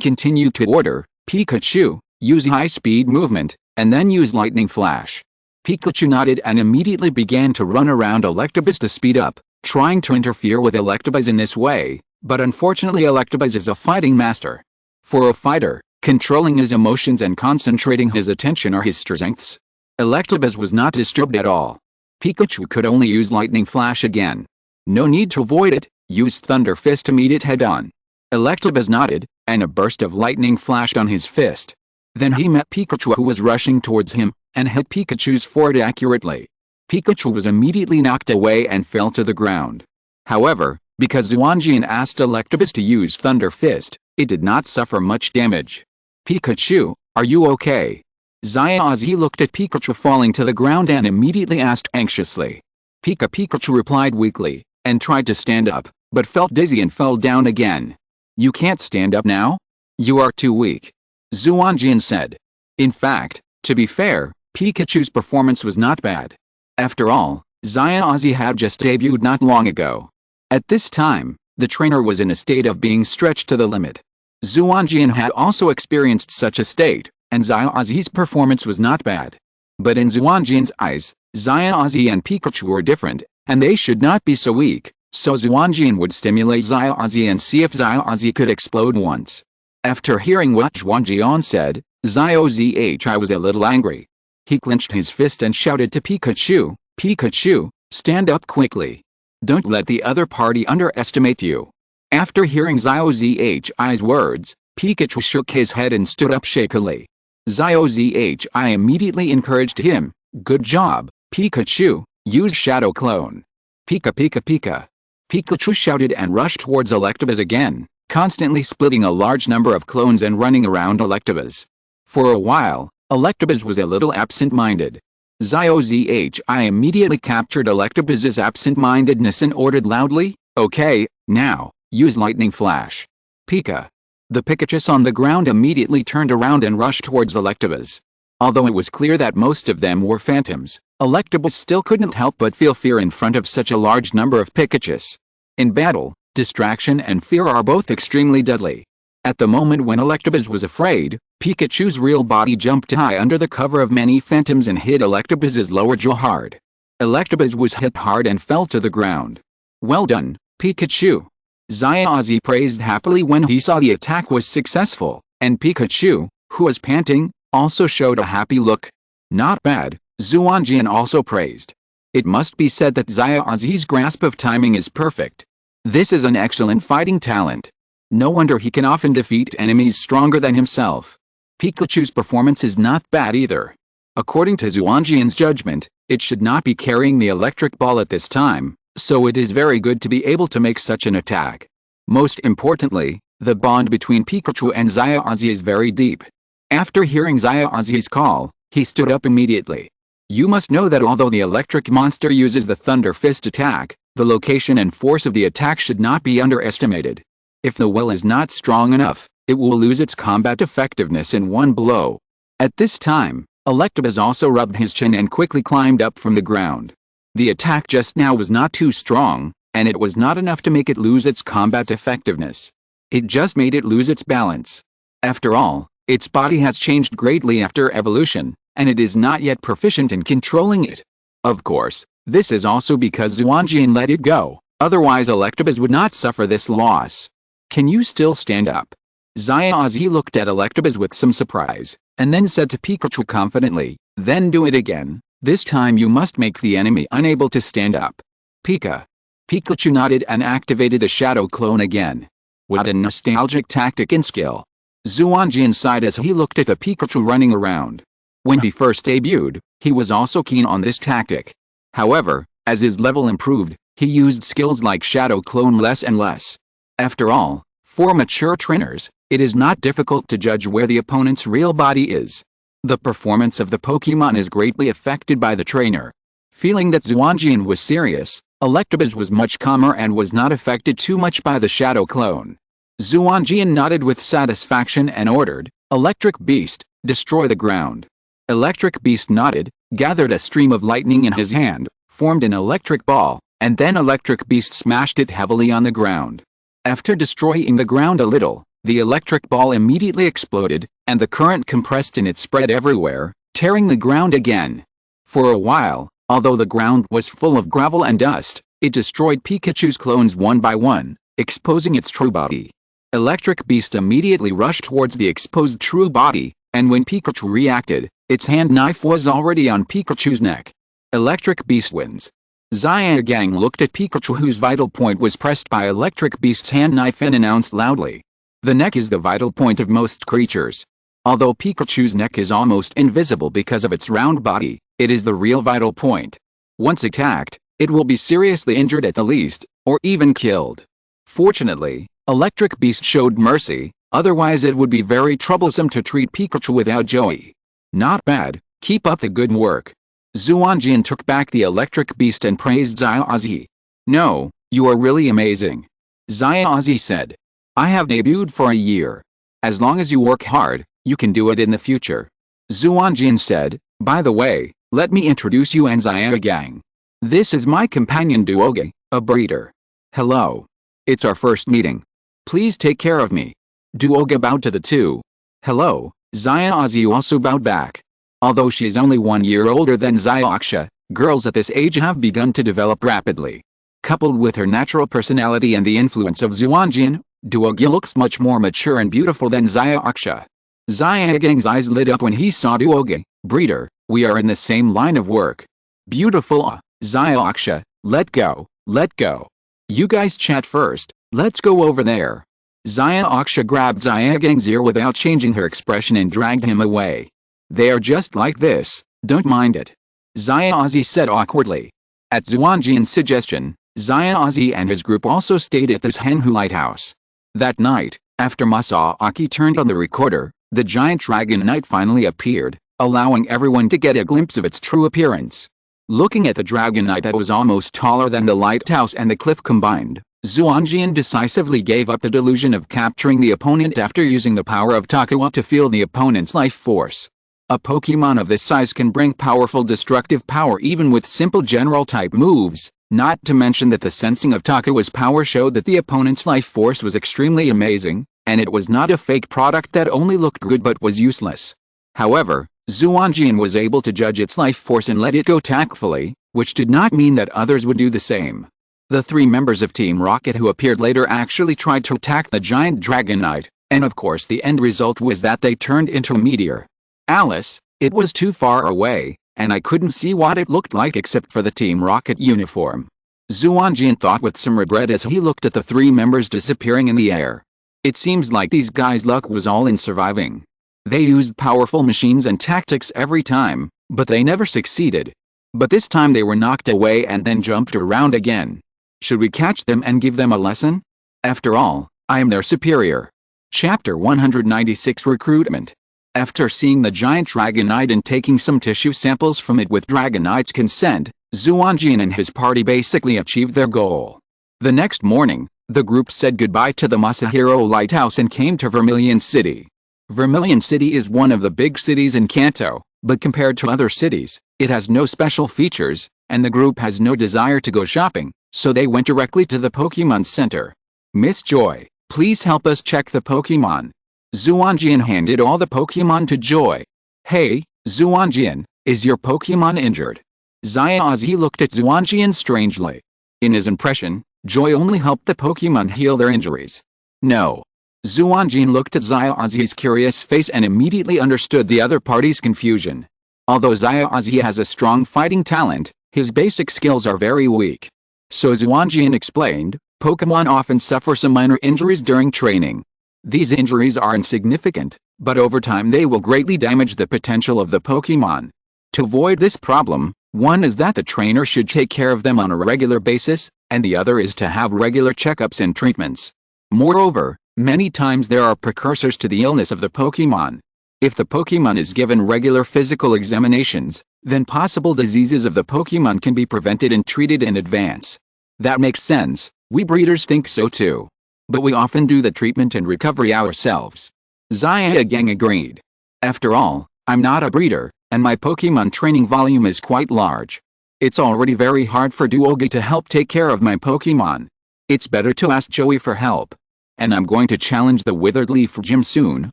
continued to order, Pikachu, use high-speed movement, and then use lightning flash. Pikachu nodded and immediately began to run around Electivus to speed up, trying to interfere with Electivus in this way, but unfortunately Electivus is a fighting master. For a fighter, controlling his emotions and concentrating his attention are his strengths. Electivus was not disturbed at all. Pikachu could only use lightning flash again. No need to avoid it, use Thunder Fist to meet it head-on. Electivus nodded, and a burst of lightning flashed on his fist. Then he met Pikachu who was rushing towards him, and hit Pikachu's forehead accurately. Pikachu was immediately knocked away and fell to the ground. However, because Xuanjian asked Electivus to use Thunder Fist, it did not suffer much damage. Pikachu, are you okay? Xuanjian looked at Pikachu falling to the ground and immediately asked anxiously. Pikachu replied weakly, and tried to stand up, but felt dizzy and fell down again. You can't stand up now? You are too weak. Xuanjian said. In fact, to be fair, Pikachu's performance was not bad. After all, Xuanjian had just debuted not long ago. At this time, the trainer was in a state of being stretched to the limit. Xuanjian had also experienced such a state, and Xuanjian's performance was not bad. But in Xuanjian's eyes, Xuanjian and Pikachu were different, and they should not be so weak, so Xuanjian would stimulate Xuanjian and see if Xuanjian could explode once. After hearing what Xuanjian said, Xuanjian was a little angry. He clenched his fist and shouted to Pikachu, Pikachu, stand up quickly. Don't let the other party underestimate you. After hearing Xuanjian's words, Pikachu shook his head and stood up shakily. Xuanjian immediately encouraged him, good job, Pikachu, use Shadow Clone. Pika Pika Pika. Pikachu shouted and rushed towards Electivus again, constantly splitting a large number of clones and running around Electivus. For a while, Electivus was a little absent-minded. Xuanjian immediately captured Electivus's absent-mindedness and ordered loudly, okay, now, use Lightning Flash. Pika. The Pikachus on the ground immediately turned around and rushed towards Electivus. Although it was clear that most of them were phantoms, Electivus still couldn't help but feel fear in front of such a large number of Pikachus. In battle, distraction and fear are both extremely deadly. At the moment when Electivus was afraid, Pikachu's real body jumped high under the cover of many phantoms and hit Electivus's lower jaw hard. Electivus was hit hard and fell to the ground. Well done, Pikachu. Xuanjian praised happily when he saw the attack was successful, and Pikachu, who was panting, also showed a happy look. Not bad, Xuanjian also praised. It must be said that Xuanjian's grasp of timing is perfect. This is an excellent fighting talent. No wonder he can often defeat enemies stronger than himself. Pikachu's performance is not bad either. According to Xuanjian's judgment, it should not be carrying the electric ball at this time, so it is very good to be able to make such an attack. Most importantly, the bond between Pikachu and Xuanjian is very deep. After hearing Xuanjian's call, he stood up immediately. You must know that although the electric monster uses the Thunder Fist attack, the location and force of the attack should not be underestimated. If the will is not strong enough, it will lose its combat effectiveness in one blow. At this time, Electivus also rubbed his chin and quickly climbed up from the ground. The attack just now was not too strong, and it was not enough to make it lose its combat effectiveness. It just made it lose its balance. After all, its body has changed greatly after evolution, and it is not yet proficient in controlling it. Of course, this is also because Xuanjian let it go, otherwise Electivus would not suffer this loss. Can you still stand up? Xuanjian looked at Electivus with some surprise, and then said to Pikachu confidently, then do it again, this time you must make the enemy unable to stand up. Pika. Pikachu nodded and activated the Shadow Clone again. What a nostalgic tactic and skill. Xuanjian sighed as he looked at the Pikachu running around. When he first debuted, he was also keen on this tactic. However, as his level improved, he used skills like Shadow Clone less and less. After all, for mature trainers, it is not difficult to judge where the opponent's real body is. The performance of the Pokémon is greatly affected by the trainer. Feeling that Xuanjian was serious, Electabuzz was much calmer and was not affected too much by the Shadow Clone. Xuanjian nodded with satisfaction and ordered, "Electric Beast, destroy the ground." Electric Beast nodded, gathered a stream of lightning in his hand, formed an electric ball, and then Electric Beast smashed it heavily on the ground. After destroying the ground a little, the electric ball immediately exploded, and the current compressed and it spread everywhere, tearing the ground again. For a while, although the ground was full of gravel and dust, it destroyed Pikachu's clones one by one, exposing its true body. Electric Beast immediately rushed towards the exposed true body, and when Pikachu reacted, its hand knife was already on Pikachu's neck. Electric Beast wins. Xuanjian looked at Pikachu, whose vital point was pressed by Electric Beast's hand knife, and announced loudly, "The neck is the vital point of most creatures. Although Pikachu's neck is almost invisible because of its round body, it is the real vital point. Once attacked, it will be seriously injured at the least, or even killed." Fortunately, Electric Beast showed mercy, otherwise it would be very troublesome to treat Pikachu without joy. "Not bad, keep up the good work." Xuanjian took back the Electric Beast and praised Xuanjian. "No, you are really amazing," Xuanjian said. "I have debuted for a year. As long as you work hard, you can do it in the future." Xuanjian said, "By the way, let me introduce you and Xuanjian. This is my companion Duoge, a breeder. Hello. It's our first meeting. Please take care of me." Duoge bowed to the two. "Hello," Xuanjian also bowed back. Although she is only 1 year older than Xuanjian, girls at this age have begun to develop rapidly. Coupled with her natural personality and the influence of Xuanjian, Duoge looks much more mature and beautiful than Xuanjian. Xuanjian's eyes lit up when he saw Duoge. "Breeder, we are in the same line of work." "Beautiful, Xuanjian, let go, let go. You guys chat first, let's go over there." Xuanjian grabbed Xuanjian's ear without changing her expression and dragged him away. "They are just like this, don't mind it," Xuanjian said awkwardly. At Xuanjian's suggestion, Xuanjian and his group also stayed at this Henhu lighthouse. That night, after Masaaki turned on the recorder, the giant Dragon Knight finally appeared, allowing everyone to get a glimpse of its true appearance. Looking at the Dragon Knight that was almost taller than the lighthouse and the cliff combined, Xuanjian decisively gave up the delusion of capturing the opponent after using the power of Takua to feel the opponent's life force. A Pokémon of this size can bring powerful destructive power even with simple general-type moves, not to mention that the sensing of Takua's power showed that the opponent's life force was extremely amazing, and it was not a fake product that only looked good but was useless. However, Xuanjian was able to judge its life force and let it go tactfully, which did not mean that others would do the same. The 3 members of Team Rocket who appeared later actually tried to attack the giant Dragon Knight, and of course the end result was that they turned into a meteor. "Alice, it was too far away, and I couldn't see what it looked like except for the Team Rocket uniform," Xuanjian thought with some regret as he looked at the 3 members disappearing in the air. It seems like these guys' luck was all in surviving. They used powerful machines and tactics every time, but they never succeeded. But this time they were knocked away and then jumped around again. Should we catch them and give them a lesson? After all, I am their superior. Chapter 196 Recruitment. After seeing the giant Dragon Knight and taking some tissue samples from it with Dragon Knight's consent, Xuanjian and his party basically achieved their goal. The next morning, the group said goodbye to the Masahiro Lighthouse and came to Vermilion City. Vermilion City is one of the big cities in Kanto, but compared to other cities, it has no special features, and the group has no desire to go shopping, so they went directly to the Pokémon Center. "Miss Joy, please help us check the Pokémon." Xuanjian handed all the Pokémon to Joy. "Hey, Xuanjian, is your Pokémon injured?" Xuanjian looked at Xuanjian strangely. In his impression, Joy only helped the Pokémon heal their injuries. "No." Xuanjian looked at Xuanjian's curious face and immediately understood the other party's confusion. Although Xuanjian has a strong fighting talent, his basic skills are very weak. So Xuanjian explained, Pokémon often suffer some minor injuries during training. These injuries are insignificant, but over time they will greatly damage the potential of the Pokémon. To avoid this problem, one is that the trainer should take care of them on a regular basis, and the other is to have regular checkups and treatments. Moreover, many times there are precursors to the illness of the Pokémon. If the Pokémon is given regular physical examinations, then possible diseases of the Pokémon can be prevented and treated in advance. That makes sense, we breeders think so too. But we often do the treatment and recovery ourselves. Xuanjian agreed. After all, I'm not a breeder, and my Pokémon training volume is quite large. It's already very hard for Duogi to help take care of my Pokémon. It's better to ask Joey for help. And I'm going to challenge the Withered Leaf Gym soon,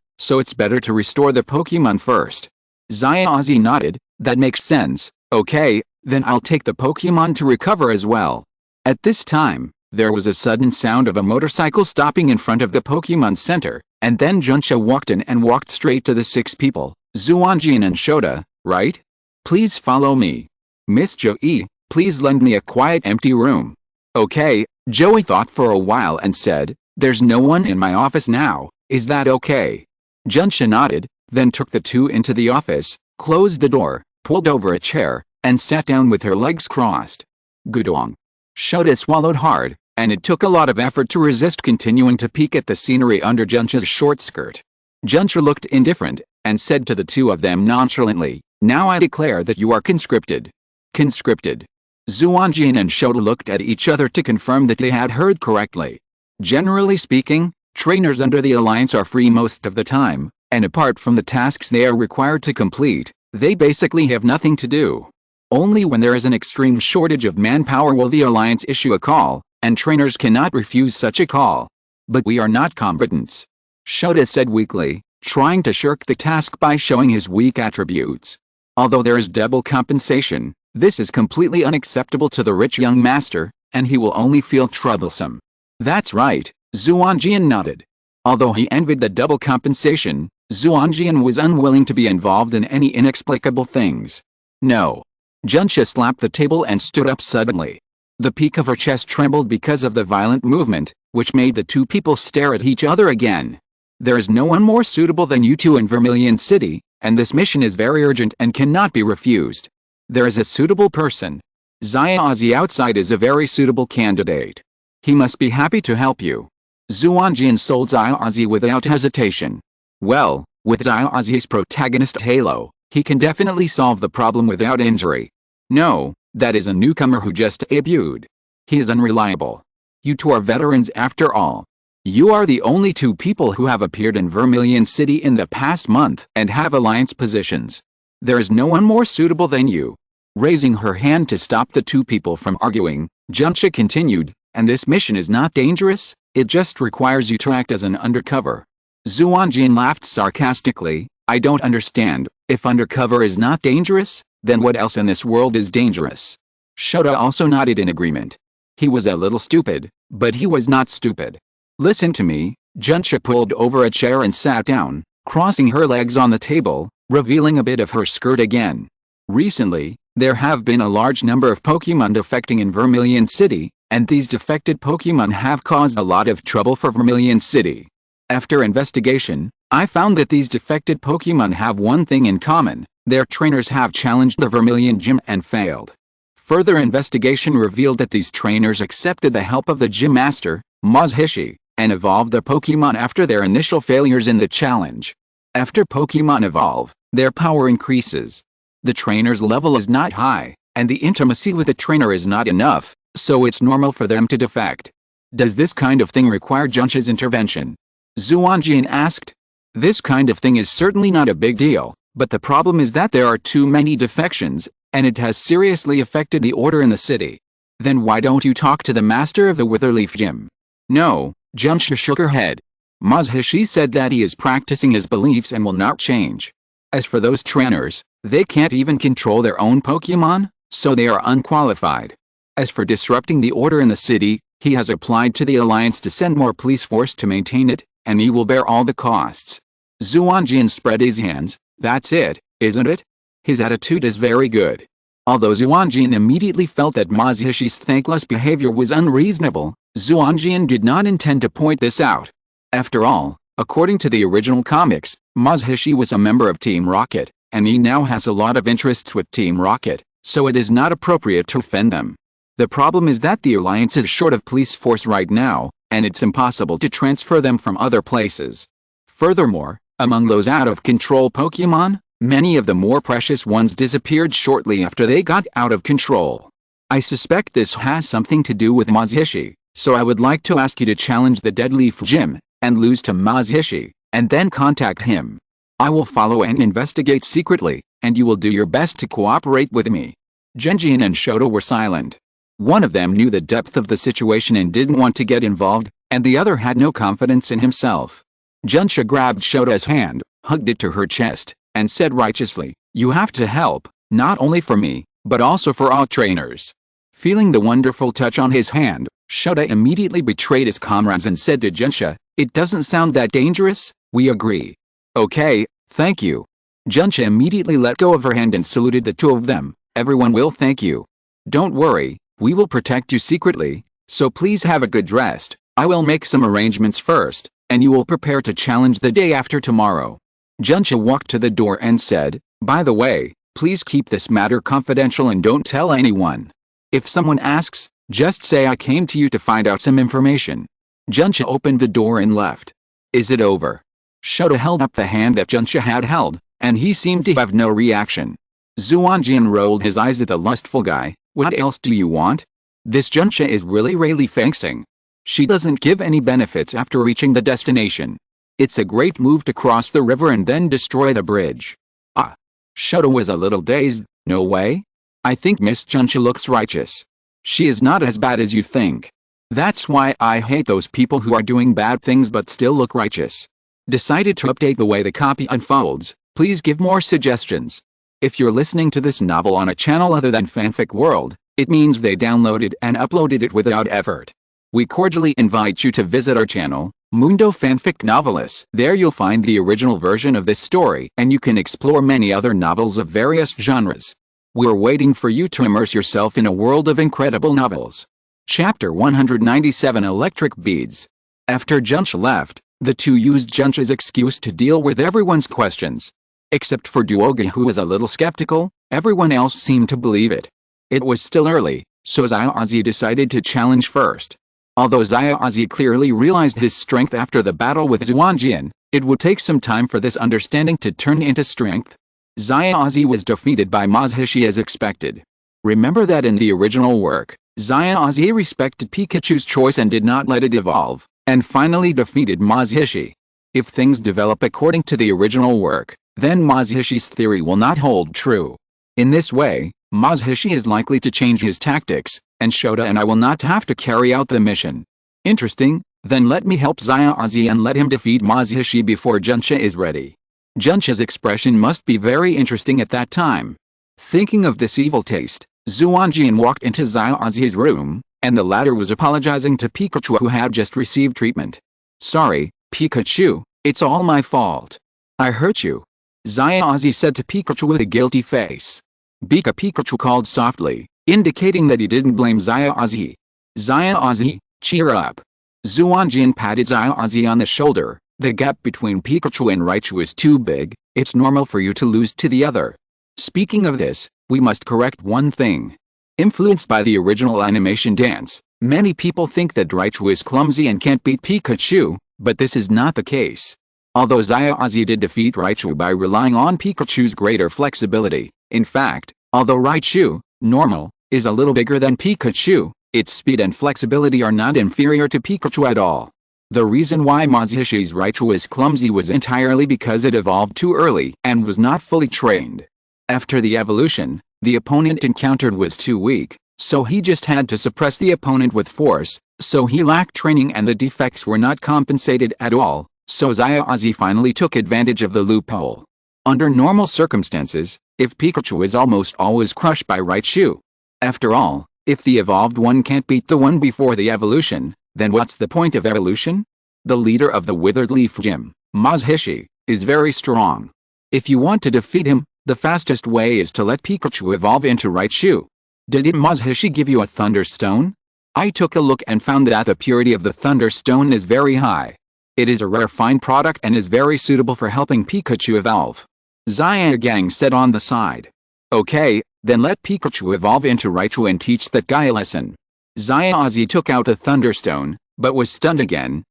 so it's better to restore the Pokémon first. Xuanjian nodded. That makes sense. Okay, then I'll take the Pokémon to recover as well. At this time, there was a sudden sound of a motorcycle stopping in front of the Pokémon Center, and then Xuanjia walked in and walked straight to the 6 people, Xuanjian and Shota, right? Please follow me. Miss Joey, please lend me a quiet empty room. Okay, Joey thought for a while and said, there's no one in my office now, is that okay? Xuanjia nodded, then took the 2 into the office, closed the door, pulled over a chair, and sat down with her legs crossed. Gudong. Shota swallowed hard, and it took a lot of effort to resist continuing to peek at the scenery under Xuanjia's short skirt. Xuanjia looked indifferent, and said to the 2 of them nonchalantly, now I declare that you are conscripted. Conscripted. Xuanjian and Shota looked at each other to confirm that they had heard correctly. Generally speaking, trainers under the Alliance are free most of the time, and apart from the tasks they are required to complete, they basically have nothing to do. Only when there is an extreme shortage of manpower will the Alliance issue a call, and trainers cannot refuse such a call. But we are not combatants. Shota said weakly, trying to shirk the task by showing his weak attributes. Although there is double compensation, this is completely unacceptable to the rich young master, and he will only feel troublesome. That's right, Xuanjian nodded. Although he envied the double compensation, Xuanjian was unwilling to be involved in any inexplicable things. No. Xuanjia slapped the table and stood up suddenly. The peak of her chest trembled because of the violent movement, which made the 2 people stare at each other again. There is no one more suitable than you 2 in Vermilion City, and this mission is very urgent and cannot be refused. There is a suitable person. Xuanjian outside is a very suitable candidate. He must be happy to help you. Xuanjian sold Xuanjian without hesitation. Well, with Xuanjian's protagonist Halo, he can definitely solve the problem without injury. No, that is a newcomer who just debuted. He is unreliable. You 2 are veterans after all. You are the only 2 people who have appeared in Vermilion City in the past month and have Alliance positions. There is no one more suitable than you. Raising her hand to stop the 2 people from arguing, Xuanjia continued, and this mission is not dangerous, it just requires you to act as an undercover. Xuanjian laughed sarcastically, I don't understand, if undercover is not dangerous, then what else in this world is dangerous? Shota also nodded in agreement. He was a little stupid, but he was not stupid. Listen to me, Xuanjia pulled over a chair and sat down, crossing her legs on the table, revealing a bit of her skirt again. Recently, there have been a large number of Pokémon defecting in Vermilion City, and these defected Pokémon have caused a lot of trouble for Vermilion City. After investigation, I found that these defected Pokémon have one thing in common, their trainers have challenged the Vermilion Gym and failed. Further investigation revealed that these trainers accepted the help of the Gym Master, Mazhishi, and evolved their Pokémon after their initial failures in the challenge. After Pokémon evolve, their power increases. The trainer's level is not high, and the intimacy with the trainer is not enough, so it's normal for them to defect. Does this kind of thing require Xuanjia's intervention? Xuanjian asked. This kind of thing is certainly not a big deal, but the problem is that there are too many defections, and it has seriously affected the order in the city. Then why don't you talk to the master of the Witherleaf Gym? No, Xuanjia shook her head. Mazhishi said that he is practicing his beliefs and will not change. As for those trainers, they can't even control their own Pokémon, so they are unqualified. As for disrupting the order in the city, he has applied to the Alliance to send more police force to maintain it, and he will bear all the costs. Xuanjian spread his hands. That's it, isn't it? His attitude is very good. Although Xuanjian immediately felt that Mazhishi's thankless behavior was unreasonable, Xuanjian did not intend to point this out. After all, According to the original comics, Masahishi was a member of Team Rocket, and he now has a lot of interests with Team Rocket, so it is not appropriate to offend them. The problem is that the Alliance is short of police force right now, and it's impossible to transfer them from other places. Furthermore, among those out-of-control Pokémon, many of the more precious ones disappeared shortly after they got out of control. I suspect this has something to do with Masahishi, so I would like to ask you to challenge the Dead Leaf Gym, and lose to Masahishi, and then contact him. I will follow and investigate secretly, and you will do your best to cooperate with me. Xuanjian and Shoto were silent. One of them knew the depth of the situation and didn't want to get involved, and the other had no confidence in himself. Xuanjia grabbed Shoto's hand, hugged it to her chest, and said righteously, "You have to help, not only for me, but also for all trainers." Feeling the wonderful touch on his hand, Shoto immediately betrayed his comrades and said to Xuanjia, "It doesn't sound that dangerous, we agree." "Okay, thank you." Xuanjia immediately let go of her hand and saluted the two of them. "Everyone will thank you. Don't worry, we will protect you secretly, so please have a good rest. I will make some arrangements first, and you will prepare to challenge the day after tomorrow." Xuanjia walked to the door and said, "By the way, please keep this matter confidential and don't tell anyone. If someone asks, just say I came to you to find out some information." Xuanjia opened the door and left. "Is it over?" Shoto held up the hand that Xuanjia had held, and he seemed to have no reaction. Xuanjian rolled his eyes at the lustful guy. "What else do you want? This Xuanjia is really fixing. She doesn't give any benefits after reaching the destination. It's a great move to cross the river and then destroy the bridge." Ah. Shoto was a little dazed. "No way? I think Miss Xuanjia looks righteous. She is not as bad as you think. That's why I hate those people who are doing bad things but still look righteous." Decided to update the way the copy unfolds. Please give more suggestions. If you're listening to this novel on a channel other than Fanfic World, it means they downloaded and uploaded it without effort. We cordially invite you to visit our channel, Mundo Fanfic Novelis. There you'll find the original version of this story, and you can explore many other novels of various genres. We're waiting for you to immerse yourself in a world of incredible novels. Chapter 197 Electric Beads. After Xuanjia left, the two used Xuanjia's excuse to deal with everyone's questions. Except for Duogi, who was a little skeptical, everyone else seemed to believe it. It was still early, so Xuanjia decided to challenge first. Although Xuanjia clearly realized his strength after the battle with Xuanjian, it would take some time for this understanding to turn into strength. Xuanjia was defeated by Masahishi as expected. Remember that in the original work, Xuanjia respected Pikachu's choice and did not let it evolve, and finally defeated Masahishi. If things develop according to the original work, then Masahishi's theory will not hold true. In this way, Masahishi is likely to change his tactics, and Shoto and I will not have to carry out the mission. Interesting, then let me help Xuanjia and let him defeat Masahishi before Xuanjia is ready. Xuanjia's expression must be very interesting at that time. Thinking of this evil taste, Xuanjian walked into Xuanjia's room, and the latter was apologizing to Pikachu who had just received treatment. "Sorry, Pikachu, it's all my fault. I hurt you," Xuanjia said to Pikachu with a guilty face. Pikachu called softly, indicating that he didn't blame Xuanjia. "Xuanjia, cheer up." Xuanjian patted Xuanjia on the shoulder. "The gap between Pikachu and Raichu is too big, it's normal for you to lose to the other. Speaking of this, we must correct one thing. Influenced by the original animation dance, many people think that Raichu is clumsy and can't beat Pikachu, but this is not the case. Although Xuanjia did defeat Raichu by relying on Pikachu's greater flexibility, in fact, although Raichu, normal, is a little bigger than Pikachu, its speed and flexibility are not inferior to Pikachu at all. The reason why Masahishi's Raichu is clumsy was entirely because it evolved too early and was not fully trained. After the evolution, the opponent encountered was too weak, so he just had to suppress the opponent with force, so he lacked training and the defects were not compensated at all, so Xuanjia finally took advantage of the loophole. Under normal circumstances, if Pikachu is almost always crushed by Raichu. After all, if the evolved one can't beat the one before the evolution, then what's the point of evolution? The leader of the Withered Leaf Gym, Masahishi, is very strong. If you want to defeat him, the fastest way is to let Pikachu evolve into Raichu. Didn't Masahishi give you a Thunderstone? I took a look and found that the purity of the Thunderstone is very high. It is a rare fine product and is very suitable for helping Pikachu evolve. Xuanjian said on the side. Okay, then let Pikachu evolve into Raichu and teach that guy a lesson. Xuanjian took out the Thunderstone, but was stunned again.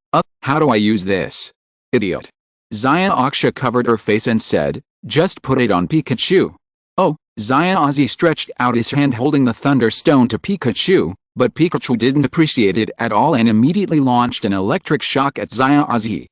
How do I use this? Idiot. Xuanjian covered her face and said, just put it on Pikachu. Oh, Xuanjian stretched out his hand holding the Thunderstone to Pikachu, but Pikachu didn't appreciate it at all and immediately launched an electric shock at Xuanjian.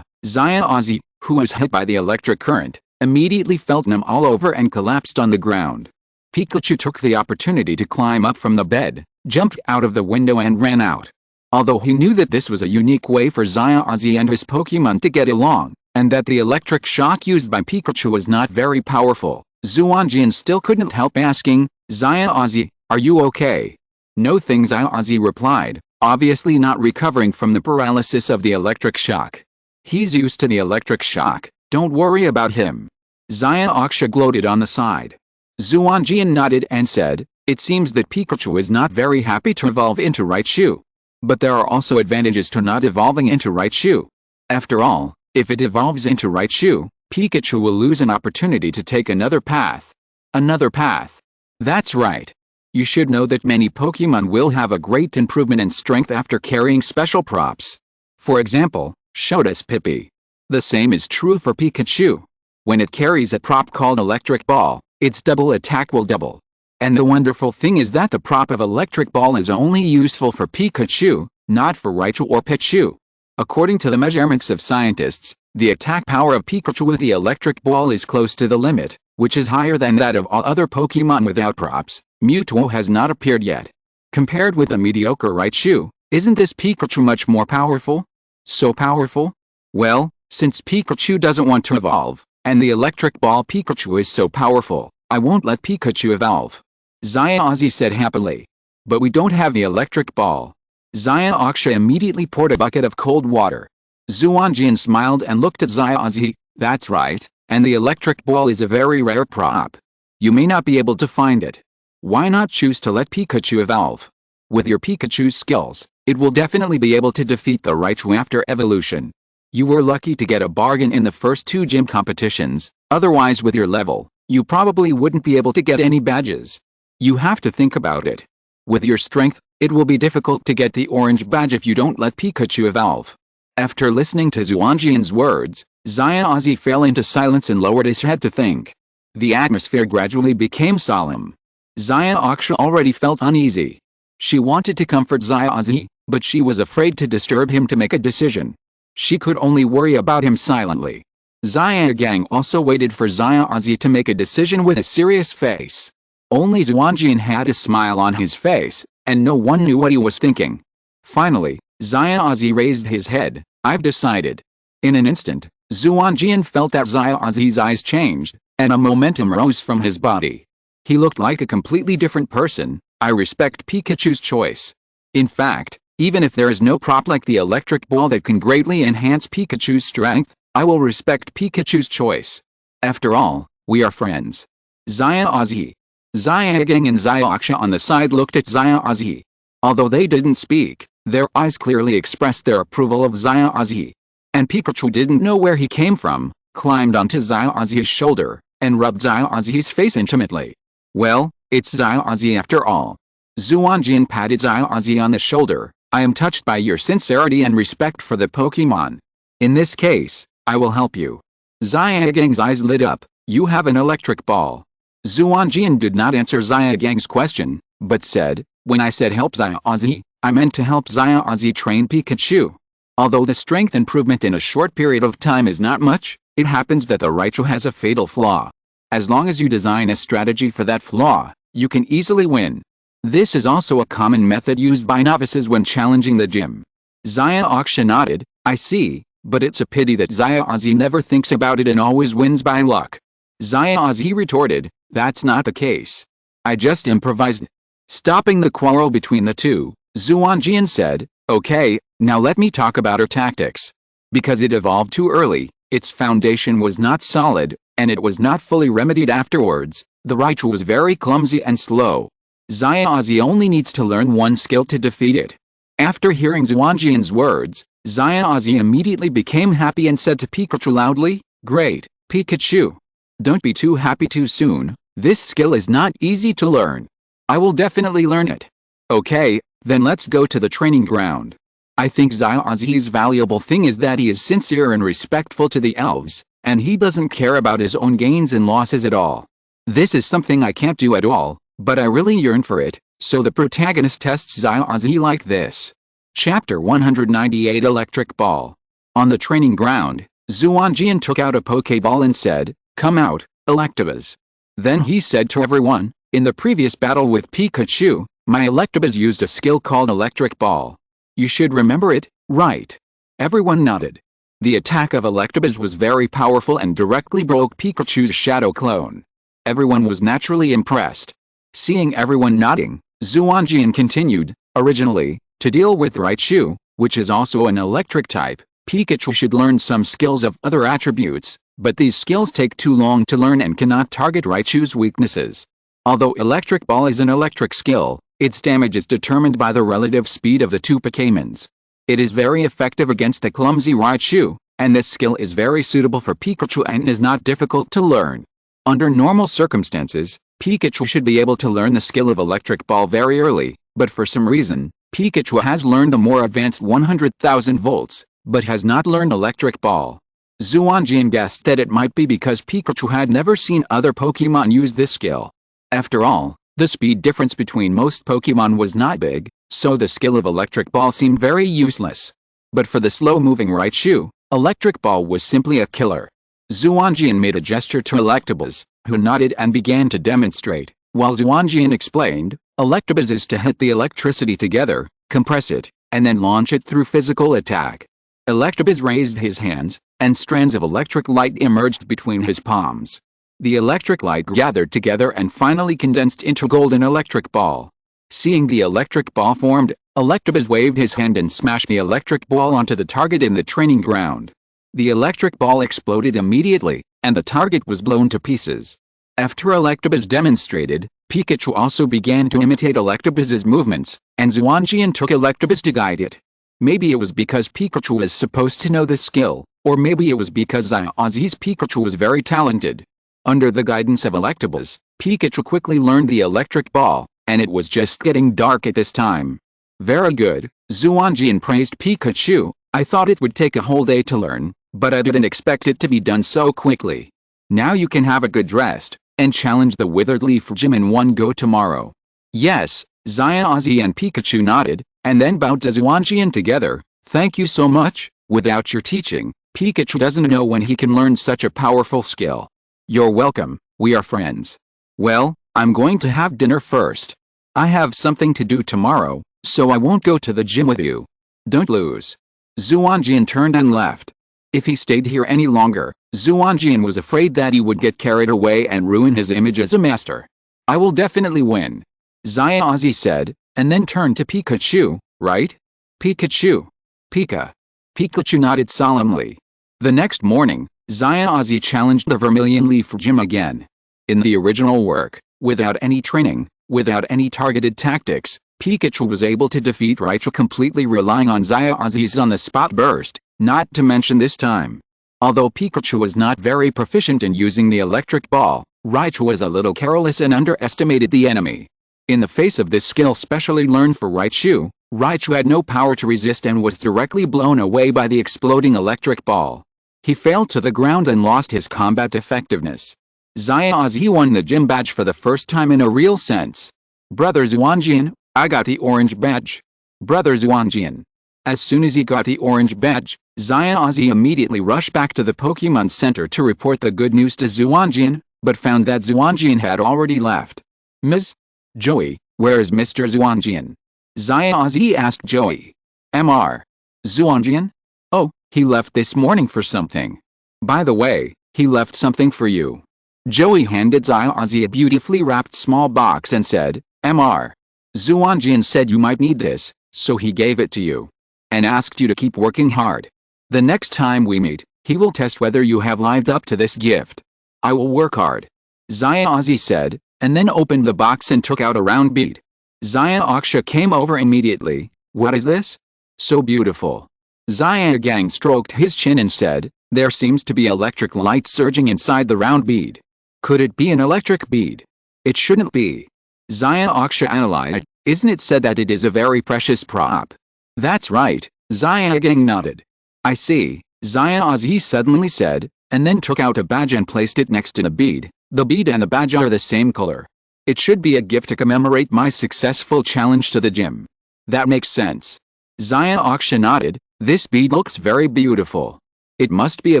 Xuanjian, who was hit by the electric current, immediately felt numb all over and collapsed on the ground. Pikachu took the opportunity to climb up from the bed, jumped out of the window and ran out. Although he knew that this was a unique way for Xuanjian and his Pokémon to get along, and that the electric shock used by Pikachu was not very powerful, Xuanjian still couldn't help asking, Xuanjian, are you okay? No thing, Xuanjian replied, obviously not recovering from the paralysis of the electric shock. He's used to the electric shock, don't worry about him. Xuanjian gloated on the side. Xuanjian nodded and said, it seems that Pikachu is not very happy to evolve into Raichu. But there are also advantages to not evolving into Raichu. After all, if it evolves into Raichu, Pikachu will lose an opportunity to take another path. Another path. That's right. You should know that many Pokémon will have a great improvement in strength after carrying special props. For example, Shota's Pippi. The same is true for Pikachu. When it carries a prop called Electric Ball, its double attack will double. And the wonderful thing is that the prop of Electric Ball is only useful for Pikachu, not for Raichu or Pichu. According to the measurements of scientists, the attack power of Pikachu with the Electric Ball is close to the limit, which is higher than that of all other Pokémon without props. Mewtwo has not appeared yet. Compared with a mediocre Raichu, isn't this Pikachu much more powerful? So powerful? Well, since Pikachu doesn't want to evolve, and the Electric Ball Pikachu is so powerful, I won't let Pikachu evolve. Xuanjian said happily. But we don't have the electric ball. Xuanjian immediately poured a bucket of cold water. Xuanjian smiled and looked at Xuanjian. That's right, and the electric ball is a very rare prop. You may not be able to find it. Why not choose to let Pikachu evolve? With your Pikachu's skills, it will definitely be able to defeat the Raichu after evolution. You were lucky to get a bargain in the first 2 gym competitions, otherwise with your level, you probably wouldn't be able to get any badges. You have to think about it. With your strength, it will be difficult to get the orange badge if you don't let Pikachu evolve. After listening to Xuanjian's words, Xuanjian fell into silence and lowered his head to think. The atmosphere gradually became solemn. Xuanjian already felt uneasy. She wanted to comfort Xuanjian, but she was afraid to disturb him to make a decision. She could only worry about him silently. Xuanjian also waited for Xuanjian to make a decision with a serious face. Only Xuanjian had a smile on his face, and no one knew what he was thinking. Finally, Xuanjian raised his head. I've decided. In an instant, Xuanjian felt that Xuanjian's eyes changed, and a momentum rose from his body. He looked like a completely different person. I respect Pikachu's choice. In fact, even if there is no prop like the electric ball that can greatly enhance Pikachu's strength, I will respect Pikachu's choice. After all, we are friends. Xuanjian and Xuanjian on the side looked at Xuanjian. Although they didn't speak, their eyes clearly expressed their approval of Xuanjian. And Pikachu didn't know where he came from, climbed onto Xuanjian's shoulder, and rubbed Xuanjian's face intimately. Well, it's Xuanjian after all. Xuanjian patted Xuanjian on the shoulder. I am touched by your sincerity and respect for the Pokémon. In this case, I will help you. Xuanjian's eyes lit up. You have an electric ball. Xuanjian did not answer Xuanjian's question, but said, when I said help Xuanjian, I meant to help Xuanjian train Pikachu. Although the strength improvement in a short period of time is not much, it happens that the Raichu has a fatal flaw. As long as you design a strategy for that flaw, you can easily win. This is also a common method used by novices when challenging the gym. Xuanjian nodded, I see, but it's a pity that Xuanjian never thinks about it and always wins by luck. Xuanjian retorted, that's not the case. I just improvised. Stopping the quarrel between the two, Xuanjian said, okay, now let me talk about her tactics. Because it evolved too early, its foundation was not solid, and it was not fully remedied afterwards. The Raichu was very clumsy and slow. Xuanjian only needs to learn one skill to defeat it. After hearing Xuanjian's words, Xuanjian immediately became happy and said to Pikachu loudly, "Great, Pikachu. Don't be too happy too soon, this skill is not easy to learn. I will definitely learn it. Okay, then let's go to the training ground." I think Xuanjian's valuable thing is that he is sincere and respectful to the elves, and he doesn't care about his own gains and losses at all. This is something I can't do at all, but I really yearn for it, so the protagonist tests Xuanjian like this. Chapter 198 Electric Ball. On the training ground, Xuanjian took out a Pokeball and said, "Come out, Electabuzz." Then he said to everyone, "In the previous battle with Pikachu, my Electabuzz used a skill called Electric Ball. You should remember it, right?" Everyone nodded. The attack of Electabuzz was very powerful and directly broke Pikachu's shadow clone. Everyone was naturally impressed. Seeing everyone nodding, Xuanjian continued, "Originally, to deal with Raichu, which is also an electric type, Pikachu should learn some skills of other attributes, but these skills take too long to learn and cannot target Raichu's weaknesses. Although Electric Ball is an electric skill, its damage is determined by the relative speed of the two Pokémons. It is very effective against the clumsy Raichu, and this skill is very suitable for Pikachu and is not difficult to learn. Under normal circumstances, Pikachu should be able to learn the skill of Electric Ball very early, but for some reason, Pikachu has learned the more advanced 100,000 volts, but has not learned Electric Ball. Xuanjian guessed that it might be because Pikachu had never seen other Pokémon use this skill. After all, the speed difference between most Pokémon was not big, so the skill of Electric Ball seemed very useless. But for the slow-moving Raichu, Electric Ball was simply a killer. Xuanjian made a gesture to Electabuzz, who nodded and began to demonstrate. While Xuanjian explained, Electabuzz is to hit the electricity together, compress it, and then launch it through physical attack. Electabuzz raised his hands, and strands of electric light emerged between his palms. The electric light gathered together and finally condensed into golden electric ball. Seeing the electric ball formed, Electabuzz waved his hand and smashed the electric ball onto the target in the training ground. The electric ball exploded immediately, and the target was blown to pieces. After Electabuzz demonstrated, Pikachu also began to imitate Electabuzz's movements, and Xuanjian took Electabuzz to guide it. Maybe it was because Pikachu was supposed to know this skill, or maybe it was because Xuanjian's Pikachu was very talented. Under the guidance of Electabuzz, Pikachu quickly learned the electric ball, and it was just getting dark at this time. "Very good," Xuanjian praised Pikachu. "I thought it would take a whole day to learn, but I didn't expect it to be done so quickly. Now you can have a good rest, and challenge the Withered Leaf Gym in one go tomorrow." "Yes," Xuanjian and Pikachu nodded, and then bowed to Xuanjian together. "Thank you so much. Without your teaching, Pikachu doesn't know when he can learn such a powerful skill." "You're welcome, we are friends." "Well, I'm going to have dinner first. I have something to do tomorrow, so I won't go to the gym with you." "Don't lose." Xuanjian turned and left. If he stayed here any longer, Xuanjian was afraid that he would get carried away and ruin his image as a master. "I will definitely win," Xuanjian said, and then turned to Pikachu. "Right? Pikachu." Pikachu nodded solemnly. The next morning, Xuanjian challenged the Vermilion Leaf Gym again. In the original work, without any training, without any targeted tactics, Pikachu was able to defeat Raichu completely relying on Xuanjian's on-the-spot burst, not to mention this time. Although Pikachu was not very proficient in using the electric ball, Raichu was a little careless and underestimated the enemy. In the face of this skill specially learned for Raichu, Raichu had no power to resist and was directly blown away by the exploding electric ball. He fell to the ground and lost his combat effectiveness. Xuanjian won the gym badge for the first time in a real sense. "Brother Xuanjian, I got the orange badge." Brother Xuanjian. As soon as he got the orange badge, Xuanjian immediately rushed back to the Pokémon Center to report the good news to Xuanjian, but found that Xuanjian had already left. "Ms. Joey, where is Mr. Xuanjian?" Xuanjian asked Joey. "Mr. Xuanjian? Oh, he left this morning for something. By the way, he left something for you." Joey handed Xuanjian a beautifully wrapped small box and said, "Mr. Xuanjian said you might need this, so he gave it to you. And asked you to keep working hard. The next time we meet, he will test whether you have lived up to this gift." "I will work hard," Xuanjian said, and then opened the box and took out a round bead. Xuanjian came over immediately. "What is this? So beautiful." Xuanjian stroked his chin and said, there seems to be electric light surging inside the round bead. Could it be an electric bead? It shouldn't be. Xuanjian analyzed. Isn't it said that it is a very precious prop? That's right, Xuanjian nodded. I see, Xuanjian suddenly said, and then took out a badge and placed it next to the bead. The bead and the badge are the same color. It should be a gift to commemorate my successful challenge to the gym. That makes sense. Xuanjian nodded. This bead looks very beautiful. It must be a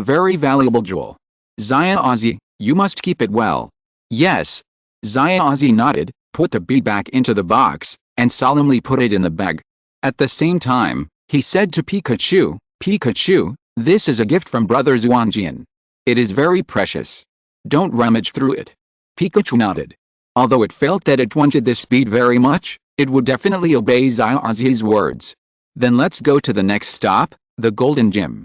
very valuable jewel. Xuanjian, you must keep it well. Yes. Xuanjian nodded, put the bead back into the box, and solemnly put it in the bag. At the same time, he said to Pikachu, Pikachu, this is a gift from Brother Xuanjian. It is very precious. Don't rummage through it. Pikachu nodded. Although it felt that it wanted this bead very much, it would definitely obey Xuanjian's words. Then let's go to the next stop, the Golden Gym.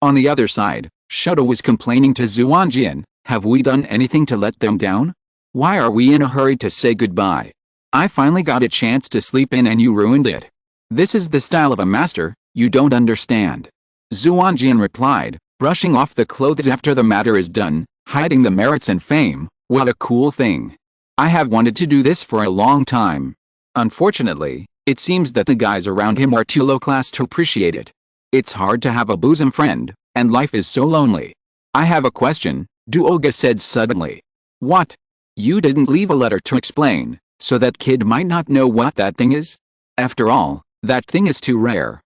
On the other side, Shoto was complaining to Xuanjian, have we done anything to let them down? Why are we in a hurry to say goodbye? I finally got a chance to sleep in and you ruined it. This is the style of a master, you don't understand. Xuanjian replied, brushing off the clothes after the matter is done, hiding the merits and fame, what a cool thing. I have wanted to do this for a long time. Unfortunately, it seems that the guys around him are too low class to appreciate it. It's hard to have a bosom friend, and life is so lonely. I have a question, Duoga said suddenly. What? You didn't leave a letter to explain, so that kid might not know what that thing is? After all, that thing is too rare.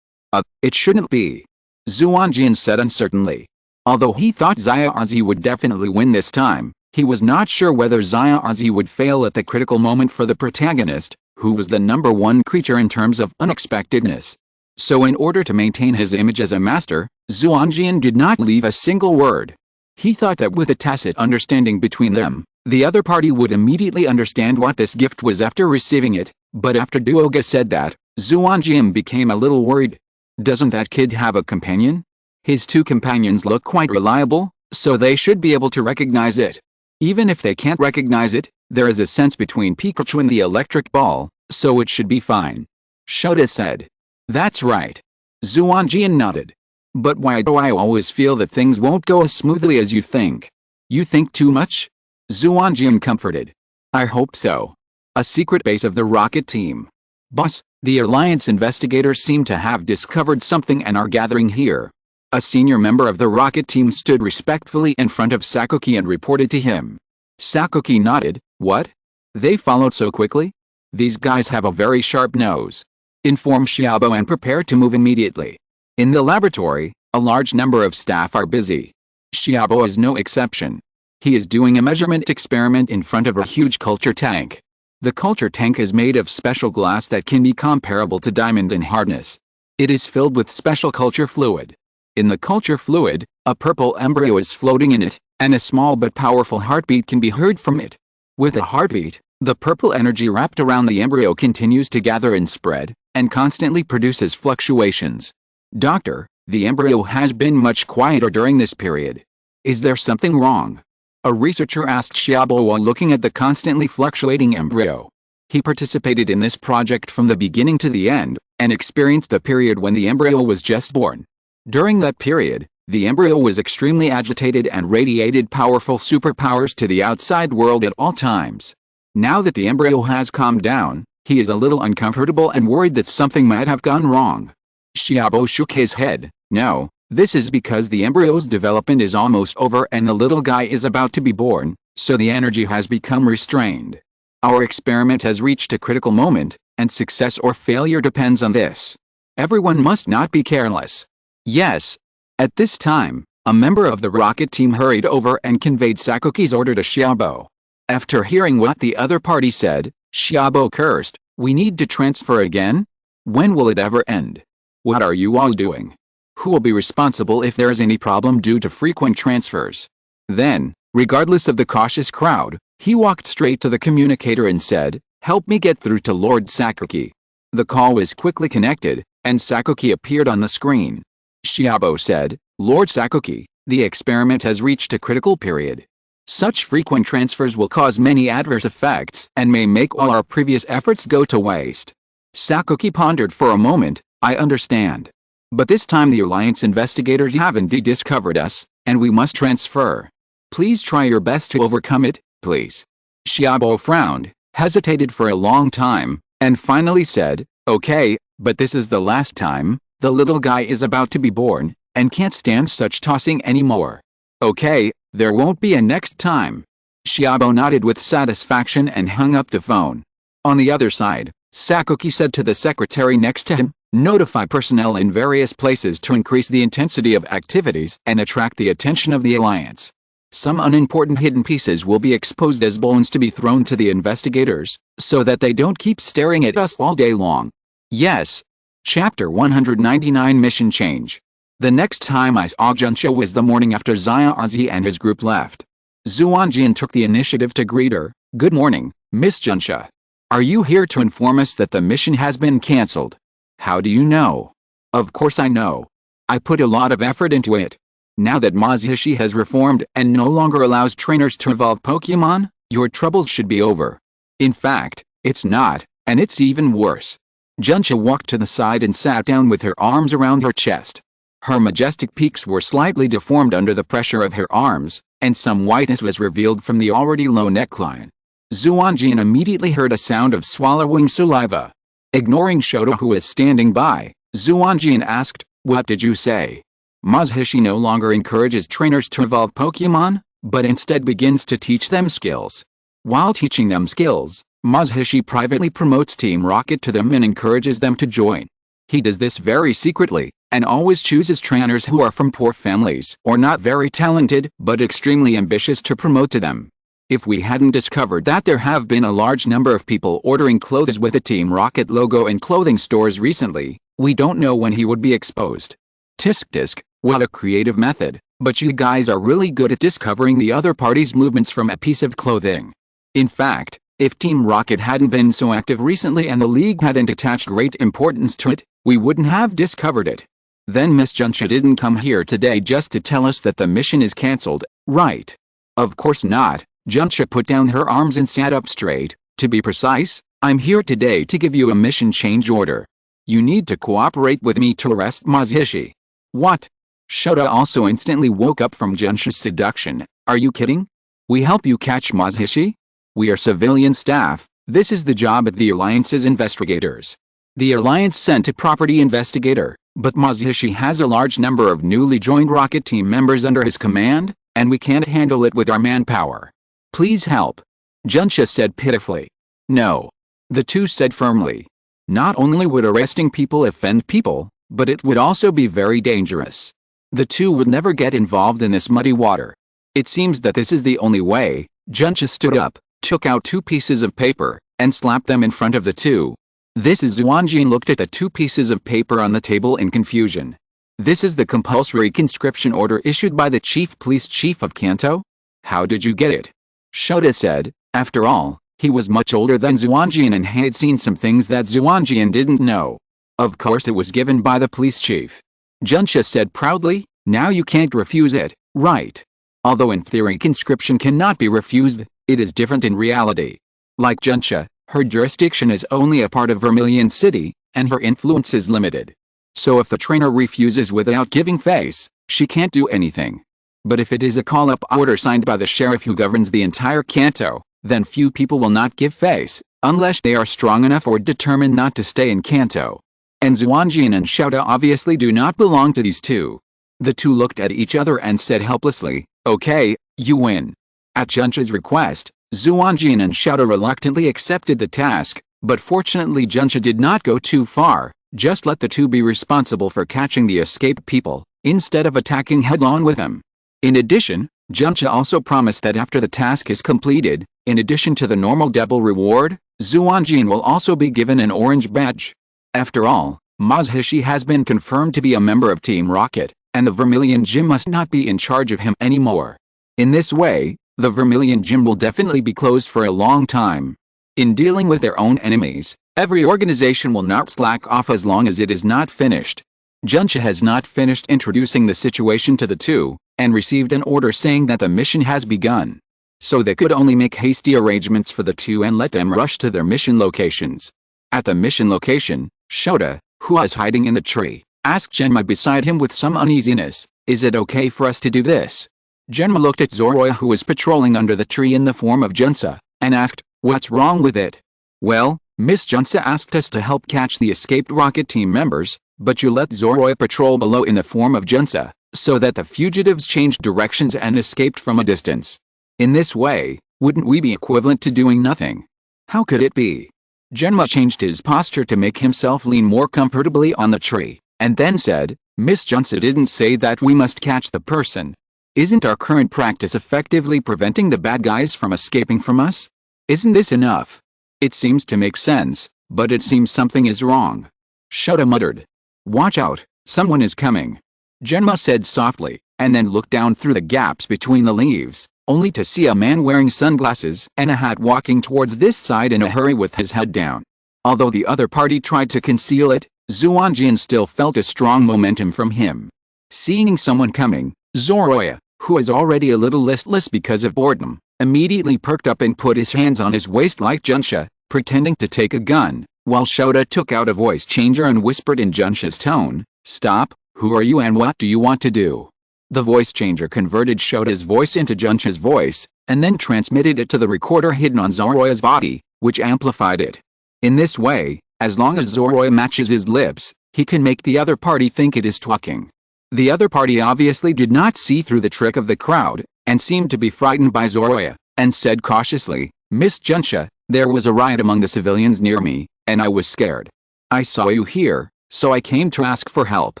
It shouldn't be. Xuanjian said uncertainly. Although he thought Xuanjian would definitely win this time, he was not sure whether Xuanjian would fail at the critical moment for the protagonist, who was the #1 creature in terms of unexpectedness. So in order to maintain his image as a master, Xuanjian did not leave a single word. He thought that with a tacit understanding between them, the other party would immediately understand what this gift was after receiving it, but after Duoga said that, Xuanjian became a little worried. Doesn't that kid have a companion? His two companions look quite reliable, so they should be able to recognize it. Even if they can't recognize it, there is a sense between Pikachu and the electric ball, so it should be fine. Shota said. That's right. Xuanjian nodded. But why do I always feel that things won't go as smoothly as you think? You think too much? Xuanjian comforted. I hope so. A secret base of the rocket team. Boss, the Alliance investigators seem to have discovered something and are gathering here. A senior member of the rocket team stood respectfully in front of Sakuki and reported to him. Sakuki nodded. What? They followed so quickly? These guys have a very sharp nose. Inform Xiaobo and prepare to move immediately. In the laboratory, a large number of staff are busy. Xiaobo is no exception. He is doing a measurement experiment in front of a huge culture tank. The culture tank is made of special glass that can be comparable to diamond in hardness. It is filled with special culture fluid. In the culture fluid, a purple embryo is floating in it, and a small but powerful heartbeat can be heard from it. With a heartbeat, the purple energy wrapped around the embryo continues to gather and spread, and constantly produces fluctuations. Doctor, the embryo has been much quieter during this period. Is there something wrong? A researcher asked Xiaobo while looking at the constantly fluctuating embryo. He participated in this project from the beginning to the end, and experienced a period when the embryo was just born. During that period, the embryo was extremely agitated and radiated powerful superpowers to the outside world at all times. Now that the embryo has calmed down, he is a little uncomfortable and worried that something might have gone wrong. Xiaobo shook his head. No, this is because the embryo's development is almost over and the little guy is about to be born, so the energy has become restrained. Our experiment has reached a critical moment, and success or failure depends on this. Everyone must not be careless. Yes. At this time, a member of the rocket team hurried over and conveyed Sakuki's order to Xiaobo. After hearing what the other party said, Xiaobo cursed, we need to transfer again? When will it ever end? What are you all doing? Who will be responsible if there is any problem due to frequent transfers? Then, regardless of the cautious crowd, he walked straight to the communicator and said, help me get through to Lord Sakuki. The call was quickly connected, and Sakuki appeared on the screen. Xiaobo said, Lord Sakuki, the experiment has reached a critical period. Such frequent transfers will cause many adverse effects and may make all our previous efforts go to waste. Sakuki pondered for a moment. I understand. But this time the Alliance investigators have indeed discovered us, and we must transfer. Please try your best to overcome it, please. Xiaobo frowned, hesitated for a long time, and finally said, okay, but this is the last time. The little guy is about to be born, and can't stand such tossing anymore. Okay, there won't be a next time. Xiaobo nodded with satisfaction and hung up the phone. On the other side, Sakuki said to the secretary next to him, notify personnel in various places to increase the intensity of activities and attract the attention of the Alliance. Some unimportant hidden pieces will be exposed as bones to be thrown to the investigators, so that they don't keep staring at us all day long. Yes. Chapter 199 Mission Change. The next time I saw Xuanjian was the morning after Xiaozi and his group left. Xuanjian took the initiative to greet her. Good morning, Miss Xuanjian. Are you here to inform us that the mission has been cancelled? How do you know? Of course I know. I put a lot of effort into it. Now that Mazihishi has reformed and no longer allows trainers to evolve Pokémon, your troubles should be over. In fact, it's not, and it's even worse. Xuanjian walked to the side and sat down with her arms around her chest. Her majestic peaks were slightly deformed under the pressure of her arms, and some whiteness was revealed from the already low neckline. Xuanjian immediately heard a sound of swallowing saliva. Ignoring Shoto who was standing by, Xuanjian asked, what did you say? Mazihishi no longer encourages trainers to evolve Pokémon, but instead begins to teach them skills. While teaching them skills, Mazihishi privately promotes Team Rocket to them and encourages them to join. He does this very secretly, and always chooses trainers who are from poor families or not very talented but extremely ambitious to promote to them. If we hadn't discovered that there have been a large number of people ordering clothes with the Team Rocket logo in clothing stores recently, we don't know when he would be exposed. Tisk, what a creative method, but you guys are really good at discovering the other party's movements from a piece of clothing. In fact, if Team Rocket hadn't been so active recently and the League hadn't attached great importance to it, we wouldn't have discovered it. Then Miss Xuanjian didn't come here today just to tell us that the mission is cancelled, right? Of course not. Xuanjian put down her arms and sat up straight. To be precise, I'm here today to give you a mission change order. You need to cooperate with me to arrest Mazihishi. What? Shoto also instantly woke up from Xuanjian's seduction. Are you kidding? We help you catch Mazihishi? We are civilian staff. This is the job of the Alliance's investigators. The Alliance sent a property investigator, but Mazihishi has a large number of newly joined Rocket Team members under his command, and we can't handle it with our manpower. Please help. Xuanjian said pitifully. No. The two said firmly. Not only would arresting people offend people, but it would also be very dangerous. The two would never get involved in this muddy water. It seems that this is the only way. Xuanjian stood up, took out 2 pieces of paper, and slapped them in front of the two. This is Xuanjian looked at the 2 pieces of paper on the table in confusion. This is the compulsory conscription order issued by the police chief of Kanto? How did you get it? Shota said. After all, he was much older than Xuanjian and had seen some things that Xuanjian didn't know. Of course it was given by the police chief. Xuanjian said proudly, now you can't refuse it, right? Although in theory conscription cannot be refused, it is different in reality. Like Xuanjian, her jurisdiction is only a part of Vermilion City, and her influence is limited. So if the trainer refuses without giving face, she can't do anything. But if it is a call-up order signed by the sheriff who governs the entire Kanto, then few people will not give face, unless they are strong enough or determined not to stay in Kanto. And Xuanjian and Shota obviously do not belong to these two. The two looked at each other and said helplessly, okay, you win. At Xuanjian's request, Xuanjian and Shota reluctantly accepted the task, but fortunately Xuanjian did not go too far, just let the two be responsible for catching the escaped people, instead of attacking head-on with them. In addition, Xuanjian also promised that after the task is completed, in addition to the normal double reward, Xuanjian will also be given an orange badge. After all, Mazihishi has been confirmed to be a member of Team Rocket, and the Vermilion Gym must not be in charge of him anymore. In this way, the Vermilion Gym will definitely be closed for a long time. In dealing with their own enemies, every organization will not slack off as long as it is not finished. Xuanjian has not finished introducing the situation to the two, and received an order saying that the mission has begun. So they could only make hasty arrangements for the two and let them rush to their mission locations. At the mission location, Shota, who was hiding in the tree, Asked Genma beside him with some uneasiness. Is it okay for us to do this? Genma looked at Zoroya, who was patrolling under the tree in the form of Junsa, and asked, what's wrong with it? Well, Miss Junsa asked us to help catch the escaped rocket team members, but you let Zoroya patrol below in the form of Junsa, so that the fugitives changed directions and escaped from a distance. In this way, wouldn't we be equivalent to doing nothing? How could it be? Genma changed his posture to make himself lean more comfortably on the tree, and then said, Miss Junsa didn't say that we must catch the person. Isn't our current practice effectively preventing the bad guys from escaping from us? Isn't this enough? It seems to make sense, but it seems something is wrong. Shota muttered. Watch out, someone is coming. Genma said softly, and then looked down through the gaps between the leaves, only to see a man wearing sunglasses and a hat walking towards this side in a hurry with his head down. Although the other party tried to conceal it, Xuanjian still felt a strong momentum from him. Seeing someone coming, Zoroya, who was already a little listless because of boredom, immediately perked up and put his hands on his waist like Junsha, pretending to take a gun, while Shota took out a voice changer and whispered in Junsha's tone, Stop, who are you and what do you want to do? The voice changer converted Shota's voice into Junsha's voice, and then transmitted it to the recorder hidden on Zoroya's body, which amplified it. In this way, as long as Zoroya matches his lips, he can make the other party think it is talking. The other party obviously did not see through the trick of the crowd, and seemed to be frightened by Zoroya, and said cautiously, Miss Junsha, there was a riot among the civilians near me, and I was scared. I saw you here, so I came to ask for help.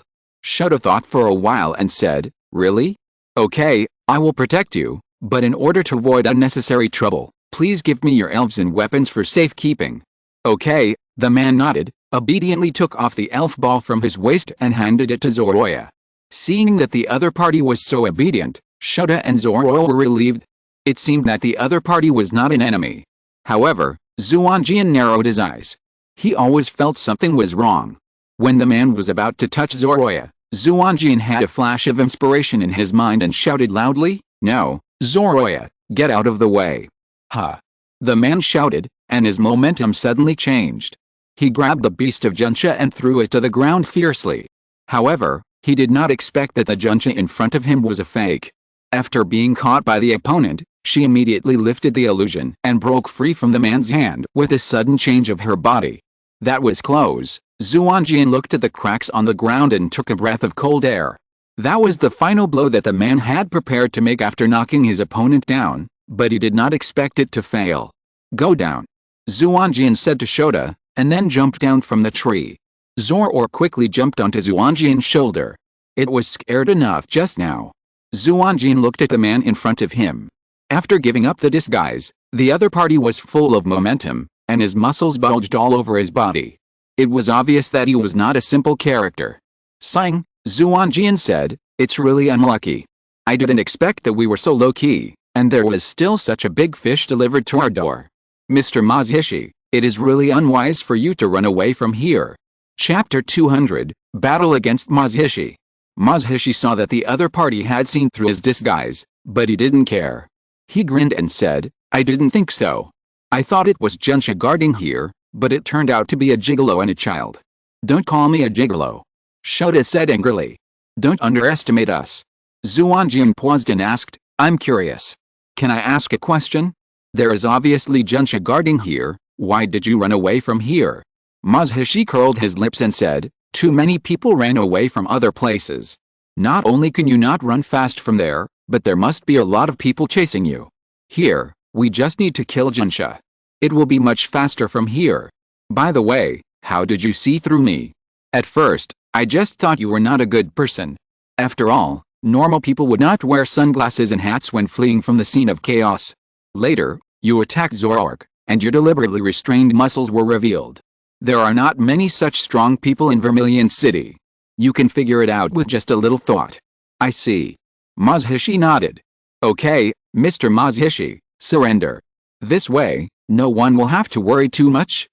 Shota thought for a while and said, Really? Okay, I will protect you, but in order to avoid unnecessary trouble, please give me your elves and weapons for safekeeping. Okay, the man nodded, obediently took off the elf ball from his waist and handed it to Zoroya. Seeing that the other party was so obedient, Shota and Zoroya were relieved. It seemed that the other party was not an enemy. However, Xuanjian narrowed his eyes. He always felt something was wrong. When the man was about to touch Zoroya, Xuanjian had a flash of inspiration in his mind and shouted loudly, No, Zoroya, get out of the way. Ha! The man shouted, and his momentum suddenly changed. He grabbed the beast of Junsha and threw it to the ground fiercely. However, he did not expect that the Junsha in front of him was a fake. After being caught by the opponent, she immediately lifted the illusion and broke free from the man's hand with a sudden change of her body. That was close. Xuanjian looked at the cracks on the ground and took a breath of cold air. That was the final blow that the man had prepared to make after knocking his opponent down, but he did not expect it to fail. Go down. Xuanjian said to Shota, and then jumped down from the tree. Zoroya quickly jumped onto Xuanjian's shoulder. It was scared enough just now. Xuanjian looked at the man in front of him. After giving up the disguise, the other party was full of momentum, and his muscles bulged all over his body. It was obvious that he was not a simple character. Sighing, Xuanjian said, It's really unlucky. I didn't expect that we were so low-key, and there was still such a big fish delivered to our door. Mr. Mazishi, it is really unwise for you to run away from here. Chapter 200, Battle against Mazishi. Mazishi saw that the other party had seen through his disguise, but he didn't care. He grinned and said, I didn't think so. I thought it was Junsha guarding here, but it turned out to be a gigolo and a child. Don't call me a gigolo. Shota said angrily. Don't underestimate us. Xuanjian paused and asked, I'm curious. Can I ask a question? There is obviously Junsha guarding here, why did you run away from here? Mazishi curled his lips and said, Too many people ran away from other places. Not only can you not run fast from there, but there must be a lot of people chasing you. Here, we just need to kill Junsha. It will be much faster from here. By the way, how did you see through me? At first, I just thought you were not a good person. After all, normal people would not wear sunglasses and hats when fleeing from the scene of chaos. Later, you attacked Zoroark, and your deliberately restrained muscles were revealed. There are not many such strong people in Vermilion City. You can figure it out with just a little thought. I see. Mazishi nodded. Okay, Mr. Mazishi, surrender. This way, no one will have to worry too much.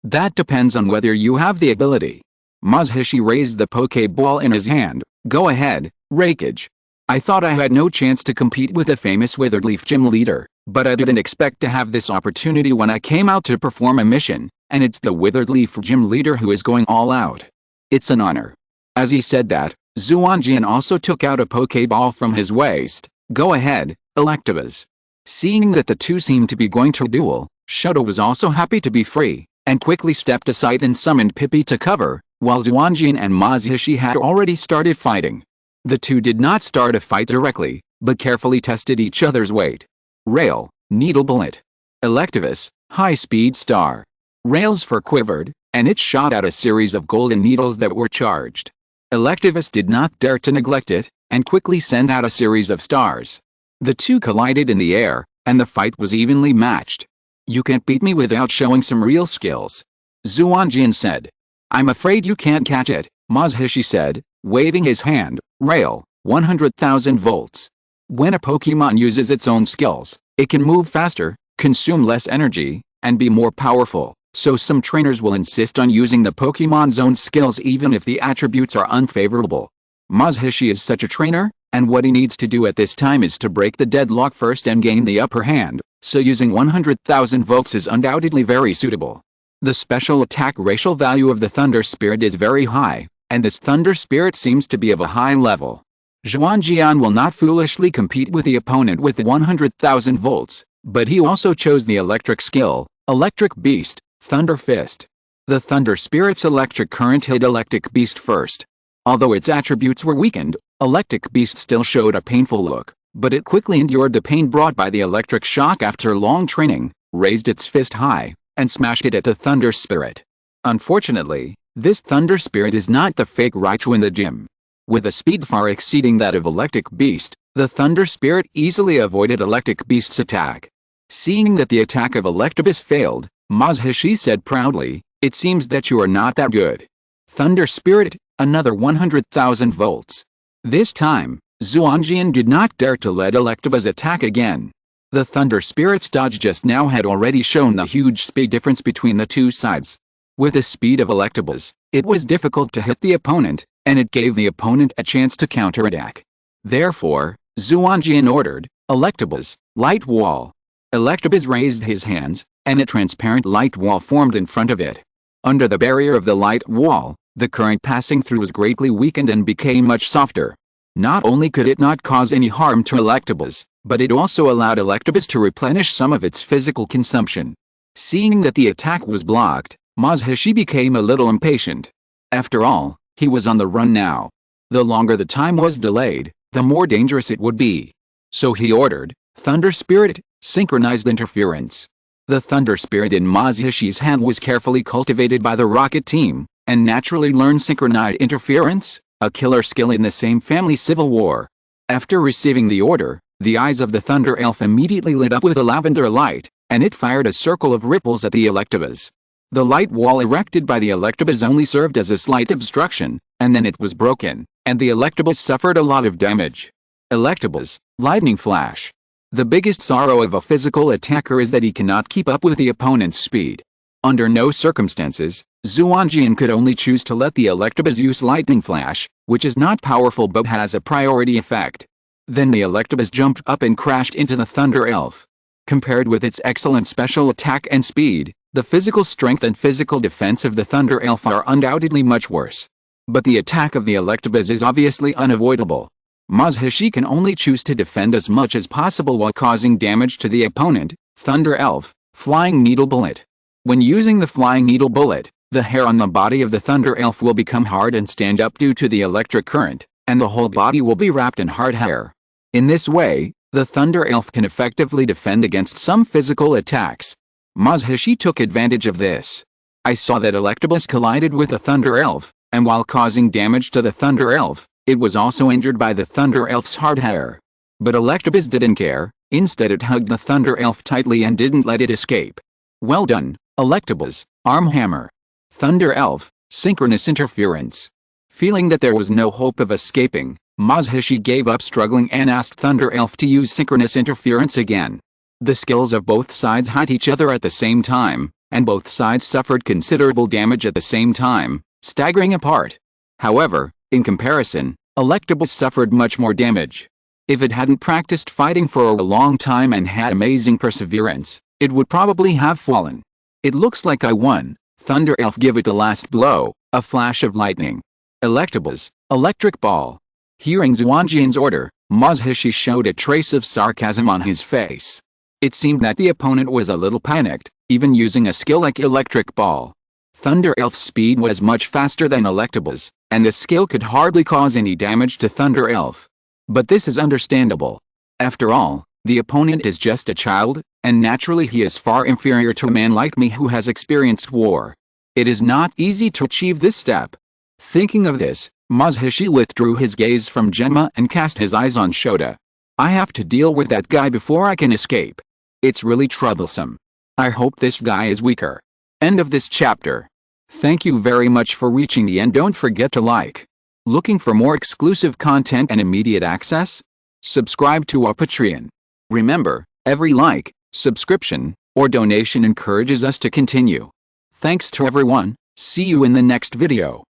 That depends on whether you have the ability. Mazishi raised the Pokeball in his hand. Go ahead, Raikage. I thought I had no chance to compete with the famous Withered Leaf Gym leader, but I didn't expect to have this opportunity when I came out to perform a mission, and it's the Withered Leaf Gym leader who is going all out. It's an honor. As he said that, Xuanjian also took out a Pokeball from his waist. Go ahead, Electabuzz. Seeing that the two seemed to be going to duel, Shoto was also happy to be free, and quickly stepped aside and summoned Pippi to cover, while Xuanjian and Masashi had already started fighting. The two did not start a fight directly, but carefully tested each other's weight. Rail, Needle Bullet. Electabuzz, High Speed Star. Rail's fur quivered, and it shot out a series of golden needles that were charged. Electabuzz did not dare to neglect it, and quickly sent out a series of stars. The two collided in the air, and the fight was evenly matched. You can't beat me without showing some real skills, Xuanjian said. I'm afraid you can't catch it, Masashi said, waving his hand. Rail, 100,000 volts. When a Pokemon uses its own skills, it can move faster, consume less energy, and be more powerful, so some trainers will insist on using the Pokemon's own skills even if the attributes are unfavorable. Masashi is such a trainer, and what he needs to do at this time is to break the deadlock first and gain the upper hand, so using 100,000 volts is undoubtedly very suitable. The special attack racial value of the Thunder Spirit is very high, and this Thunder Spirit seems to be of a high level. Xuanjian will not foolishly compete with the opponent with 100,000 volts, but he also chose the electric skill, Electric Beast, Thunder Fist. The Thunder Spirit's electric current hit Electric Beast first. Although its attributes were weakened, Electric Beast still showed a painful look, but it quickly endured the pain brought by the electric shock after long training, raised its fist high, and smashed it at the Thunder Spirit. Unfortunately, this Thunder Spirit is not the fake Raichu in the gym. With a speed far exceeding that of Electric Beast, the Thunder Spirit easily avoided Electric Beast's attack. Seeing that the attack of Electabuzz failed, Masashi said proudly, "It seems that you are not that good." Thunder Spirit, another 100,000 volts. This time, Xuanjian did not dare to let Electabuzz attack again. The Thunder Spirit's dodge just now had already shown the huge speed difference between the two sides. With the speed of Electabuzz, it was difficult to hit the opponent, and it gave the opponent a chance to counterattack. Therefore, Xuanjian ordered, "Electabuzz, light wall." Electabuzz raised his hands, and a transparent light wall formed in front of it. Under the barrier of the light wall, the current passing through was greatly weakened and became much softer. Not only could it not cause any harm to Electabuzz, but it also allowed Electabuzz to replenish some of its physical consumption. Seeing that the attack was blocked, Masashi became a little impatient. After all, he was on the run now. The longer the time was delayed, the more dangerous it would be. So he ordered, "Thunder Spirit, synchronized interference." The Thunder Spirit in Masashi's hand was carefully cultivated by the Rocket team, and naturally learned synchronized interference, a killer skill in the same family Civil War. After receiving the order, the eyes of the Thunder Elf immediately lit up with a lavender light, and it fired a circle of ripples at the Electabuzz. The light wall erected by the Electabuzz only served as a slight obstruction, and then it was broken, and the Electabuzz suffered a lot of damage. Electabuzz, lightning flash. The biggest sorrow of a physical attacker is that he cannot keep up with the opponent's speed. Under no circumstances, Xuanjian could only choose to let the Electabuzz use lightning flash, which is not powerful but has a priority effect. Then the Electabuzz jumped up and crashed into the Thunder Elf. Compared with its excellent special attack and speed, the physical strength and physical defense of the Thunder Elf are undoubtedly much worse. But the attack of the Electabuzz is obviously unavoidable. Masashi can only choose to defend as much as possible while causing damage to the opponent. Thunder Elf, Flying Needle Bullet. When using the Flying Needle Bullet, the hair on the body of the Thunder Elf will become hard and stand up due to the electric current, and the whole body will be wrapped in hard hair. In this way, the Thunder Elf can effectively defend against some physical attacks. Masashi took advantage of this. I saw that Electabuzz collided with the Thunder Elf, and while causing damage to the Thunder Elf, it was also injured by the Thunder Elf's hard hair. But Electabuzz didn't care, instead it hugged the Thunder Elf tightly and didn't let it escape. Well done, Electabuzz, Arm Hammer. Thunder Elf, Synchronous Interference. Feeling that there was no hope of escaping, Masashi gave up struggling and asked Thunder Elf to use Synchronous Interference again. The skills of both sides hit each other at the same time, and both sides suffered considerable damage at the same time, staggering apart. However, in comparison, Electabuzz suffered much more damage. If it hadn't practiced fighting for a long time and had amazing perseverance, it would probably have fallen. It looks like I won. Thunder Elf give it the last blow, a flash of lightning. Electabuzz, Electric Ball. Hearing Xuanjian's order, Mazhishi showed a trace of sarcasm on his face. It seemed that the opponent was a little panicked, even using a skill like Electric Ball. Thunder Elf's speed was much faster than Electabuzz, and the skill could hardly cause any damage to Thunder Elf. But this is understandable. After all, the opponent is just a child, and naturally he is far inferior to a man like me who has experienced war. It is not easy to achieve this step. Thinking of this, Mazhishi withdrew his gaze from Gemma and cast his eyes on Shota. I have to deal with that guy before I can escape. It's really troublesome. I hope this guy is weaker. End of this chapter. Thank you very much for reaching the end. Don't forget to like. Looking for more exclusive content and immediate access? Subscribe to our Patreon. Remember, every like, subscription, or donation encourages us to continue. Thanks to everyone. See you in the next video.